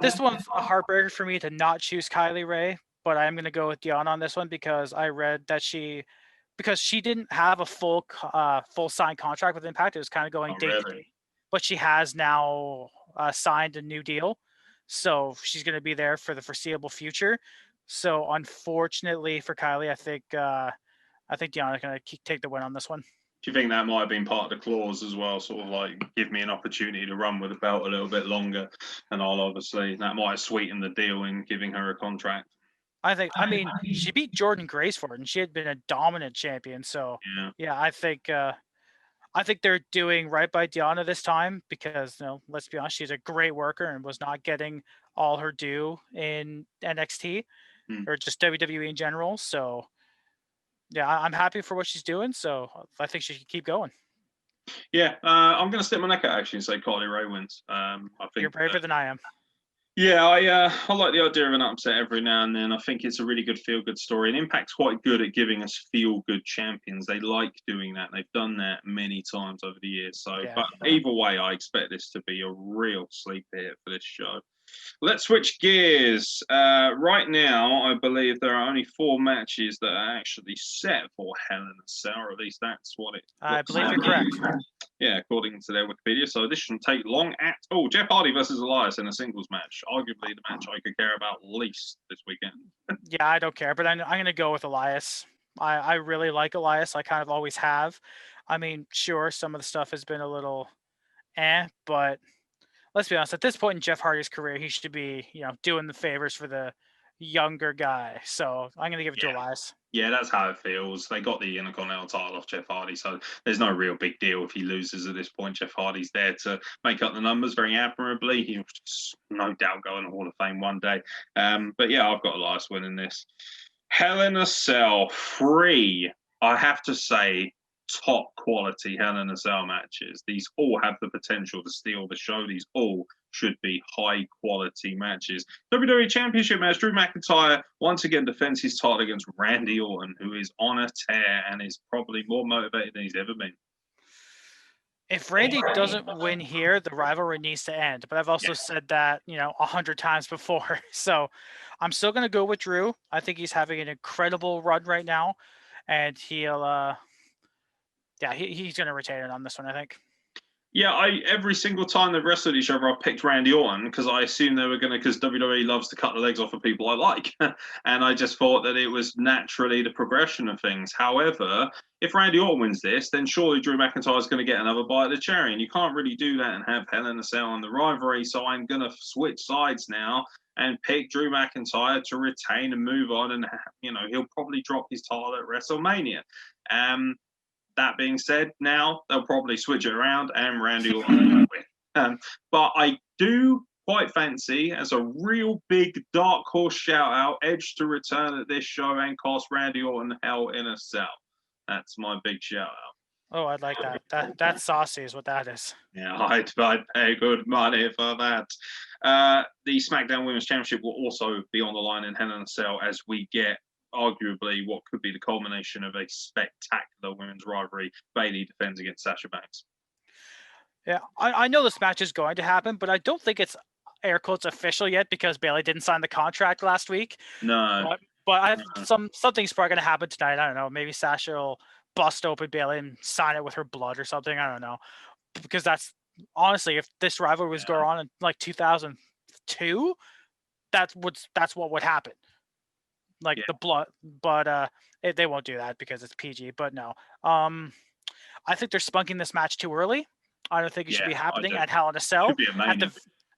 This one's a heartbreaker for me to not choose Kylie Ray, but I'm going to go with Deonna on this one because I read that because she didn't have a full signed contract with Impact. It was kind of going day to day, but she has now signed a new deal. So she's going to be there for the foreseeable future. So unfortunately for Kylie, I think Deonna's going to take the win on this one. Do you think that might have been part of the clause as well? Sort of like give me an opportunity to run with the belt a little bit longer, and that might have sweetened the deal in giving her a contract. I mean, she beat Jordan Grace for it, and she had been a dominant champion. So I think they're doing right by Deonna this time because, let's be honest, she's a great worker and was not getting all her due in NXT or just WWE in general. So, I'm happy for what she's doing. So I think she should keep going. Yeah, I'm going to stick my neck out actually and say Kylie Ray wins. I think you're braver than I am. Yeah, I like the idea of an upset every now and then. I think it's a really good feel-good story. And Impact's quite good at giving us feel-good champions. They like doing that. They've done that many times over the years. So, but either way, I expect this to be a real sleeper hit for this show. Let's switch gears. Right now, I believe there are only 4 matches that are actually set for Hell in a Cell, or at least that's what it. I believe you're correct. Yeah, according to their Wikipedia. So this shouldn't take long at all. Jeff Hardy versus Elias in a singles match. Arguably the match I could care about least this weekend. Yeah, I don't care, but I'm going to go with Elias. I really like Elias. I kind of always have. I mean, sure, some of the stuff has been a little but let's be honest, at this point in Jeff Hardy's career, he should be, doing the favors for the younger guy. So I'm going to give it to Elias. Yeah, that's how it feels. They got the Intercontinental title off Jeff Hardy, so there's no real big deal if he loses at this point. Jeff Hardy's there to make up the numbers very admirably. He'll no doubt go in the Hall of Fame one day. But yeah, I've got Elias winning this. Hell in a Cell 3, I have to say, top quality Hell in a Cell matches. These all have the potential to steal the show. These all should be high quality matches. WWE Championship match, Drew McIntyre once again defends his title against Randy Orton, who is on a tear and is probably more motivated than he's ever been. If Randy doesn't win here, the rivalry needs to end. But I've also said that, 100 times before. So I'm still going to go with Drew. I think he's having an incredible run right now. And he'll, he's going to retain it on this one, I think. Yeah, every single time they've wrestled each other, I've picked Randy Orton because I assumed they were going to, because WWE loves to cut the legs off of people I like. And I just thought that it was naturally the progression of things. However, if Randy Orton wins this, then surely Drew McIntyre is going to get another bite of the cherry. And you can't really do that and have Hell in a Cell on the rivalry. So I'm going to switch sides now and pick Drew McIntyre to retain and move on. And, he'll probably drop his title at WrestleMania. That being said, now they'll probably switch it around and Randy Orton will win. But I do quite fancy, as a real big dark horse shout out, Edge to return at this show and cost Randy Orton Hell in a Cell. That's my big shout out. Oh, I'd like that. That's saucy is what that is. Yeah, I'd pay good money for that. The SmackDown Women's Championship will also be on the line in Hell in a Cell as we get arguably what could be the culmination of a spectacular women's rivalry. Bayley defends against Sasha Banks. Yeah, I know this match is going to happen, but I don't think it's air quotes official yet because Bayley didn't sign the contract last week. No. But something's probably going to happen tonight. I don't know. Maybe Sasha will bust open Bayley and sign it with her blood or something. I don't know. Because that's honestly, if this rivalry was going on in like 2002, that's what would happen. The blood, but they won't do that because it's PG. But no, I think they're spunking this match too early. I don't think it should be happening at Hell in a Cell.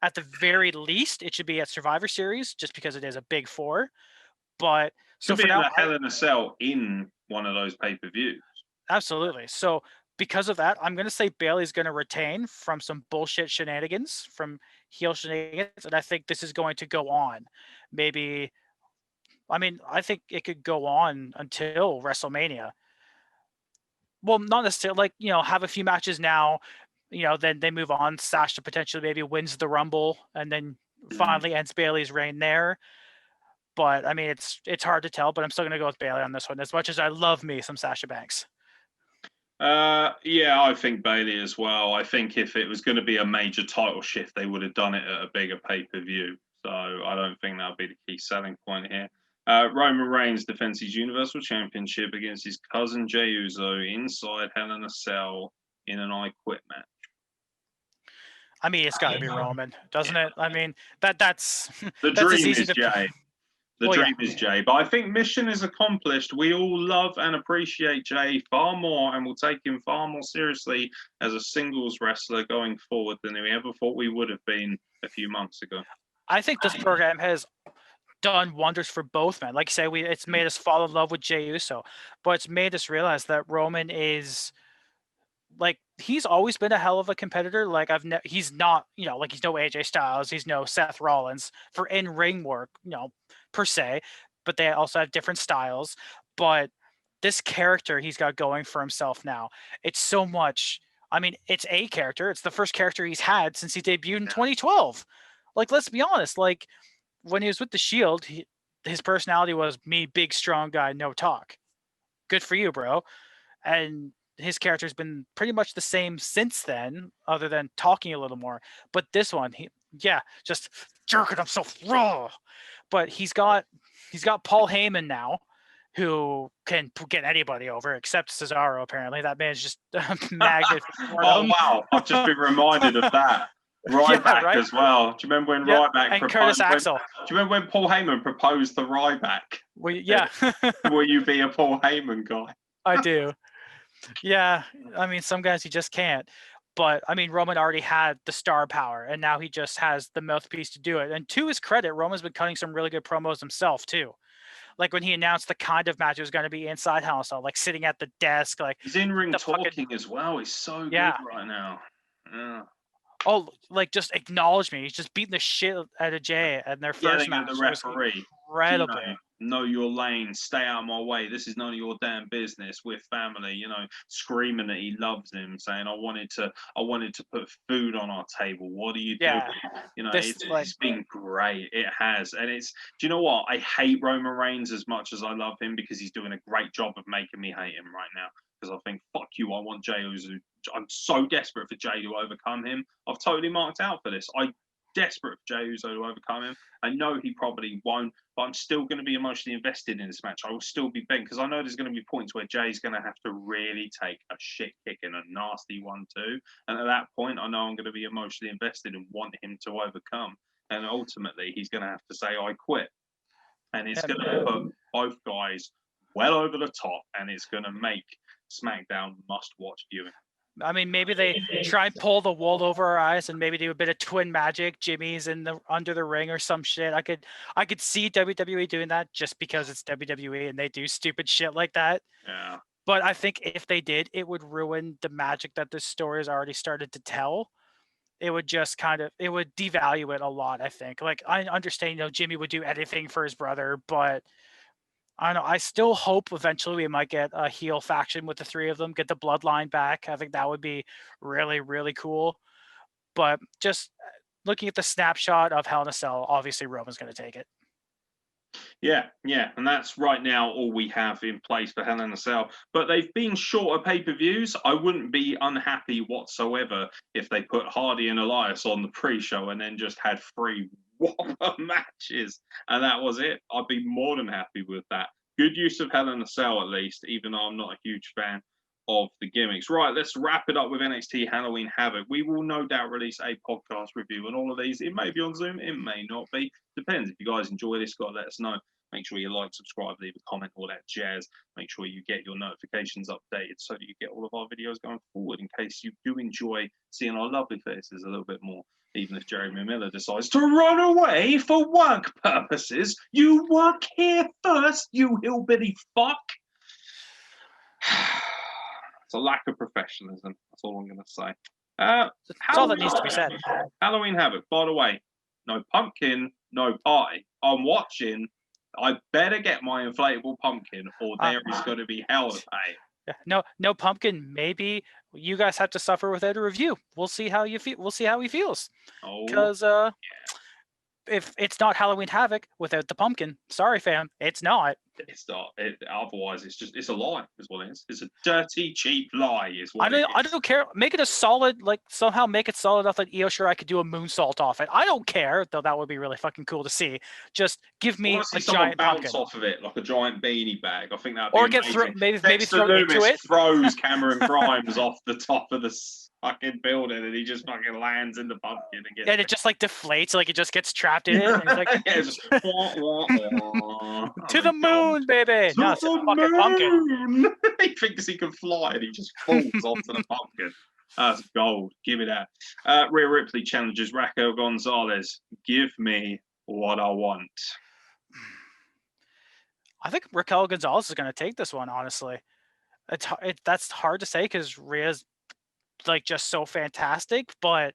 At the very least, it should be at Survivor Series, just because it is a big four. But so for now, Hell in a Cell in one of those pay-per-views. Absolutely. So because of that, I'm going to say Bayley's going to retain from some bullshit shenanigans, from heel shenanigans, and I think this is going to go on. Maybe. I mean, I think it could go on until WrestleMania. Well, not necessarily, have a few matches now, then they move on. Sasha potentially maybe wins the Rumble and then finally ends Bayley's reign there. But, I mean, it's hard to tell, but I'm still going to go with Bayley on this one, as much as I love me some Sasha Banks. Yeah, I think Bayley as well. I think if it was going to be a major title shift, they would have done it at a bigger pay-per-view. So I don't think that'll be the key selling point here. Roman Reigns defends his Universal Championship against his cousin Jey Uso inside Hell in a Cell in an I Quit match. I mean, it's got to be Roman, doesn't it? I mean, that's the dream is Jey. The dream is Jey. But I think mission is accomplished. We all love and appreciate Jey far more, and will take him far more seriously as a singles wrestler going forward than we ever thought we would have been a few months ago. I think this program has done wonders for both men. Like you say, it's made us fall in love with Jey Uso, but it's made us realize that Roman is he's always been a hell of a competitor. He's not, he's no AJ Styles, he's no Seth Rollins for in-ring work, per se, but they also have different styles. But this character he's got going for himself now, it's so much. I mean, it's a character. It's the first character he's had since he debuted in 2012. Let's be honest, when he was with the Shield, his personality was me, big, strong guy, no talk. Good for you, bro. And his character's been pretty much the same since then, other than talking a little more. But this one, just jerking himself raw. But he's got Paul Heyman now, who can get anybody over except Cesaro. Apparently, that man's just a magnet. Oh wow! I've just been reminded of that. Ryback as well. Do you remember when Ryback and Curtis Axel? Do you remember when Paul Heyman proposed to Ryback? Well, yeah. Will you be a Paul Heyman guy? I do. Yeah. I mean, some guys he just can't. But I mean, Roman already had the star power, and now he just has the mouthpiece to do it. And to his credit, Roman's been cutting some really good promos himself too. Like when he announced the kind of match it was going to be inside Hell in a Cell, sitting at the desk, he's in ring talking as well. He's so good right now. Yeah. Oh, just acknowledge me. He's just beating the shit out of Jey and their first match. The referee. Incredible. know your lane, stay out of my way. This is none of your damn business. We're family, you know, screaming that he loves him, saying, I wanted to put food on our table. What are you doing? You know, it's been great. It has. And do you know what? I hate Roman Reigns as much as I love him because he's doing a great job of making me hate him right now. Because I think, fuck you, I want Jey Uso. I'm so desperate for Jey to overcome him. I've totally marked out for this. I'm desperate for Jey Uso to overcome him. I know he probably won't, but I'm still going to be emotionally invested in this match. I will still be bent because I know there's going to be points where Jay's going to have to really take a shit kick and a nasty one too. And at that point, I know I'm going to be emotionally invested and want him to overcome. And ultimately, he's going to have to say, I quit. And it's going to put both guys well over the top, and it's going to make SmackDown must-watch viewing. I mean, maybe they try and pull the wool over our eyes and maybe do a bit of twin magic. Jimmy's under the ring or some shit. I could see WWE doing that just because it's WWE and they do stupid shit like that. Yeah. But I think if they did, it would ruin the magic that this story has already started to tell. It would just it would devalue it a lot, I think. Like, I understand, Jimmy would do anything for his brother, but I don't know. I still hope eventually we might get a heel faction with the three of them, get the bloodline back. I think that would be really, really cool. But just looking at the snapshot of Hell in a Cell, obviously Roman's going to take it. Yeah, and that's right now all we have in place for Hell in a Cell. But they've been shorter pay-per-views. I wouldn't be unhappy whatsoever if they put Hardy and Elias on the pre-show and then just had 3 whopper matches, and that was it. I'd be more than happy with that. Good use of Hell in a Cell, at least, even though I'm not a huge fan of the gimmicks. Right, let's wrap it up with NXT Halloween Havoc. We will no doubt release a podcast review on all of these. It may be on Zoom, it may not be. Depends. If you guys enjoy this, got to let us know. Make sure you like, subscribe, leave a comment, all that jazz. Make sure you get your notifications updated so that you get all of our videos going forward in case you do enjoy seeing our lovely faces a little bit more. Even if Jeremy Miller decides to run away for work purposes. You work here first, you hillbilly fuck. It's a lack of professionalism. That's all I'm going to say. That's all that needs to be said. Halloween Havoc, by the way, no pumpkin, no party. I'm watching. I better get my inflatable pumpkin or there is going to be hell to pay. No pumpkin. Maybe you guys have to suffer without a review. We'll see how you feel. We'll see how he feels. Because if it's not Halloween Havoc without the pumpkin, sorry, fam, it's not. It's not. Otherwise, it's a lie. Is what it is. It's a dirty, cheap lie. Is what I don't care. Make it a solid. Somehow make it solid enough that Io Shirai could do a moonsault off it. I don't care, though. That would be really fucking cool to see. Just give me a giant bounce pumpkin off of it like a giant beanie bag. I think that'd be amazing. Maybe Dexter throw Loomis into it. throws Cameron Grimes off the top of the fucking building, and he just fucking lands in the pumpkin again. And it just deflates, it just gets trapped in it. And it's just, to the moon, baby. No, it's a fucking pumpkin. He thinks he can fly, and he just falls onto the pumpkin. That's gold. Give me that. Rhea Ripley challenges Raquel Gonzalez. Give me what I want. I think Raquel Gonzalez is going to take this one. Honestly, that's hard to say because Rhea's just so fantastic, but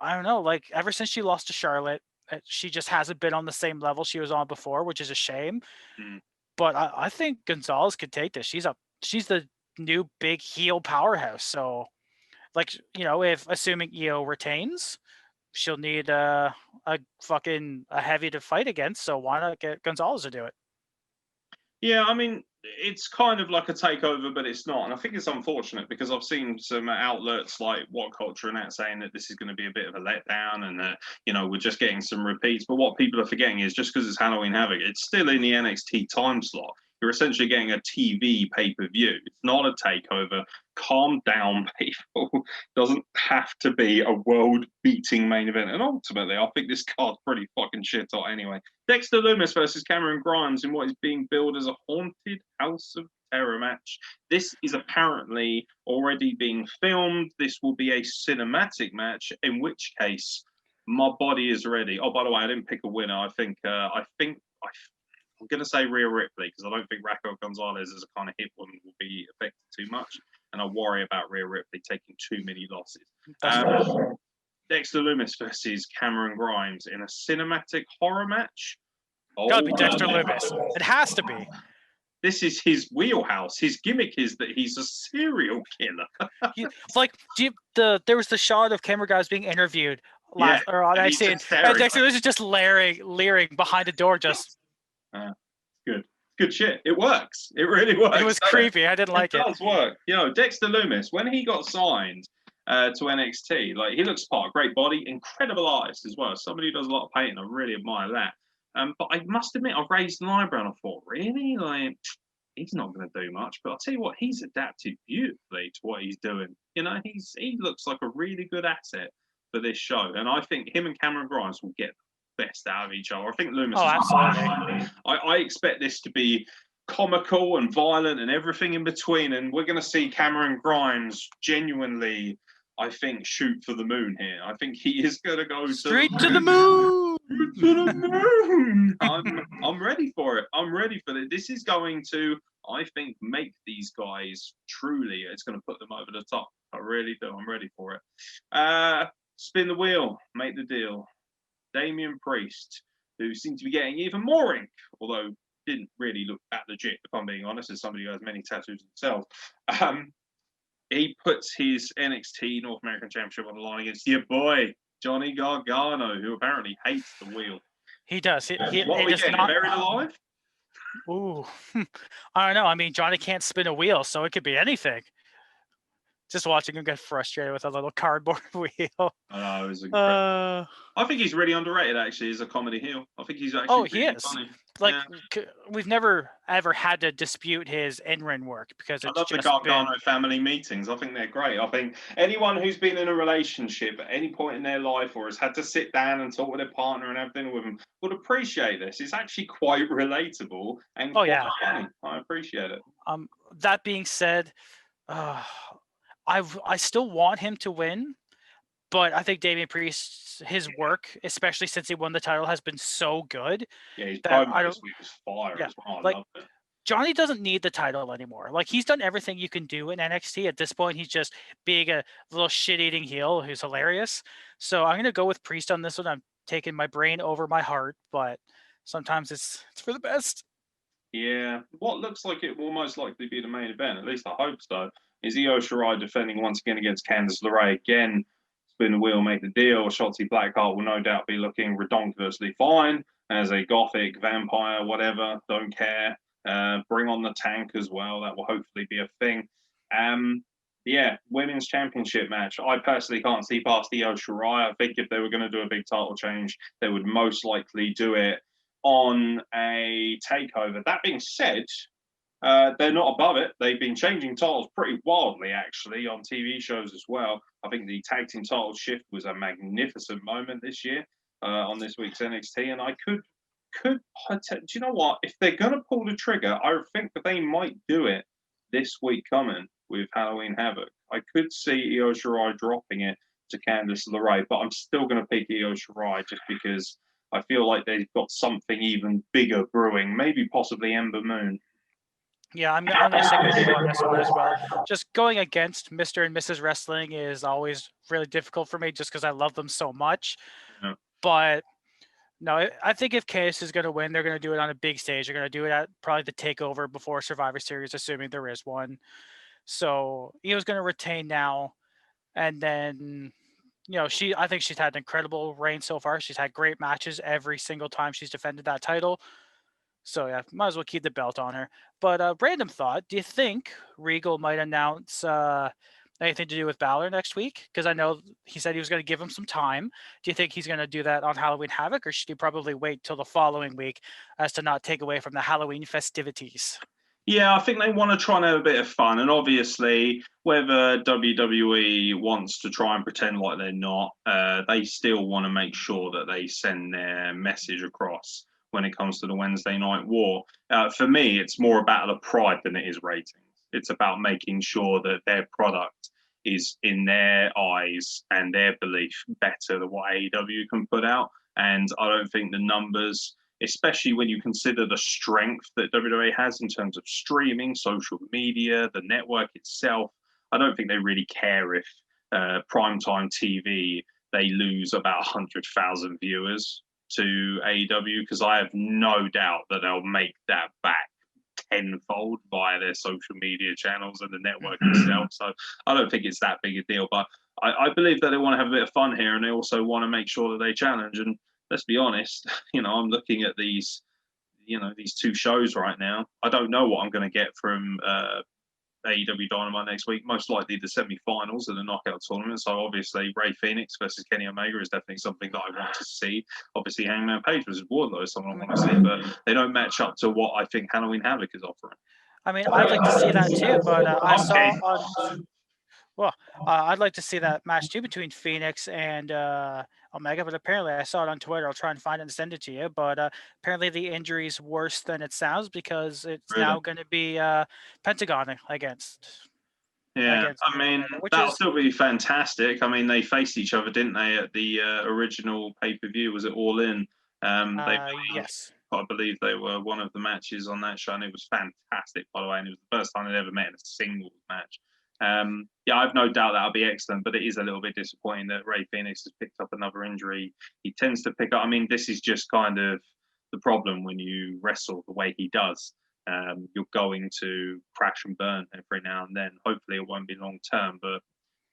I don't know. Ever since she lost to Charlotte, she just hasn't been on the same level she was on before, which is a shame. But I think Gonzalez could take this. She's the new big heel powerhouse. So, if assuming Io retains, she'll need a heavy to fight against. So why not get Gonzalez to do it? Yeah, I mean, it's kind of like a takeover, but it's not. And I think it's unfortunate because I've seen some outlets like What Culture and that saying that this is going to be a bit of a letdown and that, we're just getting some repeats. But what people are forgetting is just because it's Halloween Havoc, it's still in the NXT time slot. You're essentially getting a TV pay-per-view. It's not a takeover. Calm down, people. Doesn't have to be a world-beating main event. And ultimately, I think this card's pretty fucking shit hot anyway. Dexter Loomis versus Cameron Grimes in what is being billed as a haunted House of Terror match. This is apparently already being filmed. This will be a cinematic match, in which case my body is ready. Oh, by the way, I didn't pick a winner. I'm going to say Rhea Ripley because I don't think Raquel Gonzalez as a kind of hit woman will be affected too much. And I worry about Rhea Ripley taking too many losses. Dexter Loomis versus Cameron Grimes in a cinematic horror match. Gotta be Oh, Dexter Loomis. It has to be. This is his wheelhouse. His gimmick is that he's a serial killer. It's like there was the shot of camera guys being interviewed Yeah, or on and he's NXT, just staring and Dexter Loomis is just leering behind the door. Just Good shit. It works. It really works. it was doesn't it? creepy. I didn't like it. It does work. You know, Dexter Loomis, when he got signed to NXT, like he looks part, great body, incredible artist as well. Somebody who does a lot of painting. I really admire that. But I must admit, I raised an eyebrow and I thought, really? Like, he's not going to do much. But I'll tell you what, he's adapted beautifully to what he's doing. You know, he looks like a really good asset for this show. And I think him and Cameron Grimes will get the best out of each other. I think Loomis absolutely. I expect this to be comical and violent and everything in between. And we're going to see Cameron Grimes genuinely, I think, shoot for the moon here. I think he is going to go Straight to the moon. To the moon. I'm ready for it. I'm ready for it. This is going to, I think, make these guys truly. It's going to put them over the top. I really do. I'm ready for it. Spin the wheel. Make the deal. Damian Priest, who seemed to be getting even more ink, although didn't really look that legit, if I'm being honest, as somebody who has many tattoos himself. He puts his NXT North American Championship on the line against your boy, Johnny Gargano, who apparently hates the wheel. He does. What are we getting, buried alive? Ooh, I don't know. I mean, Johnny can't spin a wheel, so it could be anything. Just watching him get frustrated with a little cardboard wheel. I know, it was incredible. I think he's really underrated, actually, as a comedy heel. I think he's actually he is. funny. Like, we've never ever had to dispute his in-ring work because it's I love the Gargano family meetings. I think they're great. I think anyone who's been in a relationship at any point in their life or has had to sit down and talk with their partner and have dinner with them would appreciate this. It's actually quite relatable and quite funny. I appreciate it. That being said, I still want him to win, but I think Damian Priest, his work, especially since he won the title, has been so good. Yeah, his promo this week was fire as well. I loved it. Johnny doesn't need the title anymore. Like, he's done everything you can do in NXT. At this point, he's just being a little shit-eating heel who's hilarious. So I'm going to go with Priest on this one. I'm taking my brain over my heart, but sometimes it's for the best. Yeah, what looks like it will most likely be the main event, at least I hope so, is Io Shirai defending once again against Candice LeRae. Again, spin the wheel, make the deal. Shotzi Blackheart will no doubt be looking redonkulously fine as a gothic vampire, whatever, don't care. Bring on the tank as well. That will hopefully be a thing. Yeah, women's championship match. I personally can't see past Io Shirai. I think if they were going to do a big title change, they would most likely do it on a takeover. That being said, they're not above it. They've been changing titles pretty wildly, actually, on TV shows as well. I think the tag team title shift was a magnificent moment this year on this week's NXT, and I could, do you know what? If they're going to pull the trigger, I think that they might do it this week coming with Halloween Havoc. I could see Io Shirai dropping it to Candice LeRae, but I'm still going to pick Io Shirai just because I feel like they've got something even bigger brewing, maybe possibly Ember Moon. Yeah, I'm going to stick with you on this one as well. Just going against Mr. and Mrs. Wrestling is always really difficult for me just because I love them so much. Yeah. But no, I think if Candice is going to win, they're going to do it on a big stage. They're going to do it at probably the takeover before Survivor Series, assuming there is one. So Io's going to retain now. And then, I think she's had an incredible reign so far. She's had great matches every single time she's defended that title. So, yeah, might as well keep the belt on her. But random thought, do you think Regal might announce anything to do with Balor next week? Because I know he said he was going to give him some time. Do you think he's going to do that on Halloween Havoc, or should he probably wait till the following week as to not take away from the Halloween festivities? Yeah, I think they want to try and have a bit of fun. And obviously, whether WWE wants to try and pretend like they're not, they still want to make sure that they send their message across when it comes to the Wednesday Night War. For me, it's more about the pride than it is ratings. It's about making sure that their product is, in their eyes and their belief, better than what AEW can put out. And I don't think the numbers, especially when you consider the strength that WWE has in terms of streaming, social media, the network itself, I don't think they really care if primetime TV, they lose about 100,000 viewers. to AEW, because I have no doubt that they'll make that back tenfold via their social media channels and the network itself. So I don't think it's that big a deal, but I believe that they want to have a bit of fun here, and they also want to make sure that they challenge. And let's be honest, I'm looking at these two shows right now. I don't know what I'm going to get from AEW Dynamite next week. Most likely the semi-finals of the knockout tournament. So obviously Ray Phoenix versus Kenny Omega is definitely something that I want to see. Obviously Hangman Page versus Wardlow is someone I want to see, but they don't match up to what I think Halloween Havoc is offering. I mean, I'd like to see that too, but I'd like to see that match too between Phoenix and Omega, but apparently I saw it on Twitter. I'll try and find it and send it to you. But apparently the injury is worse than it sounds, because it's now going to be Pentagon against. Yeah, I mean, that'll still be fantastic. I mean, they faced each other, didn't they, at the original pay-per-view? Was it All In? Yes. I believe they were one of the matches on that show, and it was fantastic, by the way. And it was the first time they'd ever met in a singles match. I have no doubt that'll be excellent, but it is a little bit disappointing that Ray Phoenix has picked up another injury. He tends to pick up, I mean, this is just kind of the problem when you wrestle the way he does. You're going to crash and burn every now and then. Hopefully it won't be long term, but a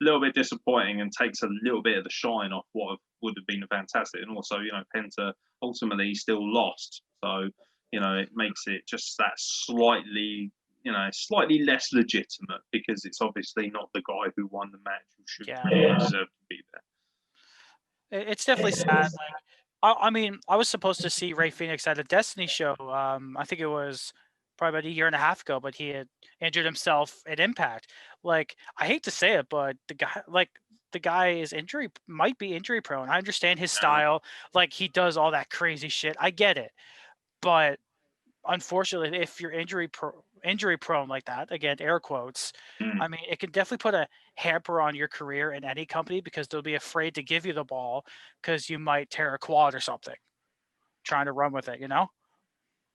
little bit disappointing and takes a little bit of the shine off what would have been fantastic. And also, Penta ultimately still lost. So, it makes it just that slightly less legitimate, because it's obviously not the guy who won the match who should deserve to be there. It's definitely sad. I mean, I was supposed to see Ray Phoenix at a Destiny show. I think it was probably about a year and a half ago, but he had injured himself at Impact. Like, I hate to say it, but the guy might be injury prone. I understand his style. Like, he does all that crazy shit. I get it. But unfortunately, if you're injury prone like that, again, air quotes, I mean, it can definitely put a hamper on your career in any company, because they'll be afraid to give you the ball because you might tear a quad or something trying to run with it,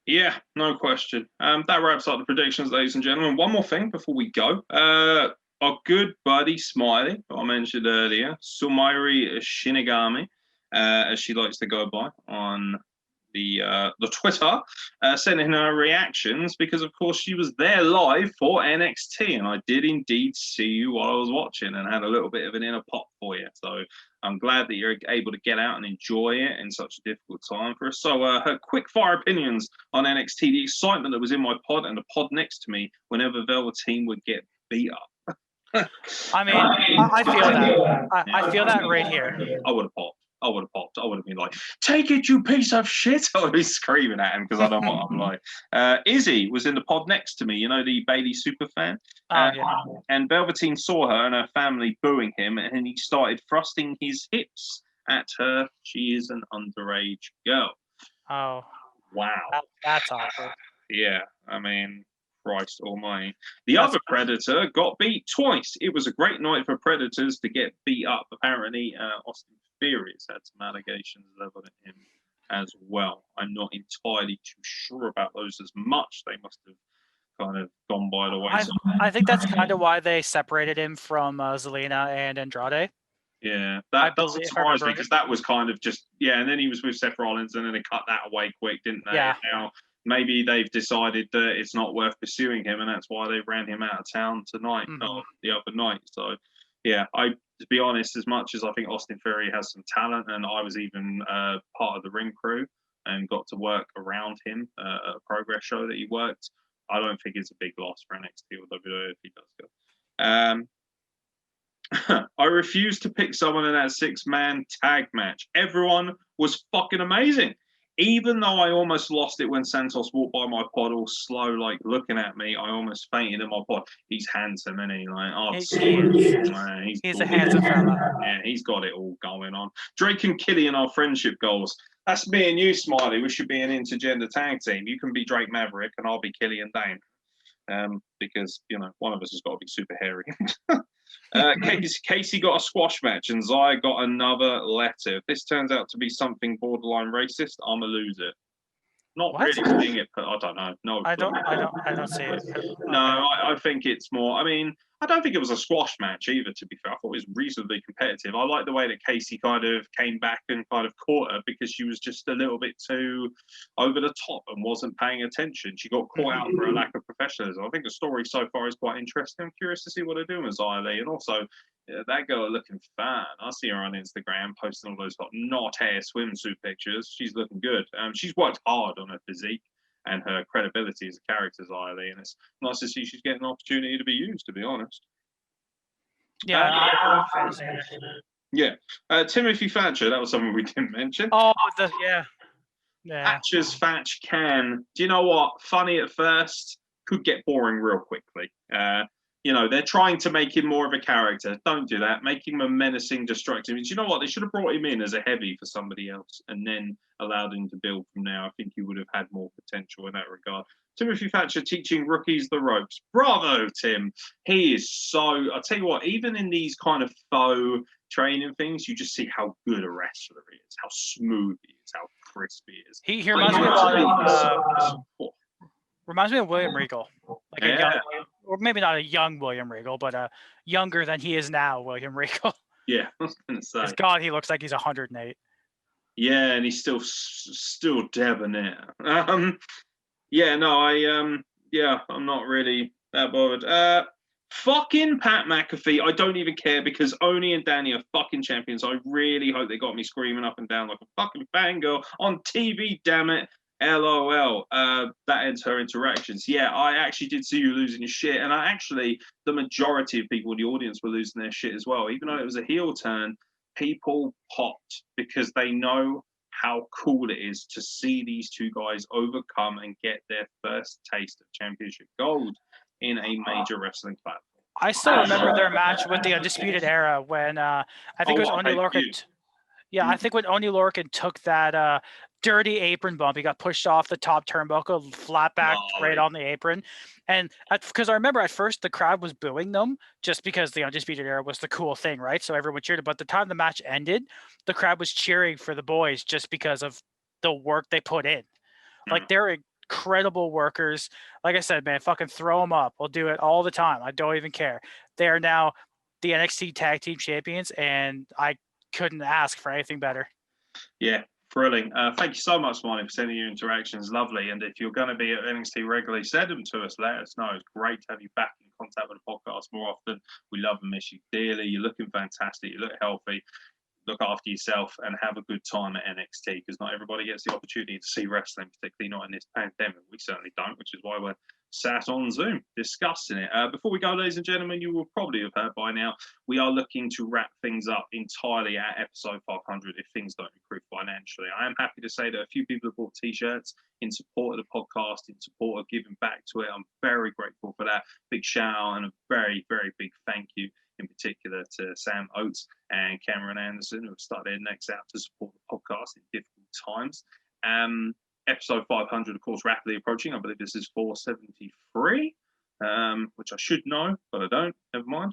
Yeah, no question. That wraps up the predictions, ladies and gentlemen. One more thing before we go. Our good buddy Smiley, who I mentioned earlier, Sumairi Shinigami, as she likes to go by on the Twitter, sending her reactions, because of course she was there live for NXT, and I did indeed see you while I was watching and had a little bit of an inner pop for you. So I'm glad that you're able to get out and enjoy it in such a difficult time for us. So her quick fire opinions on NXT, the excitement that was in my pod and the pod next to me whenever Velveteen would get beat up. I mean, I feel that. I feel that right here. I would have popped. I would have been like, "Take it, you piece of shit!" I would be screaming at him, because I know what I'm like. Izzy was in the pod next to me, the Bailey super fan. And Velveteen saw her and her family booing him, and he started thrusting his hips at her. She is an underage girl. Oh. Wow. That's awkward. Yeah, I mean, Christ almighty. The other Predator got beat twice. It was a great night for Predators to get beat up. Apparently, Austin Theory has had some allegations leveled at him as well. I'm not entirely too sure about those as much. They must have kind of gone by the wayside. I think that's kind of why they separated him from Zelina and Andrade. Yeah, that doesn't surprise me, because that was kind of just, and then he was with Seth Rollins, and then they cut that away quick, didn't they? Yeah. Now, maybe they've decided that it's not worth pursuing him, and that's why they ran him out of town tonight, or the other night. So, yeah, to be honest, as much as I think Austin Theory has some talent, and I was even part of the ring crew and got to work around him at a Progress show that he worked, I don't think it's a big loss for NXT or WWE if he does go. I refuse to pick someone in that 6-man tag match. Everyone was fucking amazing. Even though I almost lost it when Santos walked by my pod all slow, like looking at me, I almost fainted in my pod. He's handsome, isn't he? Like, he's a handsome fella. Yeah, he's got it all going on. Drake and Killian are friendship goals. That's me and you, Smiley. We should be an intergender tag team. You can be Drake Maverick and I'll be Killian Dane. Because, one of us has got to be super hairy. Casey got a squash match and Zaya got another letter. If this turns out to be something borderline racist, I'm going to lose it. Not What? really seeing it, but I don't know. No, I don't see it. No, I think it's more. I mean, I don't think it was a squash match either. To be fair, I thought it was reasonably competitive. I like the way that Casey kind of came back and kind of caught her because she was just a little bit too over the top and wasn't paying attention. She got caught out for a lack of professionalism. I think the story so far is quite interesting. I'm curious to see what they're doing with Xia Li, and also. Yeah, that girl looking fine. I see her on Instagram posting all those not hair swimsuit pictures. She's looking good. She's worked hard on her physique and her credibility as a character, Xia Li, and it's nice to see she's getting an opportunity to be used, to be honest. Yeah, Yeah. Timothy Thatcher, that was something we didn't mention. Oh, yeah. Thatcher's Thatch can. Do you know what? Funny at first, could get boring real quickly. They're trying to make him more of a character. Don't do that. Make him a menacing, destructive. Do you know what? They should have brought him in as a heavy for somebody else and then allowed him to build from there. I think he would have had more potential in that regard. Timothy Thatcher teaching rookies the ropes. Bravo, Tim. He is so... I'll tell you what, even in these kind of faux training things, you just see how good a wrestler he is, how smooth he is, how crisp he is. He reminds me a lot of... Reminds me of William Regal, like a young, or maybe not a young William Regal, but younger than he is now, William Regal. Yeah, I was gonna say. God, he looks like he's 108. Yeah, and he's still debonair. I'm not really that bothered. Fucking Pat McAfee, I don't even care because Oni and Danny are fucking champions. I really hope they got me screaming up and down like a fucking fangirl on TV. Damn it. LOL. That ends her interactions. Yeah, I actually did see you losing your shit, and the majority of people in the audience were losing their shit as well. Even though it was a heel turn, people popped because they know how cool it is to see these two guys overcome and get their first taste of championship gold in a major wrestling platform. I still remember their match with the Undisputed Era when I think it was Oney Lorcan. Yeah, I think when Oney Lorcan took that dirty apron bump, he got pushed off the top turnbuckle, flat back right on the apron. And because I remember at first the crowd was booing them just because the Undisputed Era was the cool thing, right? So everyone cheered. But the time the match ended, the crowd was cheering for the boys just because of the work they put in. Like, they're incredible workers. Like I said, man, fucking throw them up. We'll do it all the time. I don't even care. They are now the NXT Tag Team Champions, and I couldn't ask for anything better. Yeah, thrilling. Thank you so much, Marty, for sending your interactions. Lovely. And if you're going to be at NXT regularly, send them to us. Let us know. It's great to have you back in contact with the podcast more often. We love and miss you dearly. You're looking fantastic. You look healthy. Look after yourself and have a good time at NXT, because not everybody gets the opportunity to see wrestling, particularly not in this pandemic. We certainly don't, which is why we're sat on Zoom discussing it. Before we go, ladies and gentlemen, you will probably have heard by now, we are looking to wrap things up entirely at episode 500 if things don't improve financially. I am happy to say that a few people have bought t-shirts in support of the podcast, in support of giving back to it. I'm very grateful for that. Big shout out and a very, very big thank you in particular to Sam Oates and Cameron Anderson, who have started their necks out to support the podcast in difficult times. Episode 500, of course, rapidly approaching. I believe this is 473, which I should know, but I don't. Never mind.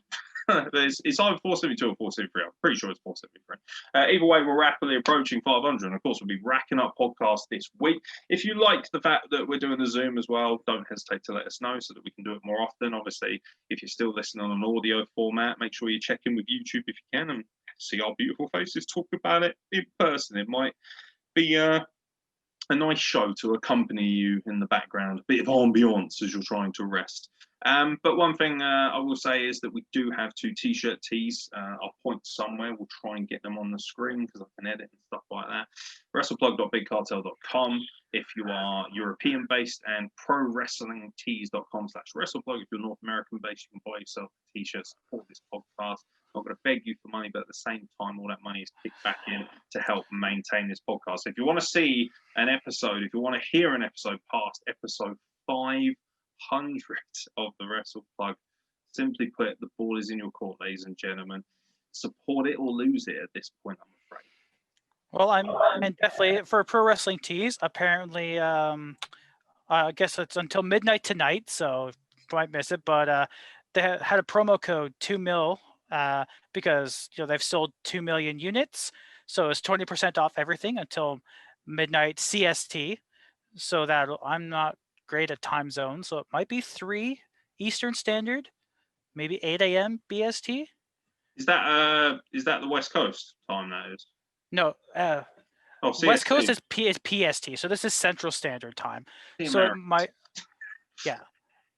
It's either 472 or 473. I'm pretty sure it's 473. Either way, we're rapidly approaching 500. And of course, we'll be racking up podcasts this week. If you like the fact that we're doing the Zoom as well, don't hesitate to let us know so that we can do it more often. Obviously, if you're still listening on an audio format, make sure you check in with YouTube if you can and see our beautiful faces talk about it in person. It might be a nice show to accompany you in the background, a bit of ambiance as you're trying to rest. But one thing I will say is that we do have 2 t-shirt tees. I'll point somewhere. We'll try and get them on the screen because I can edit and stuff like that. WrestlePlug.bigcartel.com if you are European-based, and ProWrestlingTees.com/WrestlePlug if you're North American-based. You can buy yourself a t-shirt, support this podcast. I'm not going to beg you for money, but at the same time, all that money is kicked back in to help maintain this podcast. So if you want to see an episode, if you want to hear an episode past episode 500 of the Wrestle Plug, simply put, the ball is in your court, ladies and gentlemen. Support it or lose it at this point, I'm afraid. Well, and definitely for Pro Wrestling Tees, apparently, I guess it's until midnight tonight, so you might miss it, but they had a promo code 2mil. Because they've sold 2 million units, so it's 20% off everything until midnight CST. so that I'm not great at time zones, so it might be 3 Eastern Standard, maybe 8 a.m. BST. Is that the West Coast time? That is. No, Oh, West Coast CST. is PST, so this is Central Standard Time. The So it Americans.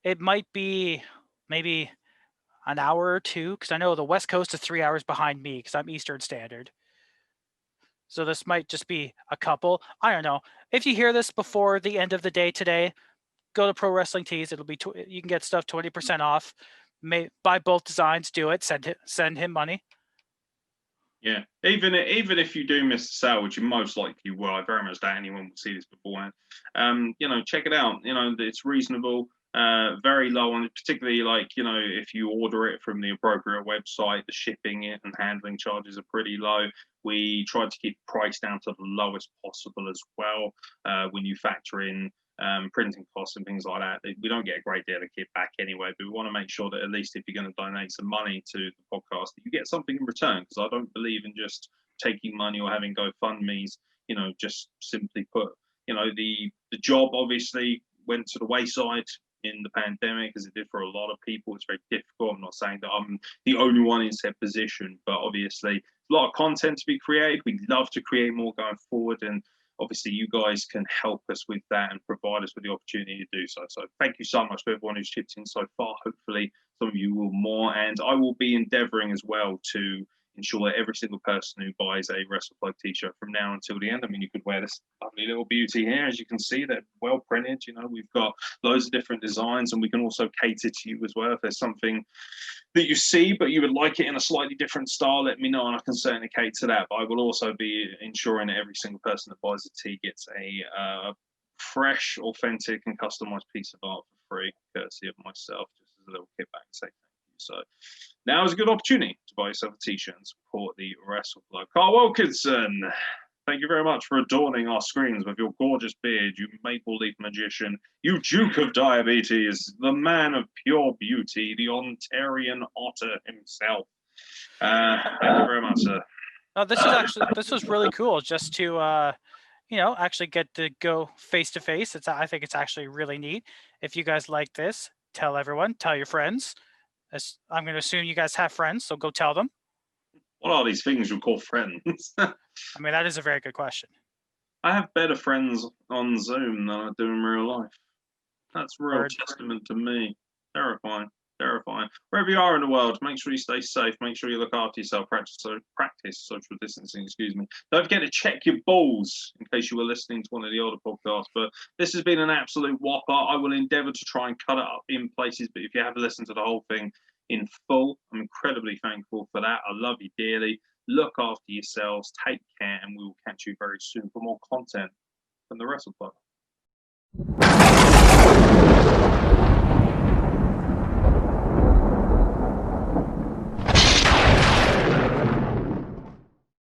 it might be maybe an hour or two, because I know the West Coast is 3 hours behind me because I'm Eastern Standard. So this might just be a couple. I don't know. If you hear this before the end of the day today, go to Pro Wrestling Tees. It'll be you can get stuff 20% off. Buy both designs. Do it. Send him money. Yeah, even if you do miss the sale, which you most likely will, I very much doubt anyone will see this beforehand. Check it out. It's reasonable, very low, and particularly if you order it from the appropriate website, the shipping and handling charges are pretty low. We tried to keep the price down to the lowest possible as well. When you factor in printing costs and things like that, we don't get a great deal of kickback anyway, but we want to make sure that at least if you're going to donate some money to the podcast, that you get something in return, because I don't believe in just taking money or having GoFundMes, just simply put. The job obviously went to the wayside in the pandemic, as it did for a lot of people. It's very difficult. I'm not saying that I'm the only one in said position, but obviously a lot of content to be created. We'd love to create more going forward, and obviously you guys can help us with that and provide us with the opportunity to do so. So thank you so much to everyone who's chipped in so far. Hopefully some of you will more, and I will be endeavoring as well to ensure that every single person who buys a WrestlePlug t-shirt from now until the end, I mean, you could wear this lovely little beauty here. As you can see, they're well printed. We've got loads of different designs, and we can also cater to you as well. If there's something that you see but you would like it in a slightly different style, let me know, and I can certainly cater to that. But I will also be ensuring that every single person that buys a tee gets a fresh, authentic, and customized piece of art for free, courtesy of myself, just as a little kickback and say thank you. So now is a good opportunity to buy yourself a t-shirt and support the WrestlePlug. Carl Wilkinson, thank you very much for adorning our screens with your gorgeous beard, you maple leaf magician, you Duke of Diabetes, the man of pure beauty, the Ontarian otter himself. Thank you very much, sir. This was really cool, just to actually get to go face to face. I think it's actually really neat. If you guys like this, tell everyone, tell your friends. I'm going to assume you guys have friends, so go tell them. What are these things you call friends? I mean, that is a very good question. I have better friends on Zoom than I do in real life. That's real testament to me. Terrifying. Wherever you are in the world, make sure you stay safe. Make sure you look after yourself. Practice social distancing. Excuse me. Don't forget to check your balls in case you were listening to one of the older podcasts. But this has been an absolute whopper. I will endeavour to try and cut it up in places. But if you have listened to the whole thing in full, I'm incredibly thankful for that. I love you dearly. Look after yourselves. Take care, and we will catch you very soon for more content from the WrestlePlug.